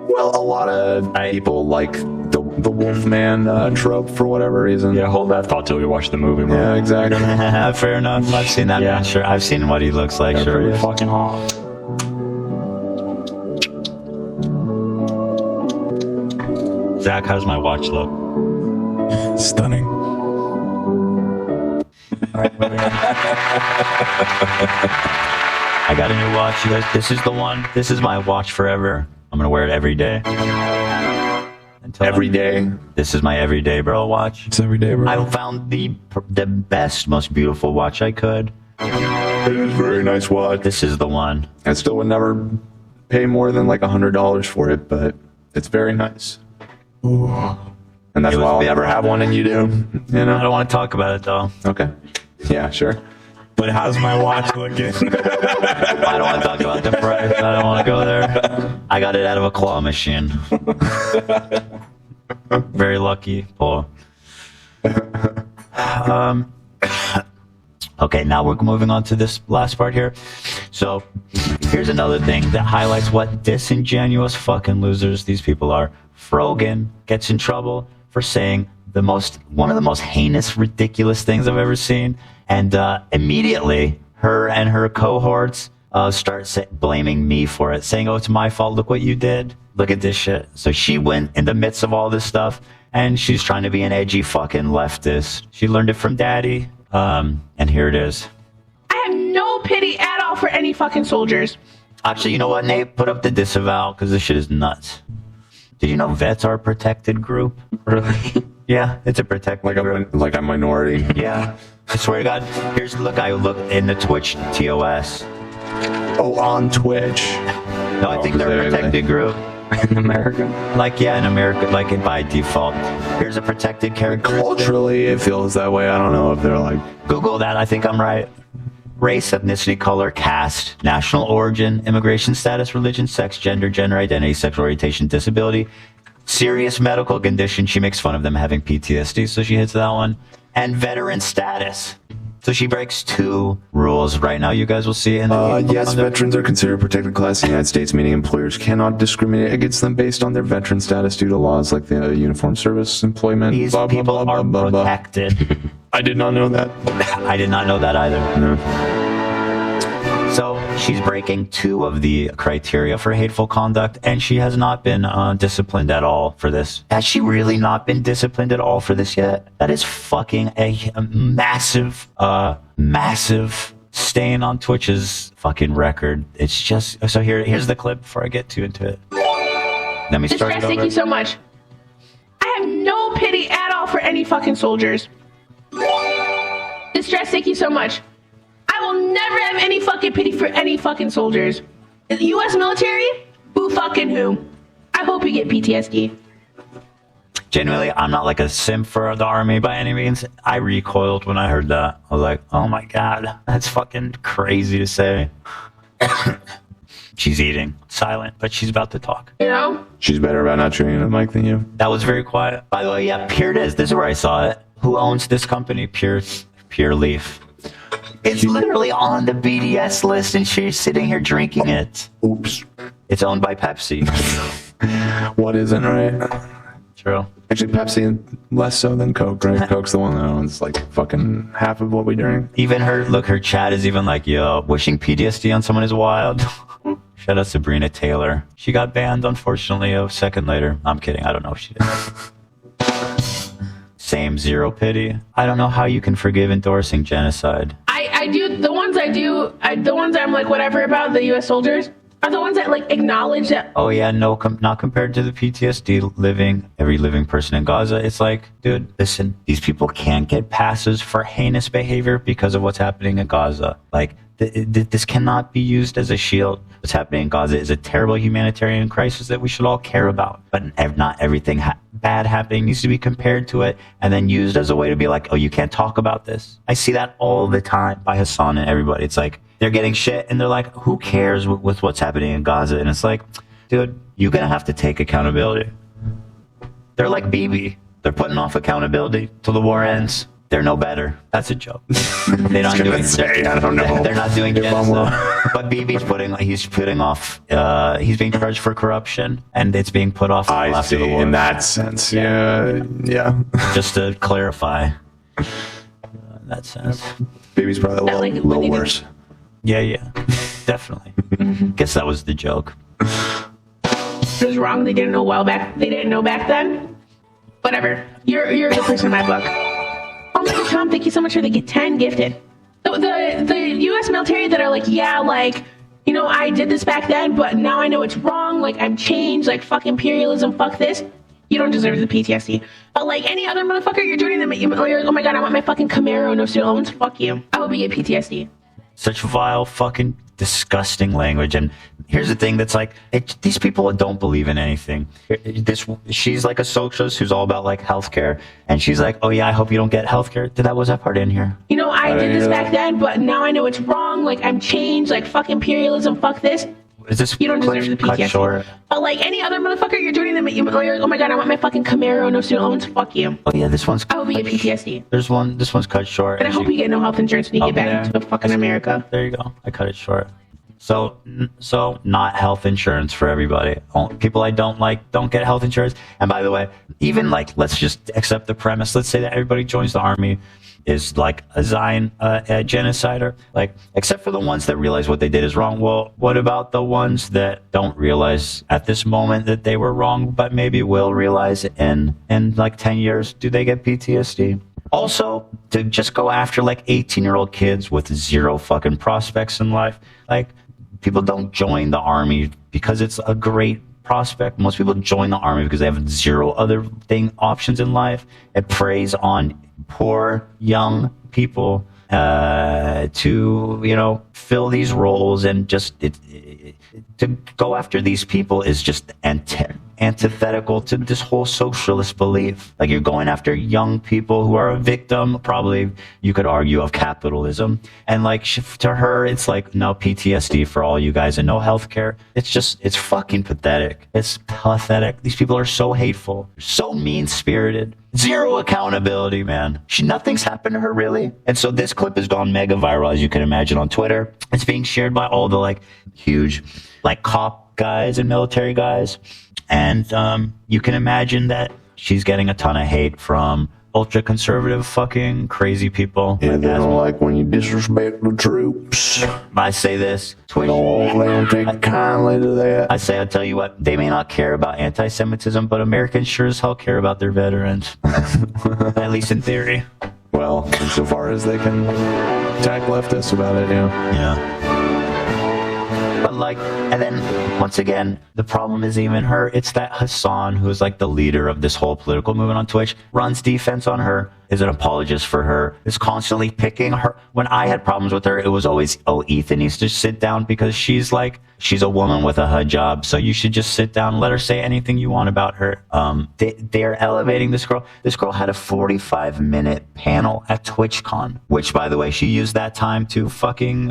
Well, a lot of people like the Wolfman trope for whatever reason. Yeah, hold that thought till we watch the movie, bro. Yeah, exactly. Fair enough. I've seen that man. Sure, I've seen what he looks like. They're Sure, pretty fucking hot. Zach, how's my watch look? Stunning. I got a new watch, you guys. This is the one. This is my watch forever. I'm gonna wear it every day. Every day. This is my everyday bro watch. It's every day, bro. I found the best, most beautiful watch I could. It is a very nice watch. This is the one. I still would never pay more than like $100 for it, but it's very nice. Ooh. And that's why I'll never have one, and you do. You know. I don't want to talk about it though. Okay. Yeah, sure. But how's my watch looking? I don't want to talk about the price. I don't want to go there. I got it out of a claw machine. Very lucky, Paul. Okay, now we're moving on to this last part here. So, here's another thing that highlights what disingenuous fucking losers these people are. Frogan gets in trouble for saying one of the most heinous, ridiculous things I've ever seen. And immediately, her and her cohorts start blaming me for it, saying, oh, it's my fault. Look what you did. Look at this shit. So she went in the midst of all this stuff, and she's trying to be an edgy fucking leftist. She learned it from daddy, and here it is. I have no pity at all for any fucking soldiers. Actually, you know what, Nate? Put up the disavow, because this shit is nuts. Did you know vets are a protected group? Really? Yeah, it's a protected group. Like a minority. Yeah. I swear to God. I look in the Twitch TOS. Oh, on Twitch. No, I think they're a protected group. In America? In America, by default. Here's a protected character. Culturally, it feels that way. I don't know if they're like... Google that. I think I'm right. Race, ethnicity, color, caste, national origin, immigration status, religion, sex, gender identity, sexual orientation, disability, serious medical condition. She makes fun of them having PTSD, so she hits that one. And veteran status. So she breaks 2 rules right now. You guys will see. Yes, veterans are considered a protected class in the United States, meaning employers cannot discriminate against them based on their veteran status due to laws like the Uniform Service Employment. These people are protected. I did not know that. I did not know that either. No. So she's breaking 2 of the criteria for hateful conduct, and she has not been disciplined at all for this. Has she really not been disciplined at all for this yet? That is fucking a massive, massive stain on Twitch's fucking record. It's just so here's the clip before I get too into it. Let me start it over. Thank you so much. I have no pity at all for any fucking soldiers. Distress, thank you so much. I will never have any fucking pity for any fucking soldiers. The U.S. military? Who fucking who? I hope you get PTSD. Genuinely, I'm not like a simp for the army by any means. I recoiled when I heard that. I was like, oh my God, that's fucking crazy to say. She's eating. Silent, but she's about to talk. You know? She's better about not chewing the mic than you. That was very quiet. By the way, yeah, Pure it is. This is where I saw it. Who owns this company? Pure Leaf. It's literally on the BDS list, and she's sitting here drinking it. Oops. It's owned by Pepsi. What isn't, right? True. Actually, Pepsi less so than Coke, right? Coke's the one that owns like fucking half of what we drink. Even her chat is even like, yo, wishing PTSD on someone is wild. Shout out Sabrina Taylor. She got banned, unfortunately, a second later. I'm kidding. I don't know if she did. Same, zero pity. I don't know how you can forgive endorsing genocide. I do. The ones I do, the ones I'm like whatever about, the U.S. soldiers, are the ones that like acknowledge that. Oh yeah, no, not compared to the PTSD every living person in Gaza. It's like, dude, listen, these people can't get passes for heinous behavior because of what's happening in Gaza. Like, this cannot be used as a shield. What's happening in Gaza is a terrible humanitarian crisis that we should all care about. But not everything bad happening needs to be compared to it and then used as a way to be like, oh, you can't talk about this. I see that all the time by Hassan and everybody. It's like, they're getting shit and they're like, who cares with what's happening in Gaza? And it's like, dude, you're going to have to take accountability. They're like BB. They're putting off accountability till the war ends. They're no better. That's a joke. They're not doing. I don't know. They're not doing genocide. But Bibi's putting off. He's being charged for corruption, and it's being put off. I see. In that sense, yeah. Just to clarify, in that sense, Bibi's probably a little worse. Yeah, definitely. Guess that was the joke. It was wrong. They didn't know They didn't know back then. Whatever. You're a good person in my book. Oh my God, Tom, thank you so much for the 10 gifted. The U.S. military that are like, yeah, like, you know, I did this back then, but now I know it's wrong. Like, I'm changed. Like, fuck imperialism. Fuck this. You don't deserve the PTSD. But like any other motherfucker, you're joining them. Oh my God, I want my fucking Camaro, no student loans. Fuck you. I hope you get PTSD. Such vile, fucking disgusting language. And here's the thing that's like, these people don't believe in anything. She's like a socialist who's all about like healthcare. And she's like, oh yeah, I hope you don't get healthcare. Was that part in here? You know, I did this back then, but now I know it's wrong. Like, I'm changed. Like, fuck imperialism. Fuck this. Is this you don't deserve the PTSD. Short? But like any other motherfucker, you're joining them. Oh my God, I want my fucking Camaro, no student loans. Fuck you. Oh yeah, this one's. I hope you get PTSD. This one's cut short. And I hope you get no health insurance when you get back into fucking America. There you go. I cut it short. So not health insurance for everybody. People I don't like don't get health insurance. And by the way, even like, let's just accept the premise. Let's say that everybody joins the army is like a genocider, like, except for the ones that realize what they did is wrong. Well, what about the ones that don't realize at this moment that they were wrong, but maybe will realize in like 10 years? Do they get PTSD? Also, to just go after like 18-year-old kids with zero fucking prospects in life. Like, people don't join the army because it's a great prospect. Most people join the army because they have zero other options in life. It preys on poor young people to, you know, fill these roles, and just to go after these people is just antithetical to this whole socialist belief. Like, you're going after young people who are a victim, probably you could argue, of capitalism, and like to her it's like no PTSD for all you guys and no healthcare. It's fucking pathetic. It's pathetic. These people are so hateful, so mean-spirited, zero accountability, man. Nothing's happened to her, really. And so this clip has gone mega viral, as you can imagine, on Twitter. It's being shared by all the like huge like cop guys and military guys. And you can imagine that she's getting a ton of hate from ultra conservative fucking crazy people. Yeah, they don't like when you disrespect the troops. I say this. Twitch. No, they don't take kindly to that. I tell you what, they may not care about anti-Semitism, but Americans sure as hell care about their veterans. At least in theory. Well, insofar as they can attack leftists about it, yeah. Yeah. But like, and then once again, the problem isn't even her. It's that Hassan, who's like the leader of this whole political movement on Twitch, runs defense on her, is an apologist for her, is constantly picking her. When I had problems with her, it was always, oh, Ethan needs to sit down because she's a woman with a hijab, so you should just sit down and let her say anything you want about her. They're elevating this girl. This girl had a 45-minute panel at TwitchCon, which, by the way, she used that time to fucking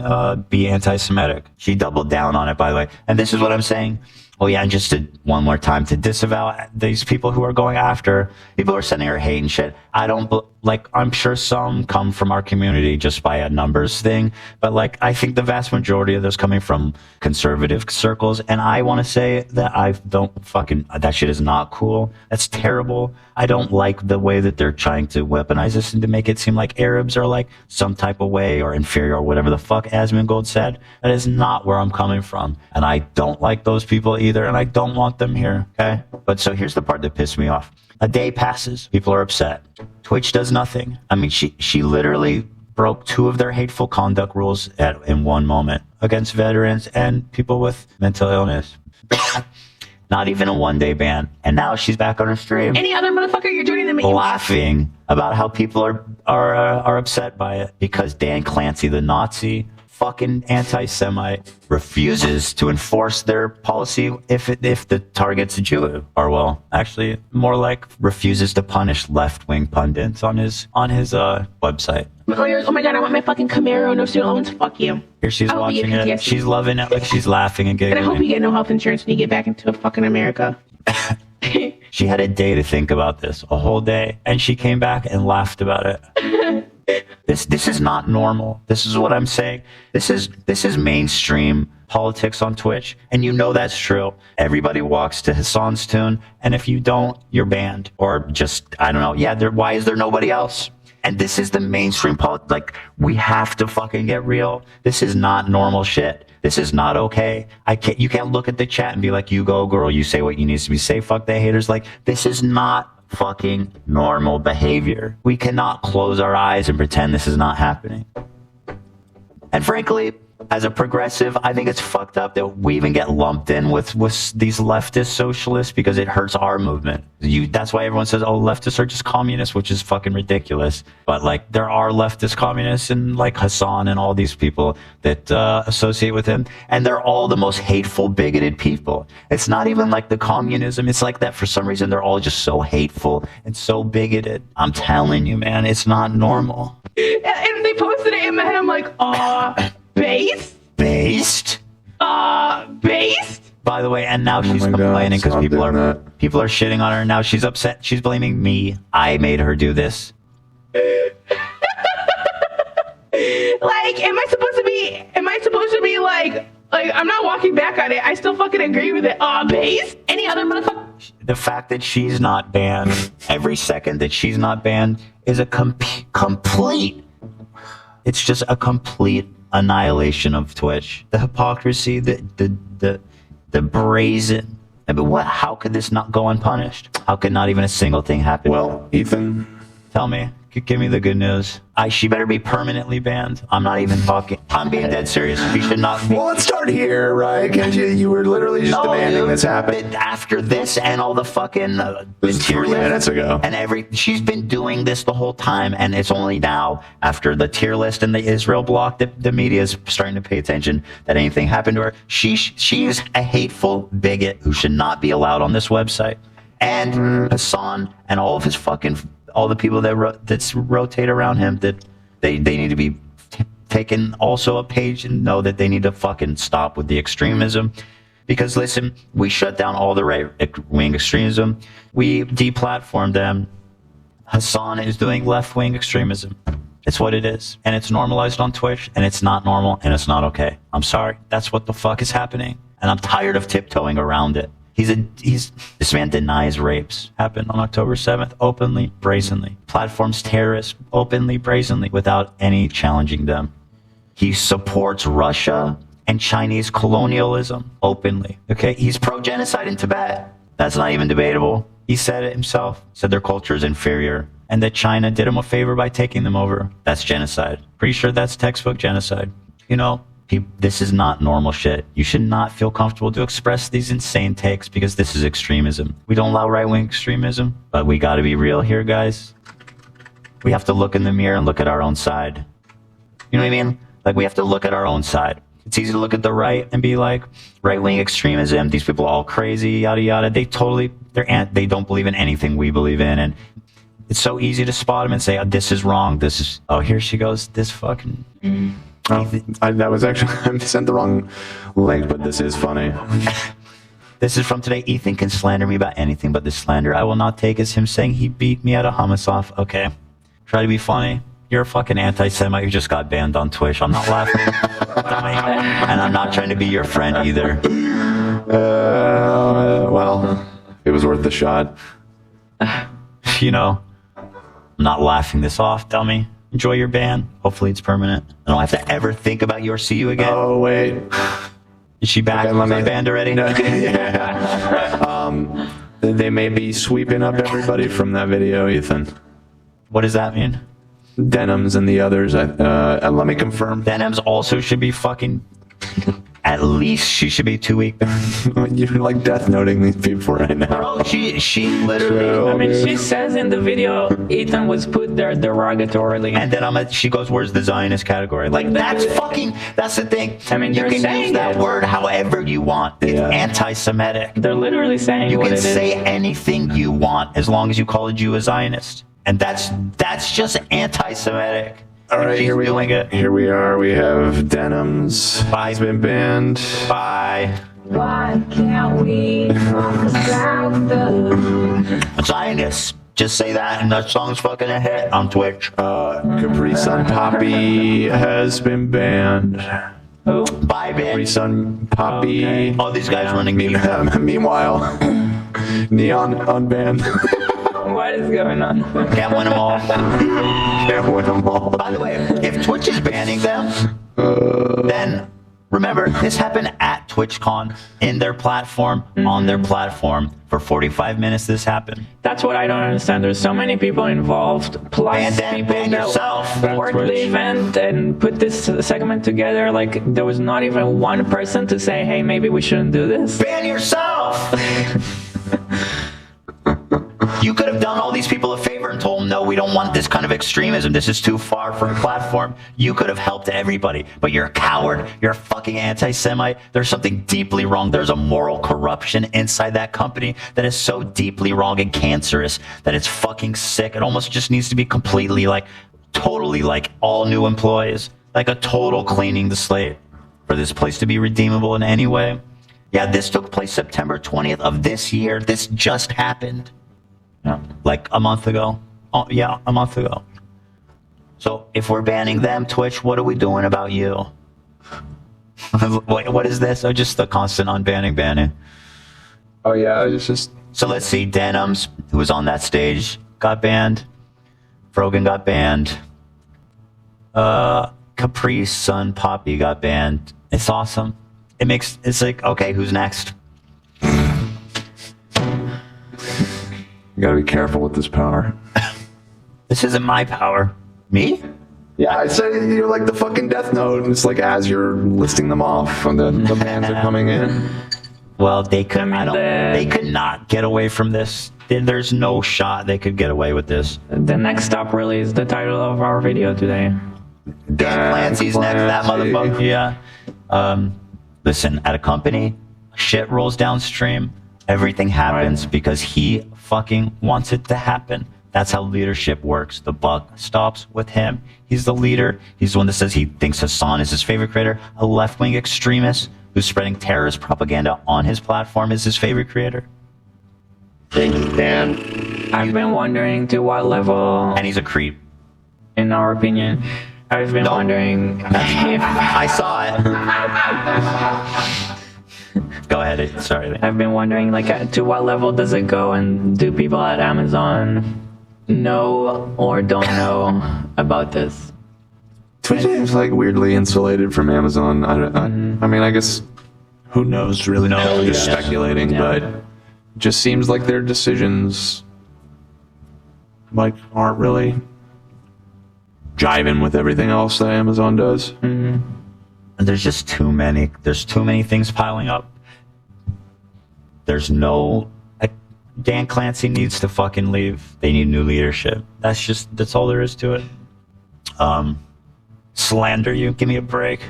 be anti-Semitic. She doubled down on it, by the way. And this is what I'm saying. Oh yeah, and just one more time to disavow these people who are going after, people who are sending her hate and shit. I'm sure some come from our community just by a numbers thing, but like, I think the vast majority of those coming from conservative circles, and I want to say that that shit is not cool. That's terrible. I don't like the way that they're trying to weaponize this and to make it seem like Arabs are like some type of way or inferior or whatever the fuck Asmongold said. That is not where I'm coming from, and I don't like those people either, and I don't want them here, okay? But so here's the part that pissed me off. A day passes. People are upset. Twitch does nothing. I mean, she literally broke 2 of their hateful conduct rules in one moment against veterans and people with mental illness. Not even a 1-day ban. And now she's back on her stream. Any other motherfucker, you're joining them. Laughing about how people are upset by it because Dan Clancy, the Nazi fucking anti-Semite, refuses to enforce their policy if the target's a Jew, or well, actually more like refuses to punish left-wing pundits on his website. Oh my God, I want my fucking Camaro, no student loans. Fuck you. Here she's watching it. She's loving it, like she's laughing and giggling. And I hope you get no health insurance when you get back into fucking America. She had a day to think about this, a whole day, and she came back and laughed about it. This is not normal. This is what I'm saying. This is mainstream politics on Twitch, and you know that's true. Everybody walks to Hassan's tune, and if you don't, you're banned, or just I don't know. Yeah, why is there nobody else? And this is the mainstream politics. Like, we have to fucking get real. This is not normal shit. This is not okay. You can't look at the chat and be like, you go girl, you say what you need to be say. Fuck the haters. Like, this is not fucking normal behavior. We cannot close our eyes and pretend this is not happening. And frankly, as a progressive, I think it's fucked up that we even get lumped in with these leftist socialists because it hurts our movement. That's why everyone says, oh, leftists are just communists, which is fucking ridiculous. But like, there are leftist communists and like Hassan and all these people that associate with him. And they're all the most hateful, bigoted people. It's not even like the communism. It's like that for some reason. They're all just so hateful and so bigoted. I'm telling you, man, it's not normal. And they posted it in my head. I'm like, based? Based? Based? By the way, and now she's complaining because people are shitting on her. Now she's upset. She's blaming me. I made her do this. Like, am I supposed to be like I'm not walking back on it. I still fucking agree with it. Based? Any other motherfucker? The fact that she's not banned, every second that she's not banned is a complete. It's just a complete annihilation of Twitch. The hypocrisy, the brazen. I mean, what? How could this not go unpunished? How could not even a single thing happen? Well, Ethan, tell me. Give me the good news. She better be permanently banned. I'm not even talking. I'm being dead serious. She should not be. Well, let's start here, right? Because you were literally just demanding this happen. After this and all the fucking was 3 minutes ago. And she's been doing this the whole time, and it's only now after the tier list and the Israel block that the media is starting to pay attention that anything happened to her. She's a hateful bigot who should not be allowed on this website. And Hassan and all of his fucking all the people that rotate around him, that they need to be taken also a page and know that they need to fucking stop with the extremism. Because listen, we shut down all the right-wing extremism. We deplatformed them. Hassan is doing left-wing extremism. It's what it is. And it's normalized on Twitch, and it's not normal, and it's not okay. I'm sorry. That's what the fuck is happening. And I'm tired of tiptoeing around it. This man denies rapes happened on October 7th, openly, brazenly. Platforms terrorists, openly, brazenly, without any challenging them. He supports Russia and Chinese colonialism, openly. Okay, he's pro-genocide in Tibet. That's not even debatable. He said it himself, said their culture is inferior, and that China did him a favor by taking them over. That's genocide. Pretty sure that's textbook genocide. You know, this is not normal shit. You should not feel comfortable to express these insane takes because this is extremism. We don't allow right-wing extremism, but we gotta be real here, guys. We have to look in the mirror and look at our own side. You know what I mean? Like, we have to look at our own side. It's easy to look at the right and be like, right-wing extremism, these people are all crazy, yada yada. They don't believe in anything we believe in, and it's so easy to spot them and say, oh, this is wrong, here she goes, this fucking... that was actually, I sent the wrong link, but this is funny. This is from today. Ethan can slander me about anything, but the slander I will not take is him saying he beat me at a hummus off. Okay. Try to be funny. You're a fucking anti-Semite who just got banned on Twitch. I'm not laughing. And I'm not trying to be your friend either. Well, it was worth the shot. You know, I'm not laughing this off, dummy. Enjoy your ban. Hopefully it's permanent. I don't have to ever think about you or see you again. Oh, wait. Is she back? Was I banned already? No, yeah. They may be sweeping up everybody from that video, Ethan. What does that mean? Denims and the others. Let me confirm. Denims also should be fucking... At least she should be 2 weeks. You're like death noting these people right now. Bro, she literally... I mean, she says in the video, Ethan was put there derogatorily. And then she goes, where's the Zionist category? Like, that's the thing. I mean, you can use that word however you want. It's anti-Semitic. They're literally saying you what can it say is. anything you want as long as you call a Jew a Zionist. And that's just anti-Semitic. All right, here we are. We have Denims. Bye. He's been banned. Bye. Why can't we talk about the Zionists. Just say that and that song's fucking a hit on Twitch. Capri Sun Poppy has been banned. Who? Bye, Capri bitch. Sun Poppy. All these guys running me. Meanwhile, Neon unbanned. What is going on? Can't win them all. Can't win them all. By the way, if Twitch is banning them, then remember, this happened at TwitchCon, in their platform, on their platform. For 45 minutes, this happened. That's what I don't understand. There's so many people involved, plus And then people ban that yourself. worked the event and put this segment together. Like, there was not even one person to say, hey, maybe we shouldn't do this. Ban yourself! You could have done all these people a favor and told them, no, we don't want this kind of extremism. This is too far from the platform. You could have helped everybody, but you're a coward. You're a fucking anti-Semite. There's something deeply wrong. There's a moral corruption inside that company that is so deeply wrong and cancerous that it's fucking sick. It almost just needs to be completely, like, totally, like, all new employees. Like a total cleaning the slate for this place to be redeemable in any way. Yeah, this took place September 20th of this year. This just happened. Yeah, like a month ago. Oh, yeah, a month ago. So if we're banning them, Twitch, what are we doing about you? Wait, what is this? Oh, just the constant unbanning, banning. Oh yeah, it's just. So let's see. Denims, who was on that stage, got banned. Frogan got banned. Capri Sun Poppy got banned. It's awesome. It's like, okay, who's next? You gotta be careful with this power. This isn't my power. Me? Yeah, I said you're like the fucking Death Note, and it's like as you're listing them off, and then the bans are coming in. Well, they could. They could not get away from this. There's no shot they could get away with this. The next stop really is the title of our video today. Dan Clancy's next. That motherfucker. Yeah. Listen, at a company, shit rolls downstream. Everything happens because he fucking wants it to happen. That's how leadership works. The buck stops with him. He's the leader. He's the one that says he thinks Hassan is his favorite creator. A left-wing extremist who's spreading terrorist propaganda on his platform is his favorite creator. Thank you, Dan. I've been wondering to what level... And he's a creep. In our opinion. I've been wondering if... I saw it. Go ahead. Sorry. I've been wondering, like, to what level does it go, and do people at Amazon know or don't know about this? Twitch is like weirdly insulated from Amazon. I mean, I guess who knows? Really, no, just speculating, but it just seems like their decisions like aren't really jiving with everything else that Amazon does. And there's just too many. There's too many things piling up. There's no. Dan Clancy needs to fucking leave. They need new leadership. That's all there is to it. Slander you. Give me a break.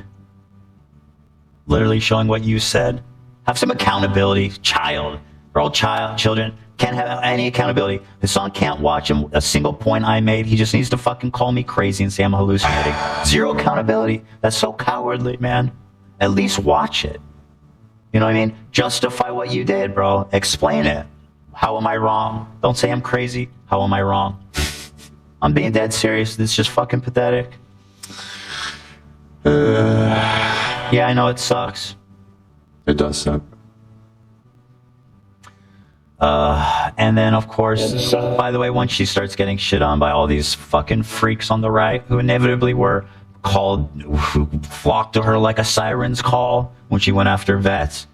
Literally showing what you said. Have some accountability. Child. We're all children. Can't have any accountability. Hassan can't watch a single point I made. He just needs to fucking call me crazy and say I'm hallucinating. Zero accountability. That's so cowardly, man. At least watch it. You know what I mean? Justify what you did, bro. Explain it. How am I wrong? Don't say I'm crazy. How am I wrong? I'm being dead serious. This is just fucking pathetic. Yeah, I know it sucks. It does suck. And then, of course, by the way, once she starts getting shit on by all these fucking freaks on the right who inevitably were who flocked to her like a siren's call when she went after vets.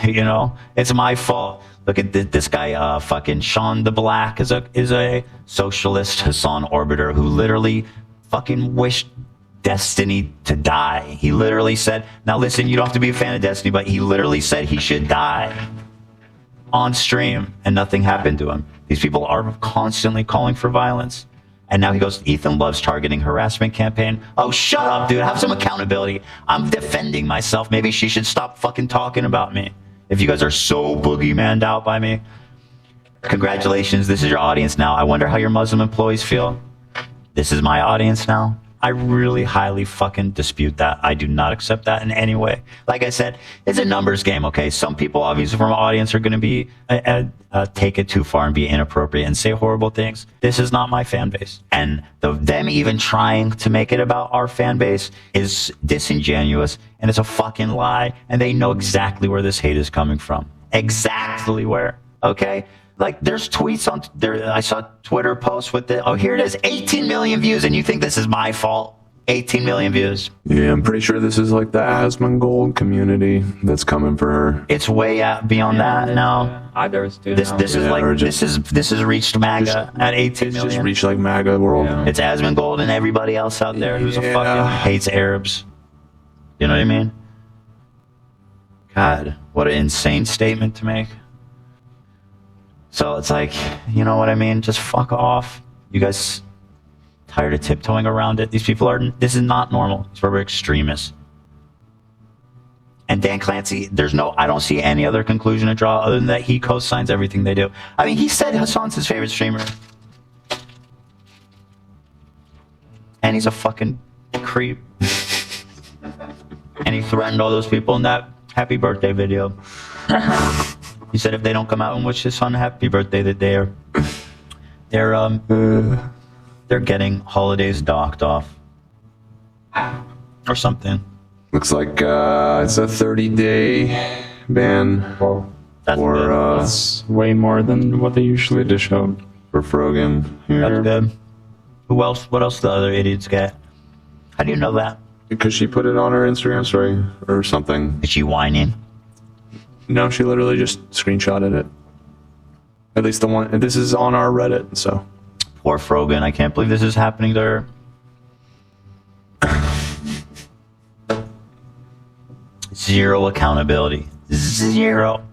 You know, it's my fault. Look at this guy, fucking Sean the Black is a socialist Hassan orbiter who literally fucking wished Destiny to die. He literally said, now listen, you don't have to be a fan of Destiny, but he literally said he should die on stream, and nothing happened to him. These people are constantly calling for violence. And now he goes, Ethan loves targeting harassment campaign. Oh, shut up, dude. Have some accountability. I'm defending myself. Maybe she should stop fucking talking about me. If you guys are so boogeymaned out by me. Congratulations. This is your audience now. I wonder how your Muslim employees feel. This is my audience now. I really highly fucking dispute that. I do not accept that in any way. Like I said, it's a numbers game, okay? Some people, obviously, from our audience are going to be take it too far and be inappropriate and say horrible things. This is not my fan base. And them even trying to make it about our fan base is disingenuous, and it's a fucking lie, and they know exactly where this hate is coming from. Exactly where, okay? Like, there's tweets on there. I saw Twitter posts with the, oh, here it is, 18 million views, and you think this is my fault? 18 million views. Yeah, I'm pretty sure this is like the Asmongold community that's coming for her. It's way out beyond that now. Others do. This is like this is reached MAGA at 18 million. Just reached like MAGA world. Yeah. It's Asmongold and everybody else out there who's a fucking hates Arabs. You know what I mean? God, what an insane statement to make. So it's like, you know what I mean? Just fuck off. You guys tired of tiptoeing around it? These people this is not normal. These are extremists. And Dan Clancy, I don't see any other conclusion to draw other than that he co-signs everything they do. I mean, he said Hassan's his favorite streamer. And he's a fucking creep. And he threatened all those people in that happy birthday video. He said if they don't come out and wish his son happy birthday, that they're getting holidays docked off or something. Looks like it's a 30-day ban That's way more than what they usually dish out for Frogan. That's good. Who else? What else do the other idiots get? How do you know that? Because she put it on her Instagram story or something. Is she whining? No, she literally just screenshotted it. At least the one. This is on our Reddit, so. Poor Frogan. I can't believe this is happening to her. Zero accountability. Zero.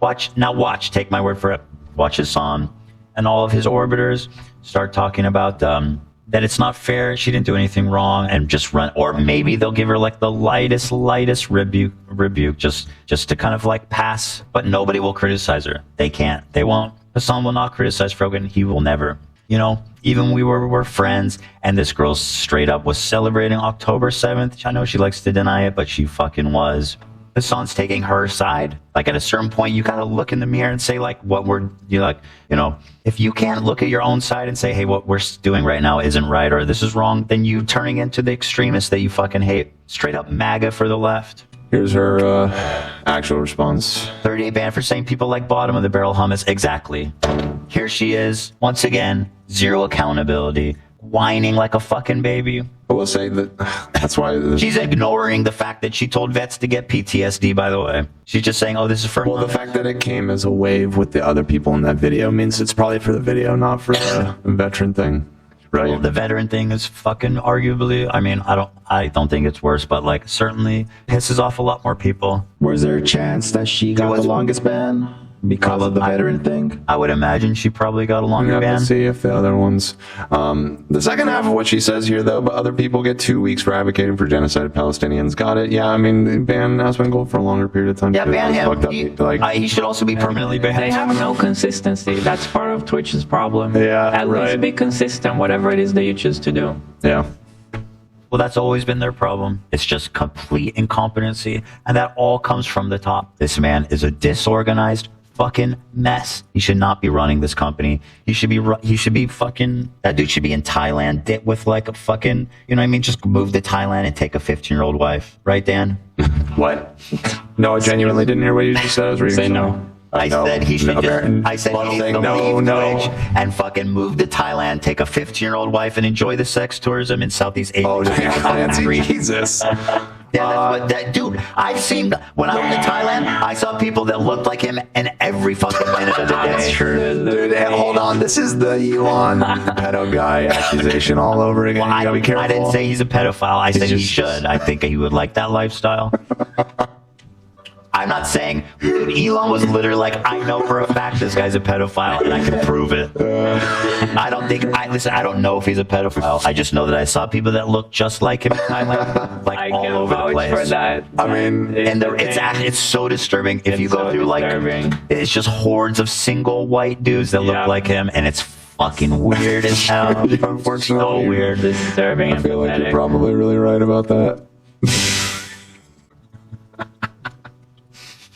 Watch. Take my word for it. Watch Hassan and all of his orbiters start talking about that it's not fair, she didn't do anything wrong, and just run. Or maybe they'll give her like the lightest rebuke just to kind of like pass, but nobody will criticize her. They can't. They won't. Hassan will not criticize Frogan. He will never. You know, even we're friends, and this girl straight up was celebrating October 7th. I know she likes to deny it, but she fucking was. Hassan's taking her side. Like, at a certain point, you gotta look in the mirror and say, like, if you can't look at your own side and say, hey, what we're doing right now isn't right, or this is wrong, then you turning into the extremist that you fucking hate. Straight up MAGA for the left. Here's her actual response. 30-day ban for saying people like bottom of the barrel hummus. Exactly. Here she is, once again, zero accountability, whining like a fucking baby. I will say that's why she's ignoring the fact that she told vets to get PTSD, by the way. She's just saying, oh, this is for the fact that it came as a wave with the other people in that video means it's probably for the video, not for the veteran thing. Right. Well, the veteran thing is fucking arguably, I mean, I don't think it's worse, but like certainly pisses off a lot more people. Was there a chance that she got the longest ban because of the veteran thing? I would imagine she probably got a longer ban. Let's see if the other ones. The second half of what she says here, though, but other people get 2 weeks for advocating for genocide of Palestinians. Got it. Yeah, I mean, ban Asmongold for a longer period of time. Yeah, ban him. He should also be permanently banned. They have no consistency. That's part of Twitch's problem. Yeah, At least be consistent, whatever it is that you choose to do. Yeah. Well, that's always been their problem. It's just complete incompetency, and that all comes from the top. This man is a disorganized fucking mess. He should not be running this company. He should be fucking, that dude should be in Thailand with like a fucking, you know what I mean? Just move to Thailand and take a 15-year-old wife. Right, Dan? What? No, I genuinely didn't hear what you just said. I was reading. Say no. I said he should I said he needs to leave Twitch and fucking move to Thailand, take a 15-year-old wife, and enjoy the sex tourism in Southeast Asia. Oh, Jesus. Yeah, that's what that dude. I've seen when I went to Thailand, I saw people that looked like him in every fucking minute of the day. That's true, dude. Hey, hold on, this is the Elon pedo guy accusation all over again. Well, you gotta be careful. I didn't say he's a pedophile. I said he should. I think he would like that lifestyle. I'm not saying, dude, Elon was literally like, I know for a fact this guy's a pedophile and I can prove it. I don't know if he's a pedophile. I just know that I saw people that look just like him in Thailand, like all over the place. For that. I mean, and it's so disturbing. If you go through like, it's just hordes of single white dudes that look like him, and it's fucking weird as hell. Unfortunately, so weird. Disturbing. I feel like you're probably really right about that.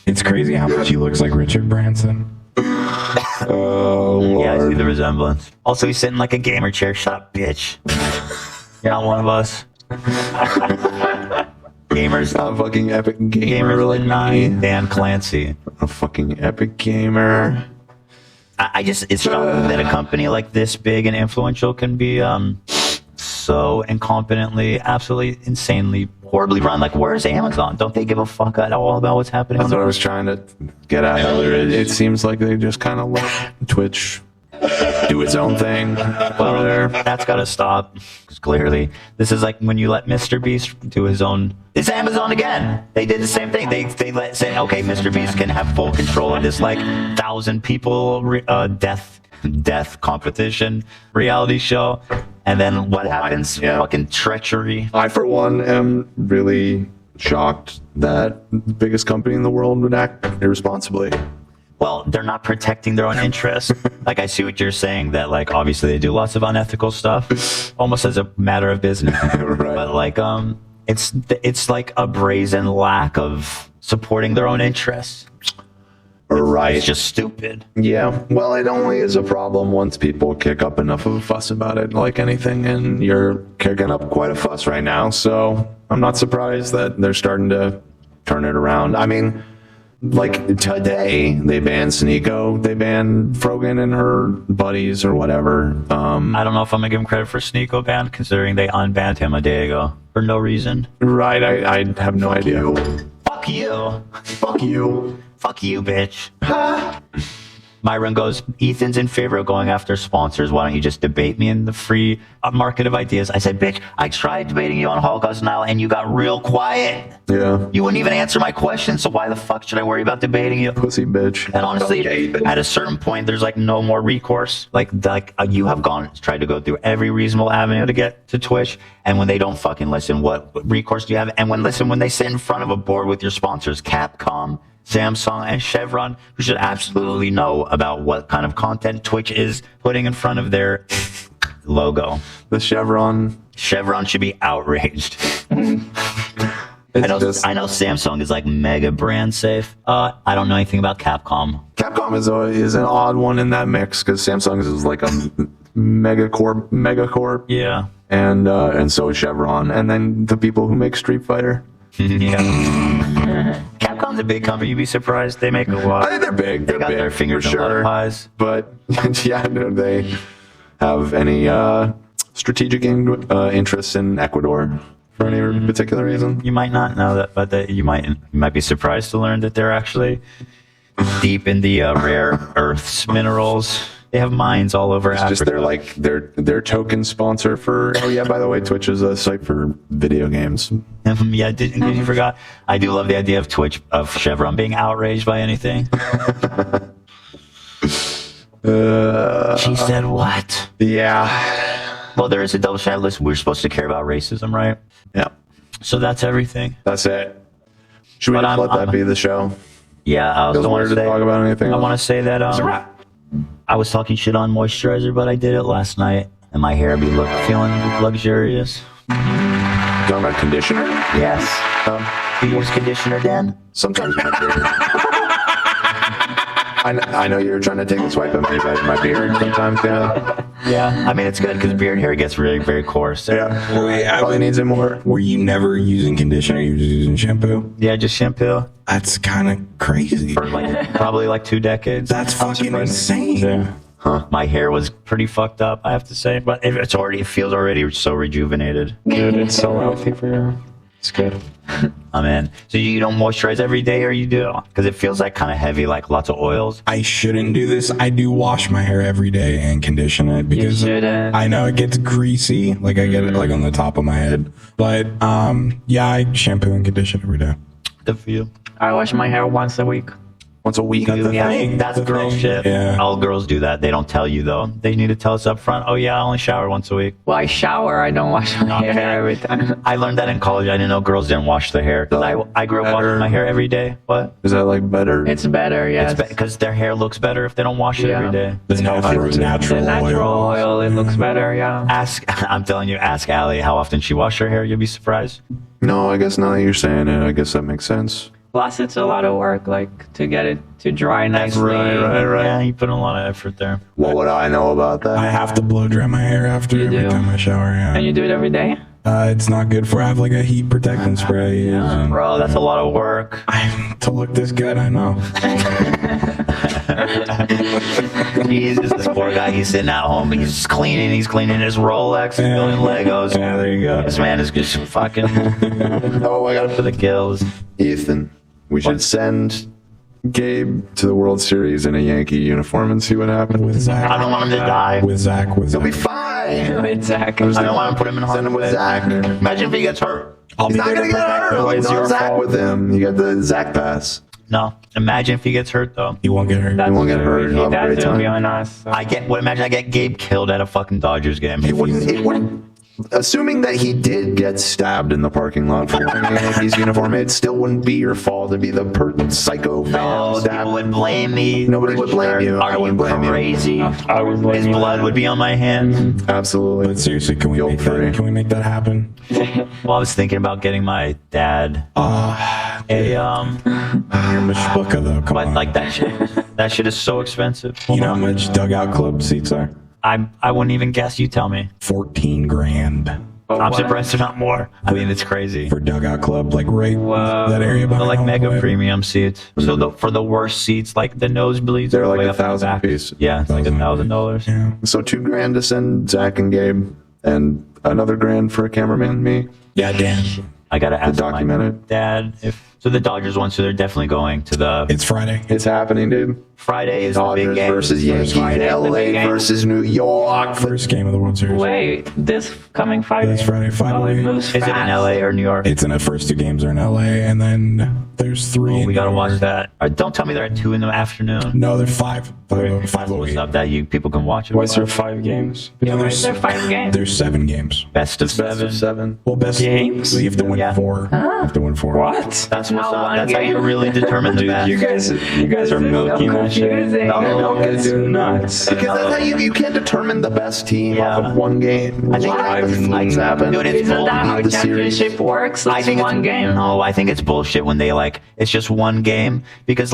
It's crazy how much he looks like Richard Branson. Oh, Lord. Yeah, I see the resemblance. Also, he's sitting like a gamer chair. Shut up, bitch. You're not one of us. Gamers. Not a fucking epic gamer like me. Dan Clancy. A fucking epic gamer. It's shocking that a company like this big and influential can be so incompetently, absolutely insanely, horribly run. Like, where's Amazon? Don't they give a fuck at all about what's happening? That's what I was trying to get at earlier. It seems like they just kind of let Twitch do its own thing over there. That's got to stop. Because clearly, this is like when you let Mr. Beast do his own. It's Amazon again. They did the same thing. They said, okay, Mr. Beast can have full control of this like 1,000 people death competition reality show. And then what happens? Yeah. Fucking treachery. I, for one, am really shocked that the biggest company in the world would act irresponsibly. Well, they're not protecting their own interests. Like, I see what you're saying, that, like, obviously they do lots of unethical stuff, almost as a matter of business. Right. But, like, it's like a brazen lack of supporting their own interests. Right. It's just stupid. Yeah. Well, it only is a problem once people kick up enough of a fuss about it, like anything, and you're kicking up quite a fuss right now. So I'm not surprised that they're starting to turn it around. I mean, like today, they banned Sneeko, they banned Frogan and her buddies or whatever. I don't know if I'm gonna give him credit for Sneeko ban, considering they unbanned him a day ago for no reason. Right. I have no idea. Fuck you. Fuck you. Fuck you, bitch. Myron goes, Ethan's in favor of going after sponsors. Why don't you just debate me in the free market of ideas? I said, bitch, I tried debating you on Holocaust Denial and you got real quiet. Yeah. You wouldn't even answer my question, so why the fuck should I worry about debating you? Pussy bitch. And honestly, at a certain point, there's like no more recourse. Like you have tried to go through every reasonable avenue to get to Twitch, and when they don't fucking listen, what recourse do you have? And when they sit in front of a board with your sponsors, Capcom, Samsung, and Chevron, who should absolutely know about what kind of content Twitch is putting in front of their logo. The Chevron should be outraged. I know Samsung is like mega brand safe. I don't know anything about Capcom. Capcom is an odd one in that mix because Samsung is like a megacorp. Yeah. And so is Chevron, and then the people who make Street Fighter. Yeah. Capcom's a big company. You'd be surprised. They make a lot. I think they're big. They got their fingers in a lot of pies. But yeah, do they have any strategic interests in Ecuador for any particular reason? You might not know that, but you might be surprised to learn that they're actually deep in the rare earths, minerals. They have mines all over Africa. Just their token sponsor for. Oh yeah, by the way, Twitch is a site for video games. Yeah, you forgot. I do love the idea of Twitch, of Chevron being outraged by anything. She said what? Yeah. Well, there is a double standard list. We're supposed to care about racism, right? Yeah. So that's everything. That's it. Should we just let that be the show? Yeah, I was wanted to talk about anything. I want to say that I was talking shit on moisturizer, but I did it last night, and my hair be feeling luxurious. Talking about conditioner? Yes. Do you use conditioner, Dan? Sometimes my beard. I know you're trying to take a swipe at me, but my beard sometimes, yeah. Yeah, I mean, it's good because beard hair gets really very coarse. Yeah. Probably needs it more. Were you never using conditioner? You were just using shampoo? Yeah, just shampoo. That's kind of crazy. For probably like 2 decades. That's fucking insane. Yeah. Huh. My hair was pretty fucked up, I have to say, but it feels already so rejuvenated. Good, it's so healthy for you. It's good. I'm in. So you don't moisturize every day, or you do? Because it feels like kind of heavy, like lots of oils. I shouldn't do this. I do wash my hair every day and condition it because I know it gets greasy. Like I get it like on the top of my head. But yeah, I shampoo and condition every day. Good for you. I wash my hair once a week. once a week. That's girl shit. Yeah. All girls do that. They don't tell you though. They need to tell us up front. Oh yeah, I only shower once a week. Well, I shower. I don't wash my hair every time. I learned that in college. I didn't know girls didn't wash their hair. I grew up washing my hair every day. What? Is that like better? It's better, yes. Because their hair looks better if they don't wash it every day. The natural oil, it looks better, yeah. I'm telling you, ask Allie how often she washes her hair. You'll be surprised. No, I guess now that you're saying it, I guess that makes sense. Plus, it's a lot of work, like, to get it to dry nicely. Right. Yeah, you put in a lot of effort there. What would I know about that? I have to blow dry my hair after every time I shower. Yeah. And you do it every day? It's not good for I have like a heat protectant spray. Bro, that's a lot of work. To look this good, I know. Jesus, this poor guy, he's sitting at home, he's cleaning his Rolex, building Legos. Yeah, there you go. This man is just fucking I got it for the kills. Ethan, we should send Gabe to the World Series in a Yankee uniform and see what happens. With Zach. I don't want him to die. With Zach. He'll be fine. With Zach. I don't want to put him in harm's Send him with way. Zach. Imagine if he gets hurt. He's not gonna get hurt. He's not Zach with him. You got the Zach pass. No. Imagine if he gets hurt though. He won't get hurt. He won't get hurt. He'll have a great time. Be on us. So. Imagine I get Gabe killed at a fucking Dodgers game. It wouldn't. Assuming that he did get stabbed in the parking lot for wearing a Yankees uniform, it still wouldn't be your fault to be the psycho fan. No, people would blame me. Nobody would blame you. I wouldn't blame crazy? you. I would blame His blood would be on my hands. Absolutely. But seriously, can we make that happen? Well, I was thinking about getting my dad You're mishbuka though. Come on. Like that shit. That shit is so expensive. You know how much dugout club seats are? I wouldn't even guess. You tell me. $14,000. I'm surprised they're not more. I mean, it's crazy. For dugout club, like right that area behind like home mega plate. premium seats. So for the worst seats, like the nosebleeds, They're like way up in the $1,000 back. piece. Yeah, it's like $1,000. Yeah. So $2,000 to send Zach and Gabe, and another $1,000 for a cameraman. Me. Yeah, Dan. I gotta ask my documented. dad if the Dodgers won, so they're definitely going to the. It's Friday. It's happening, dude. Friday is the Dodgers big game versus Yankees. LA versus New York. First game of the World Series. Wait, this coming Friday? This Friday, 5 it moves Is it in fast. LA or New York? It's in the first 2 games are in LA, and then there's 3. We gotta watch that. Don't tell me they're at 2 in the afternoon. No, they're 5. 5 What's up that you people can watch it? Why is there 5 games? No, Where's their 5 games? There's 7 games. Best of 7. Well, best Games? You have to win 4. You have to win 4. What? That's what's Not up. one That's how you game. really determine the Dude, best. you guys are milking that shit. confusing. It's nuts. Because that's how you can't determine the best team off of one game. I think things happen. Dude, it's Isn't that how the series. championship works? I It's think one game. No, I think it's bullshit when they it's just one game because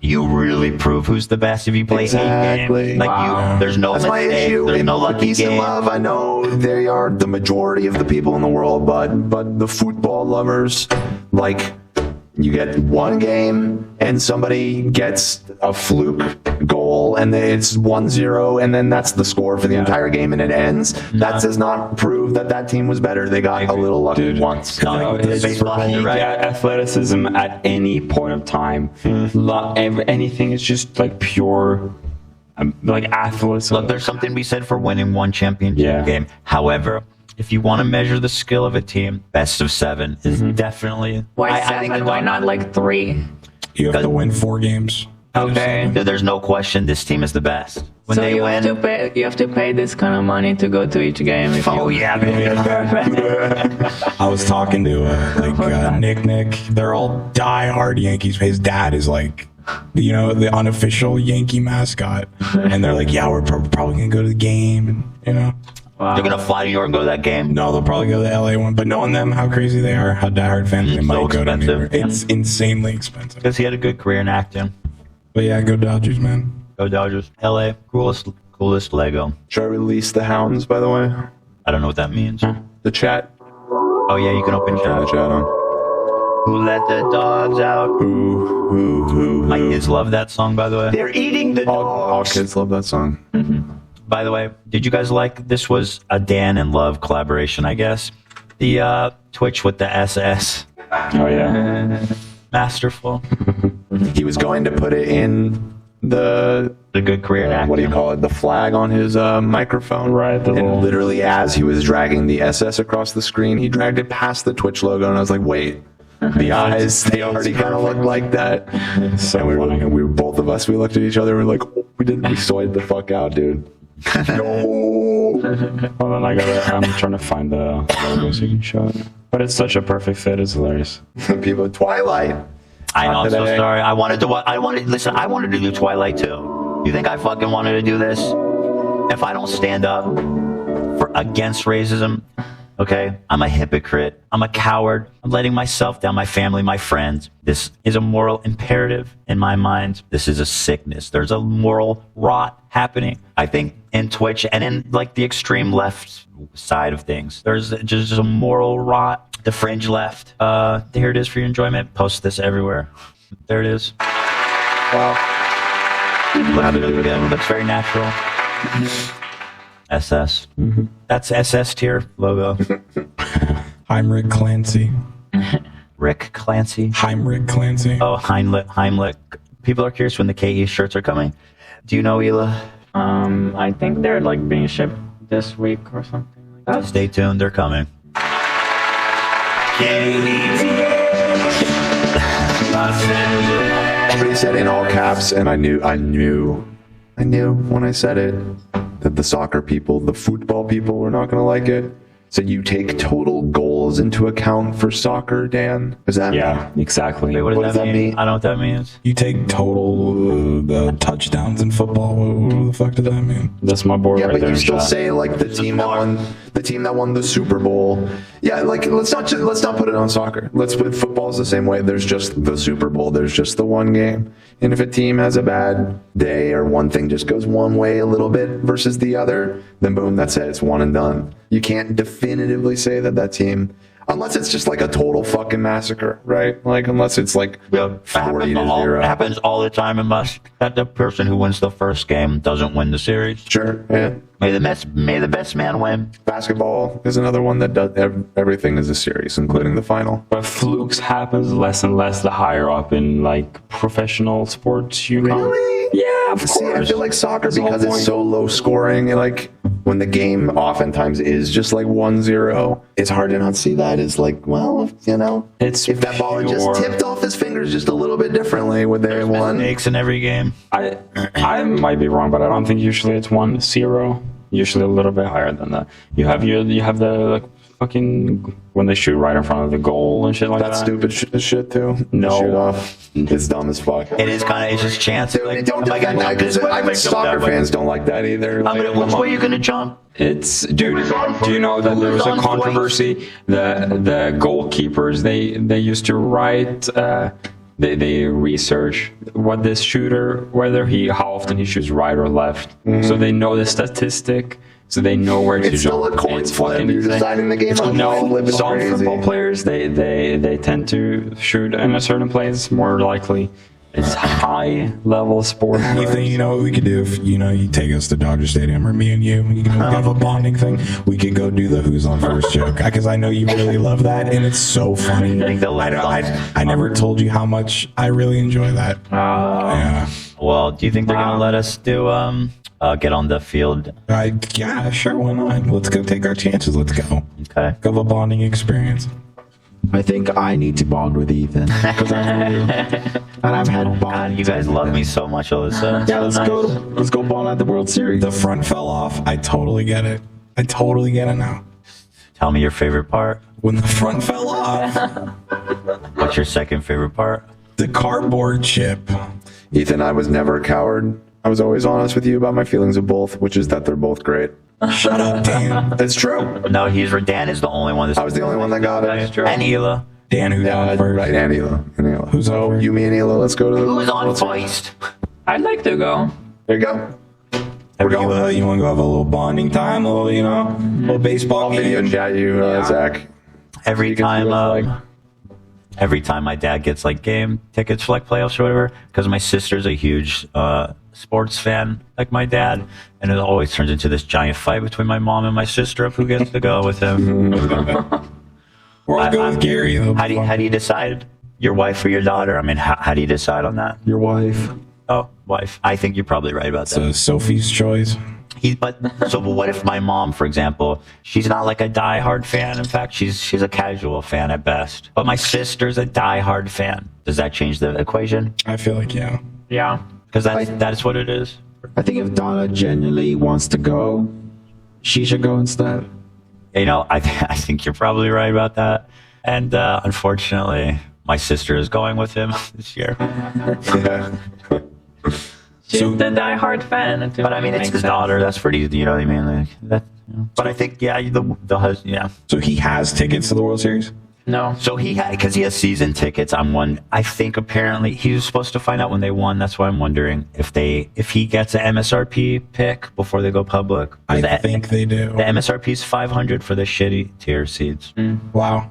you really prove who's the best if you play 8 Exactly. games. There's no That's my mistake, issue. there's no With lucky peace and game. love, I know they are the majority of the people in the world, but the football lovers, you get one game and somebody gets a fluke goal and it's 1-0 and then that's the score for the entire game and it ends. That does not prove that team was better. They got a little lucky once. No, it's baseball has it right. Yeah, athleticism at any point of time. Anything is just like pure, athleticism. Look, there's something to be said for winning one championship game. However, if you want to measure the skill of a team, best of 7 is definitely. Why I think 7? Why not 3? You have to win 4 games. Okay. There's no question this team is the best. When So they you win, have to pay this kind of money to go to each game. If oh yeah, baby. I was talking to Nick. They're all die-hard Yankees. His dad is the unofficial Yankee mascot, and they're like, yeah, we're probably gonna go to the game, and They're gonna fly to New York and go to that game. No, they'll probably go to the LA one. But knowing them, how crazy they are, how diehard fans they might go to anywhere. It's insanely expensive. Because he had a good career in acting. But yeah, go Dodgers, man. Go Dodgers. LA, coolest Lego. Should I release the hounds, by the way? I don't know what that means. The chat. Oh yeah, you can open Turn the chat. chat on. Who let the dogs out? Who? My kids love that song, by the way. They're eating the All dogs. kids love that song. By the way, did you guys this was a Dan and Love collaboration, I guess. The Twitch with the SS. Oh yeah. Masterful. He was going to put it in the good career in acting. what do you call it? The flag on his microphone. Right. And literally, as he was dragging the SS across the screen, he dragged it past the Twitch logo, and I was like, "Wait, The eyes, they already kind of look like that. So And we were both of us. We looked at each other. We were like, oh, we soyed the fuck out, dude. No. Hold on, I'm trying to find the logo so you can show it. But it's such a perfect fit. It's hilarious. People, Twilight. I know. I'm so Today. sorry. I wanted to do Twilight too. You think I fucking wanted to do this? If I don't stand up against racism, okay, I'm a hypocrite. I'm a coward. I'm letting myself down, my family, my friends. This is a moral imperative in my mind. This is a sickness. There's a moral rot happening, I think, in Twitch and in like the extreme left side of things. There's just a moral rot. The fringe left. Here it is for your enjoyment. Post this everywhere. There it is. Wow. Looks very natural. SS. That's SS tier logo. I'm Rick Clancy. Rick Clancy. I'm Rick Clancy. Oh, Heimlich. People are curious when the KE shirts are coming. Do you know, Hila? I think they're like being shipped this week or something like that. Stay tuned. They're coming. Somebody said in all caps, and I knew when I said it that the soccer people, the football people, were not going to like it. Said you take total goals into account for soccer, Dan. Is that exactly? Wait, what does that mean? I don't know what that means. You take total the touchdowns in football. What the fuck does that mean? That's my board Yeah, right but there. you still say like the team that won the Super Bowl. Yeah, like let's not put it on soccer. Let's put football's the same way. There's just the Super Bowl. There's just the one game. And if a team has a bad day or one thing just goes one way a little bit versus the other, then boom, that's it. It's one and done. You can't definitively say that team, unless it's just like a total fucking massacre, right? Like unless it's like 40 to 0. It happens all the time unless that the person who wins the first game doesn't win the series. Sure, yeah. May the best man win. Basketball is another one that does everything is a series, including the final. But flukes happens less and less the higher up in like professional sports you come. Really? Yeah, of course. See, I feel like soccer, because it's so low scoring, and like when the game oftentimes is just like 1-0, it's hard to not see that as like, well, you know, it's if that ball had just tipped off his fingers just a little bit differently, would they have won? Mistakes in every game. I might be wrong, but I don't think usually it's 1-0. Usually a little bit higher than that. You have the like fucking when they shoot right in front of the goal and shit like that. That's stupid shit too. No. Shoot off. It's dumb as fuck. It is kind of, it's just chance. Dude, Like, don't defend that, because I think soccer fans don't like that either. Which way you gonna jump? It's dude. Do you know that there was a controversy? The goalkeepers they used to write. They research what this shooter, how often he shoots right or left, so they know the statistic, so they know where to jump. It's still a coin flip. You're deciding the game on No, flip. It's some crazy. football players they tend to shoot in a certain place more likely. It's high level sport. You know what we could do if you take us to Dodger Stadium, or me and you can have a bonding thing. We could go do the Who's on First joke, because I know you really love that, and it's so funny. I never told you how much I really enjoy that. Yeah. Well, do you think they're gonna let us do get on the field? Yeah, sure. Why not? Let's go take our chances. Let's go. Okay. Go have a bonding experience. I think I need to bond with Ethan because I know you, and I've had bond. God, you guys love me so much, Alyssa. Yeah, let's go bond at the World Series. The front fell off. I totally get it. I totally get it now. Tell me your favorite part. When the front fell off. What's your second favorite part? The cardboard chip. Ethan, I was never a coward. I was always honest with you about my feelings of both, which is that they're both great. Shut up, Dan. It's true. No, Dan is the only one. I was the only one that got it. And Hila. Dan, who's on first? Right, and Hila. Who's on first? You, me, and Hila. Let's go to the. Who's on first? I'd like to go. There you go. Hila, you want to go have a little bonding time, a little baseball game? Video chat you, Zach. Every time my dad gets like game tickets for like playoffs or whatever, because my sister's a huge sports fan like my dad, and it always turns into this giant fight between my mom and my sister of who gets to go with him. Or I'll go with Gary. How do you decide? Your wife or your daughter? I mean, how do you decide on that? Your wife. Oh, wife. I think you're probably right about that. So Sophie's choice. But what if my mom, for example, she's not like a diehard fan. In fact, she's a casual fan at best. But my sister's a diehard fan. Does that change the equation? I feel like yeah. Yeah. Because that's what it is. I think if Donna genuinely wants to go, she should go instead. You know, I think you're probably right about that. And unfortunately, my sister is going with him this year. Yeah. She's the diehard fan. But I mean, it's his daughter. That's pretty. You know what I mean? Like that. You know. But I think the husband. Yeah. So he has tickets to the World Series. No. So because he has season tickets. I think apparently he was supposed to find out when they won. That's why I'm wondering if he gets an MSRP pick before they go public. I think they do. The MSRP is $500 for the shitty tier seeds. Wow.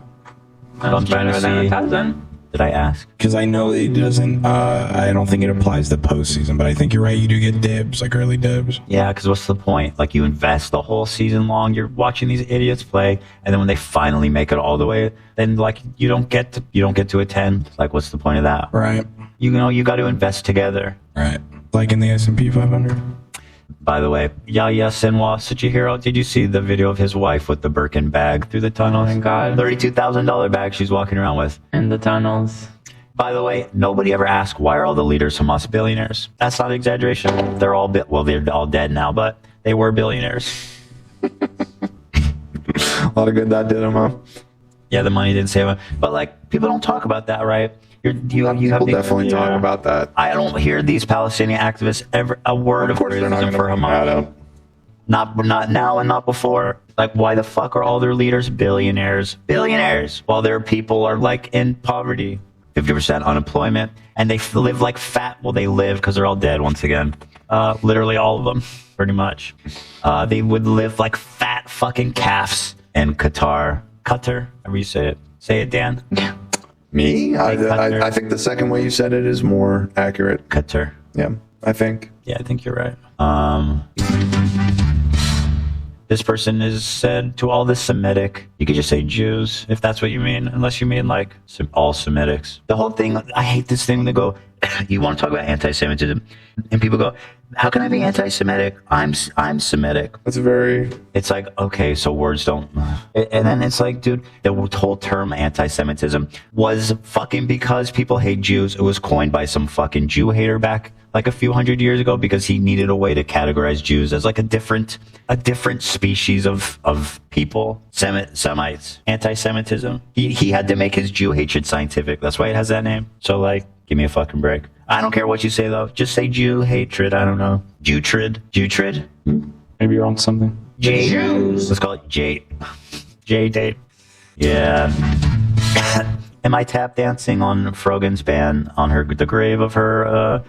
I'm trying to see. Did I ask? Because I know it doesn't. I don't think it applies to postseason, but I think you're right. You do get dibs, like early dibs. Yeah, because what's the point? Like you invest the whole season long. You're watching these idiots play, and then when they finally make it all the way, then like you don't get to attend. Like what's the point of that? Right. You know you got to invest together. Right. Like in the S&P 500. By the way, Yaya Senwa, such a hero. Did you see the video of his wife with the Birkin bag through the tunnels? Oh my God. $32,000 bag she's walking around with. In the tunnels. By the way, nobody ever asked why are all the leaders Hamas billionaires? That's not an exaggeration. They're all they're all dead now, but they were billionaires. A lot of good that did them, huh? Yeah, the money didn't save them. But like, people don't talk about that, right? People definitely talk about that. I don't hear these Palestinian activists ever a word of criticism for Hamas. Not now and not before. Like, why the fuck are all their leaders billionaires? Billionaires! While their people are like in poverty, 50% unemployment, and they live like fat. Well, they live because they're all dead once again. Literally all of them, pretty much. They would live like fat fucking calves in Qatar. Qatar, however you say it. Say it, Dan. Me? I think the second way you said it is more accurate. Qatar. Yeah, I think. Yeah, I think you're right. This person is said to all the Semitic. You could just say Jews, if that's what you mean, unless you mean like all Semitics. The whole thing, I hate this thing. They go, you want to talk about anti-Semitism, and people go, how can I be anti-Semitic? I'm Semitic. It's like, okay, so words don't. And then it's like, dude, the whole term anti-Semitism was fucking because people hate Jews. It was coined by some fucking Jew hater back like a few hundred years ago because he needed a way to categorize Jews as like a different species of people. Semites. Anti-Semitism. He had to make his Jew hatred scientific. That's why it has that name. So like, give me a fucking break. I don't care what you say though. Just say Jew hatred. I don't know. Jutrid. Maybe you're on something. Jews. Let's call it J. Date. Yeah. Am I tap dancing on Frogan's ban on the grave of her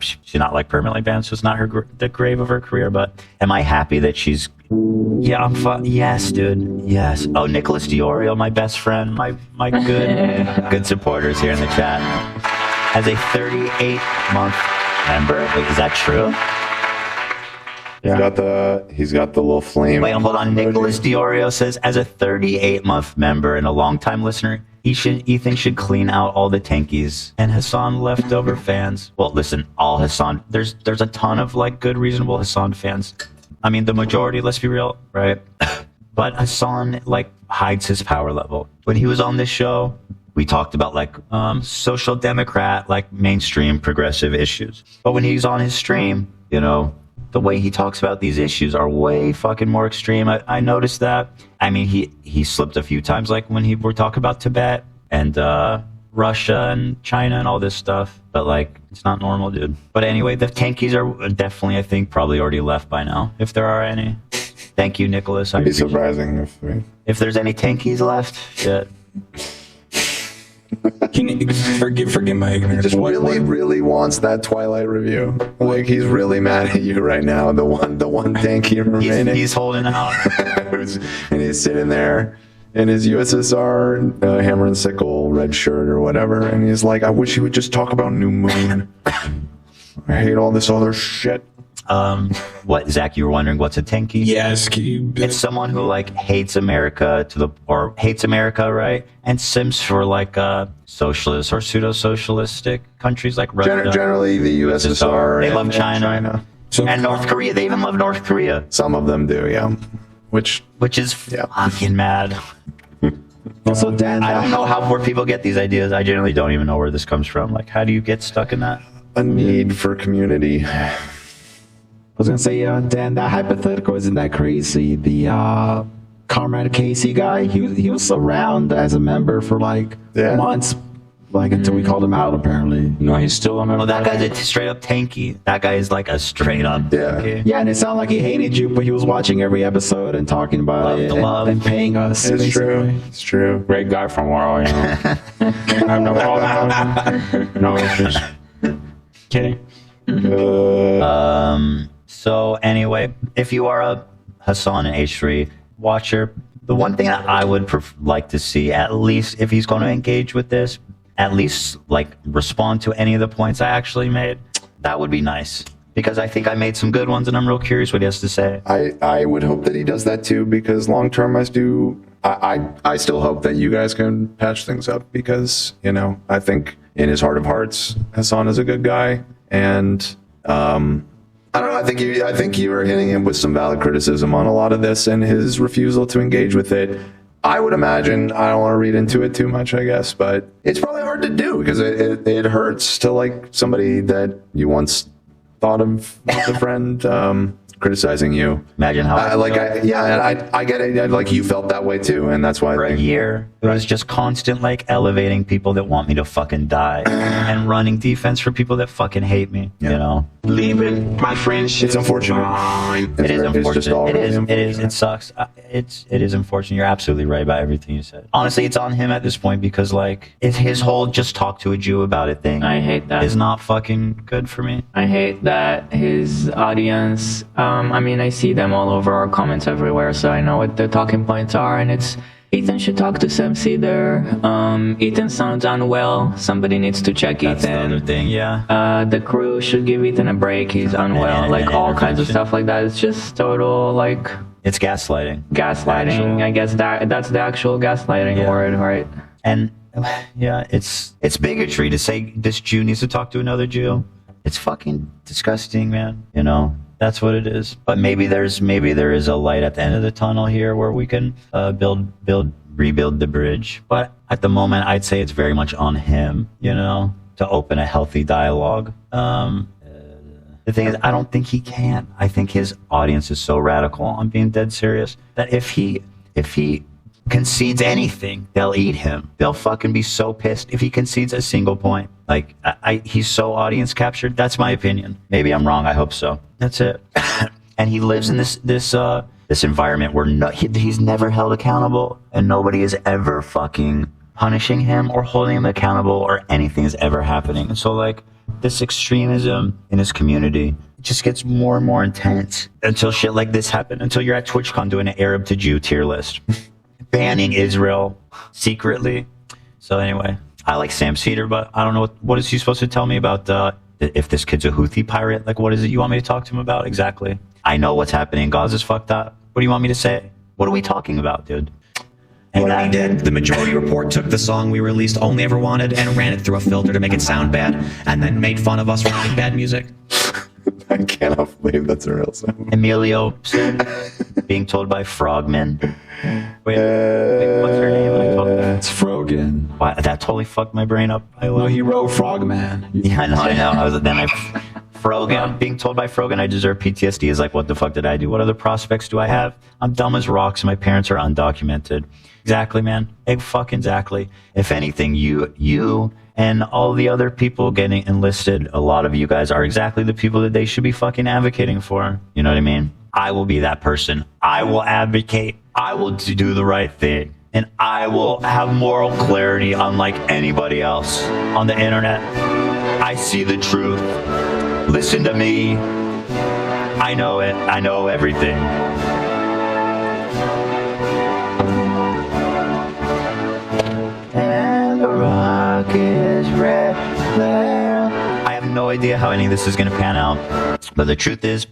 she's not like permanently banned, so it's not the grave of her career. But am I happy that she's? Yeah, yes, dude. Yes. Oh, Nicholas Diorio, my best friend, my good supporters here in the chat, as a 38-month member. Wait, is that true? Yeah. He's got the little flame. Wait, hold on. Nicholas Diorio says, as a 38-month member and a longtime listener, Ethan should clean out all the tankies and Hassan leftover fans. Well, listen, all Hassan. There's a ton of like good, reasonable Hassan fans. I mean, the majority. Let's be real, right? But Hassan like hides his power level. When he was on this show, we talked about like social democrat, like mainstream progressive issues. But when he's on his stream, you know, the way he talks about these issues are way fucking more extreme. I noticed that. I mean, he slipped a few times, like when we're talking about Tibet and Russia and China and all this stuff. But like, it's not normal, dude. But anyway, the tankies are definitely, I think, probably already left by now, if there are any. Thank you, Nicholas. It'd be surprising if there's any tankies left. Shit. Can you forgive my ignorance? He just really wants that Twilight review. Like he's really mad at you right now. The one tanky remaining. He's holding out, and he's sitting there in his USSR hammer and sickle red shirt or whatever, and he's like, "I wish he would just talk about New Moon. I hate all this other shit." What, Zach? You were wondering what's a tanky? Yes, it's someone who like hates America hates America, right? And sims for like socialist or pseudo-socialistic countries like Russia. Generally, the USSR. They love China. And North Korea, they even love North Korea. Some of them do, yeah. Which is fucking mad. Also, Dan, I don't know how poor people get these ideas. I generally don't even know where this comes from. Like, how do you get stuck in that? A need for community. I was gonna say, Dan, that hypothetical isn't that crazy. The Comrade Casey guy, he was around as a member for like months, like until we called him out. Apparently, no, he's still a member. Oh, that guy's a straight up tanky. That guy is like a straight up tanky. Yeah, and it sounded like he hated you, but he was watching every episode and talking about it and paying us. It's basically. true. It's true. Great guy from World, you know. I have no problem. No issues. Kidding. So anyway, if you are a Hassan and H3 watcher, the one thing that I would like to see, at least if he's going to engage with this, at least like respond to any of the points I actually made, that would be nice. Because I think I made some good ones and I'm real curious what he has to say. I would hope that he does that too, because long term I still hope that you guys can patch things up, because, you know, I think in his heart of hearts, Hassan is a good guy. And I don't know, I think you were hitting him with some valid criticism on a lot of this, and his refusal to engage with it. I would imagine, I don't want to read into it too much, I guess, but it's probably hard to do, because it hurts to like somebody that you once thought of as a friend criticizing you. Imagine how I get it. Like, you felt that way too, and that's why for a year it was just constant like elevating people that want me to fucking die and running defense for people that fucking hate me. You know, leaving my friendship. It's unfortunate. It is unfortunate. It's just all really it is. It sucks. It is unfortunate. You're absolutely right about everything you said. Honestly, it's on him at this point, because like it's his whole just talk to a Jew about it thing. I hate that. Is not fucking good for me. I hate that his audience. I mean, I see them all over our comments everywhere, so I know what the talking points are, and it's Ethan should talk to Sam Cedar. Ethan sounds unwell. Somebody needs to check That's Ethan. the other thing, yeah. The crew should give Ethan a break. He's unwell. Like all kinds of stuff like that. It's just total like. It's gaslighting. Gaslighting. I guess that's the actual gaslighting word, right? And yeah, it's bigotry to say this Jew needs to talk to another Jew. It's fucking disgusting, man. You know. That's what it is. But maybe there is a light at the end of the tunnel here where we can rebuild the bridge. But at the moment, I'd say it's very much on him, you know, to open a healthy dialogue. The thing is, I don't think he can. I think his audience is so radical. I'm being dead serious that if he concedes anything, they'll eat him. They'll fucking be so pissed if he concedes a single point. Like, he's so audience captured. That's my opinion. Maybe I'm wrong. I hope so. That's it. And he lives in this environment where he's never held accountable, and nobody is ever fucking punishing him or holding him accountable, or anything is ever happening. And so, like, this extremism in his community just gets more and more intense until shit like this happens. Until you're at TwitchCon doing an Arab to Jew tier list. Banning Israel secretly. So anyway, I like Sam Cedar, but I don't know what is he supposed to tell me about if this kid's a Houthi pirate. Like, what is it you want me to talk to him about exactly? I know what's happening in Gaza's fucked up. What do you want me to say? What are we talking about, dude? And what he did, the Majority Report took the song we released, Only Ever Wanted, and ran it through a filter to make it sound bad, and then made fun of us for making bad music. I cannot believe that's a real song. Emilio being told by Frogman. Wait, what's her name? It's Frogan. Why, that totally fucked my brain up. No, he wrote Frogman. Yeah, I know. Frogan, being told by Frogan I deserve PTSD is like, what the fuck did I do? What other prospects do I have? I'm dumb as rocks and my parents are undocumented. Exactly, man. Fucking exactly. If anything, you and all the other people getting enlisted, a lot of you guys are exactly the people that they should be fucking advocating for. You know what I mean? I will be that person. I will advocate. I will do the right thing. And I will have moral clarity unlike anybody else on the internet. I see the truth. Listen to me. I know it. I know everything. And the rock is red. I have no idea how any of this is going to pan out. But the truth is,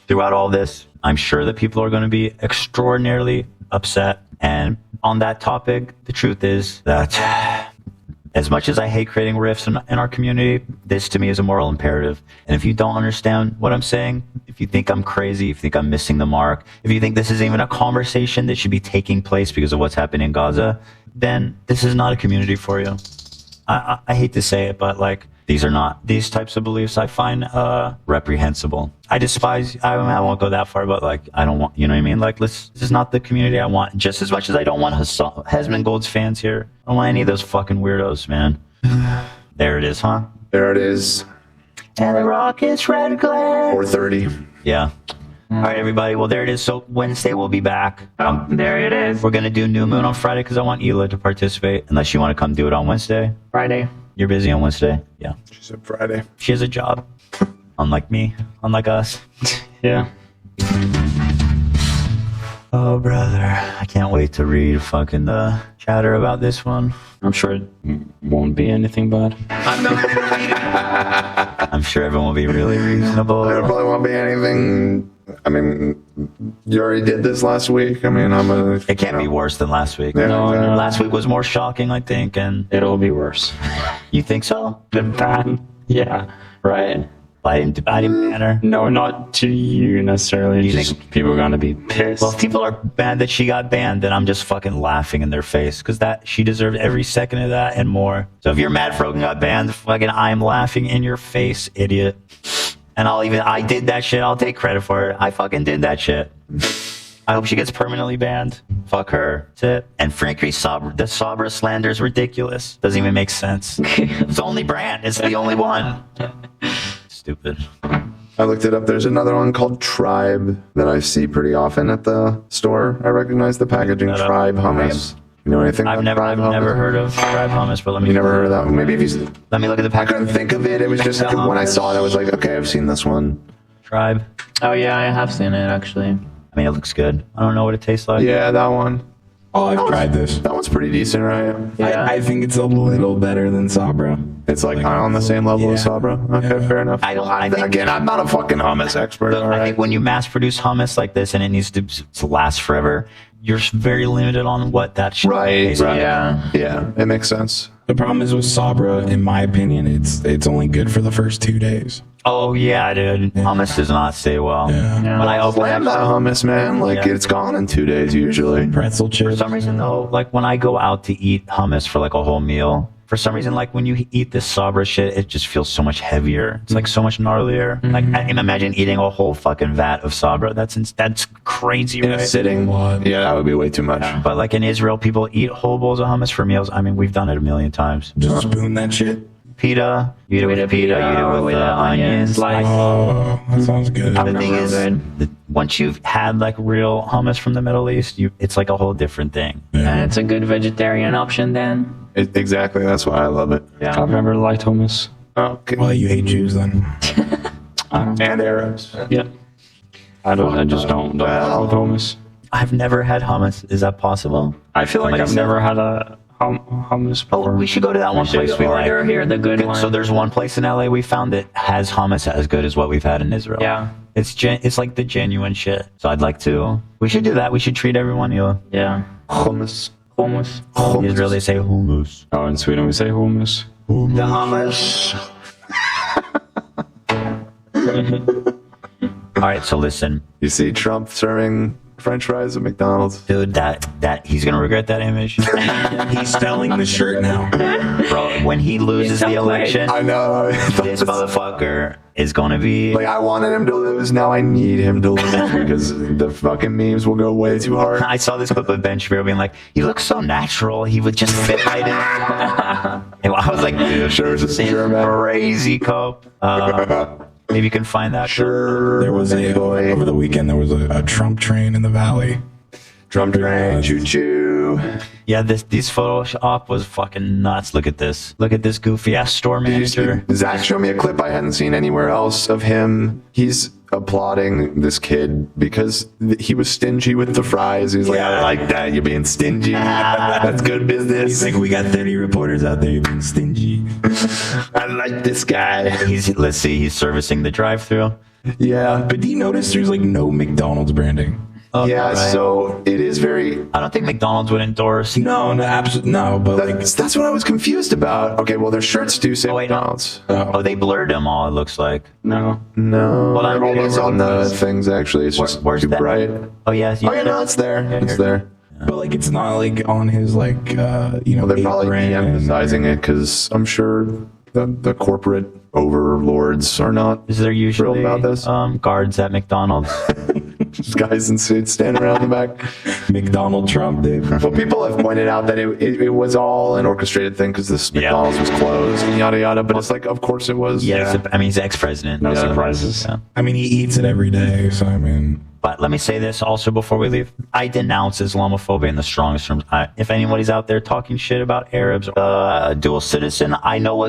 throughout all this, I'm sure that people are going to be extraordinarily upset. And on that topic, the truth is that as much as I hate creating rifts in our community, this to me is a moral imperative. And if you don't understand what I'm saying, if you think I'm crazy, if you think I'm missing the mark, if you think this is even a conversation that should be taking place because of what's happening in Gaza, then this is not a community for you. I hate to say it, but like, these types of beliefs I find reprehensible. I despise, I won't go that far, but like, I don't want, you know what I mean? Like, this is not the community I want, just as much as I don't want Hesman Gold's fans here. I don't want any of those fucking weirdos, man. There it is, huh? There it is. And the rocket's red glare. 4:30. Yeah. All right, everybody. Well, there it is. So Wednesday we'll be back. Oh, there it is. We're going to do New Moon on Friday because I want Ela to participate, unless you want to come do it on Wednesday. Friday. You're busy on Wednesday? Yeah. She said Friday. She has a job. Unlike me. Unlike us. Yeah. Oh, brother. I can't wait to read fucking the chatter about this one. I'm sure it won't be anything bad. I'm sure everyone will be really reasonable. There probably won't be anything. I mean, you already did this last week. I mean, it can't be worse than last week. Yeah, No, exactly. Last week was more shocking, I think, and It'll be worse. you think so? The ban? Yeah, right. I didn't ban her. No, not to you necessarily. You Just think- people are gonna be pissed. Well, if people are mad that she got banned, then I'm just fucking laughing in their face because that she deserved every second of that and more. So if you're mad Frogan got banned, fucking I'm laughing in your face, idiot. And I did that shit. I'll take credit for it. I fucking did that shit. I hope she gets permanently banned. Fuck her. That's it. And frankly, the Sabra slander is ridiculous. Doesn't even make sense. It's the only brand. It's the only one. Stupid. I looked it up. There's another one called Tribe that I see pretty often at the store. I recognize the packaging. Tribe hummus. You know anything I've about never Tribe hummus? heard of Tribe hummus, but let me. You never heard of that one? Maybe if you. Let me look at the I packaging. couldn't think of it. It was just when I saw it, I was like, okay, I've seen this one. Tribe. Oh yeah, I have seen it actually. I mean, it looks good. I don't know what it tastes like. Yeah, that one. Oh, I've tried this. That one's pretty decent, right? Yeah. I think it's a little better than Sabra. It's like on the same level as Sabra. Okay, fair enough. I think Again, I'm not a fucking hummus expert. All I right. think when you mass produce hummus like this and it needs to last forever, you're very limited on what that shit tastes like. Yeah. Yeah, it makes sense. The problem is with Sabra, in my opinion, it's only good for the first 2 days. Oh yeah, dude. Hummus does not stay well. Yeah. When I open Slam that hummus, man. Like, Yeah. it's gone in 2 days usually. Pretzel chips. For some reason though, like when I go out to eat hummus for like a whole meal, for some reason, like when you eat this Sabra shit, it just feels so much heavier. It's like so much gnarlier. Like I can imagine eating a whole fucking vat of Sabra. That's crazy, In right? a sitting. Yeah, that would be way too much. But like in Israel, people eat whole bowls of hummus for meals. I mean, we've done it a million times. Just spoon that shit. Pita, you eat it with pita, you eat it with onions. Like, Oh, that sounds good. the thing is, once you've had like real hummus from the Middle East, it's like a whole different thing. And it's a good vegetarian option then. Exactly. That's why I love it. Yeah. I've never liked hummus. Okay. Well, you hate Jews then. And Arabs. Yeah. I just don't fuck with hummus. I've never had hummus. Is that possible? I feel like I've never had a hummus before. Oh, we should go to that one place we like. Order here the good one. So there's one place in LA we found that has hummus as good as what we've had in Israel. Yeah. It's like the genuine shit. So I'd like to. We should do that. We should treat everyone. Yeah. Hummus. Hummus. In Israel they say hummus. Oh, in Sweden we say hummus. The hummus. All right. So listen, You see Trump serving French fries at McDonald's. dude. That he's gonna regret that image. He's selling the shirt now. Bro, when he loses the election, I know. this motherfucker is gonna be. Like, I wanted him to lose. Now I need him to lose because the fucking memes will go way too hard. I saw this clip of Ben Shapiro being like, he looks so natural. He would just fit right in. And I was like, dude, Sure, man. crazy cope. Maybe you can find that. Sure. There was over the weekend, there was a Trump train in the valley. Trump train, choo choo. Yeah, this photo op was fucking nuts. Look at this. Look at this goofy ass store manager. Zach showed me a clip I hadn't seen anywhere else of him. He's applauding this kid because he was stingy with the fries. He's like, I like that. You're being stingy. That's good business. He's like, we got 30 reporters out there being stingy. I like this guy. Let's see, he's servicing the drive-through. Yeah. But do you notice there's like no McDonald's branding? Yeah, so it is very. I don't think McDonald's would endorse. No, absolutely no. But that's what I was confused about. Okay, well, their shirts do say McDonald's. Oh, they blurred them all. It looks like. No, Well, I mean, it is on the things actually. It's just where's too that? bright. Oh yeah. Oh yeah, no, it's there. It's there. But like, it's not like on his like They're probably de-emphasizing it because I'm sure the corporate overlords are not. Is there usually thrilled about this? Guards at McDonald's? Just guys in suits standing around the back. McDonald Trump, dude. Well, people have pointed out that it was all an orchestrated thing because this McDonald's was closed and yada yada. But it's like, of course it was. Yeah, I mean, he's ex-president. No surprises. Yeah. I mean, he eats it every day, so I mean. But let me say this also before we leave. I denounce Islamophobia in the strongest terms. If anybody's out there talking shit about Arabs, dual citizen, I know what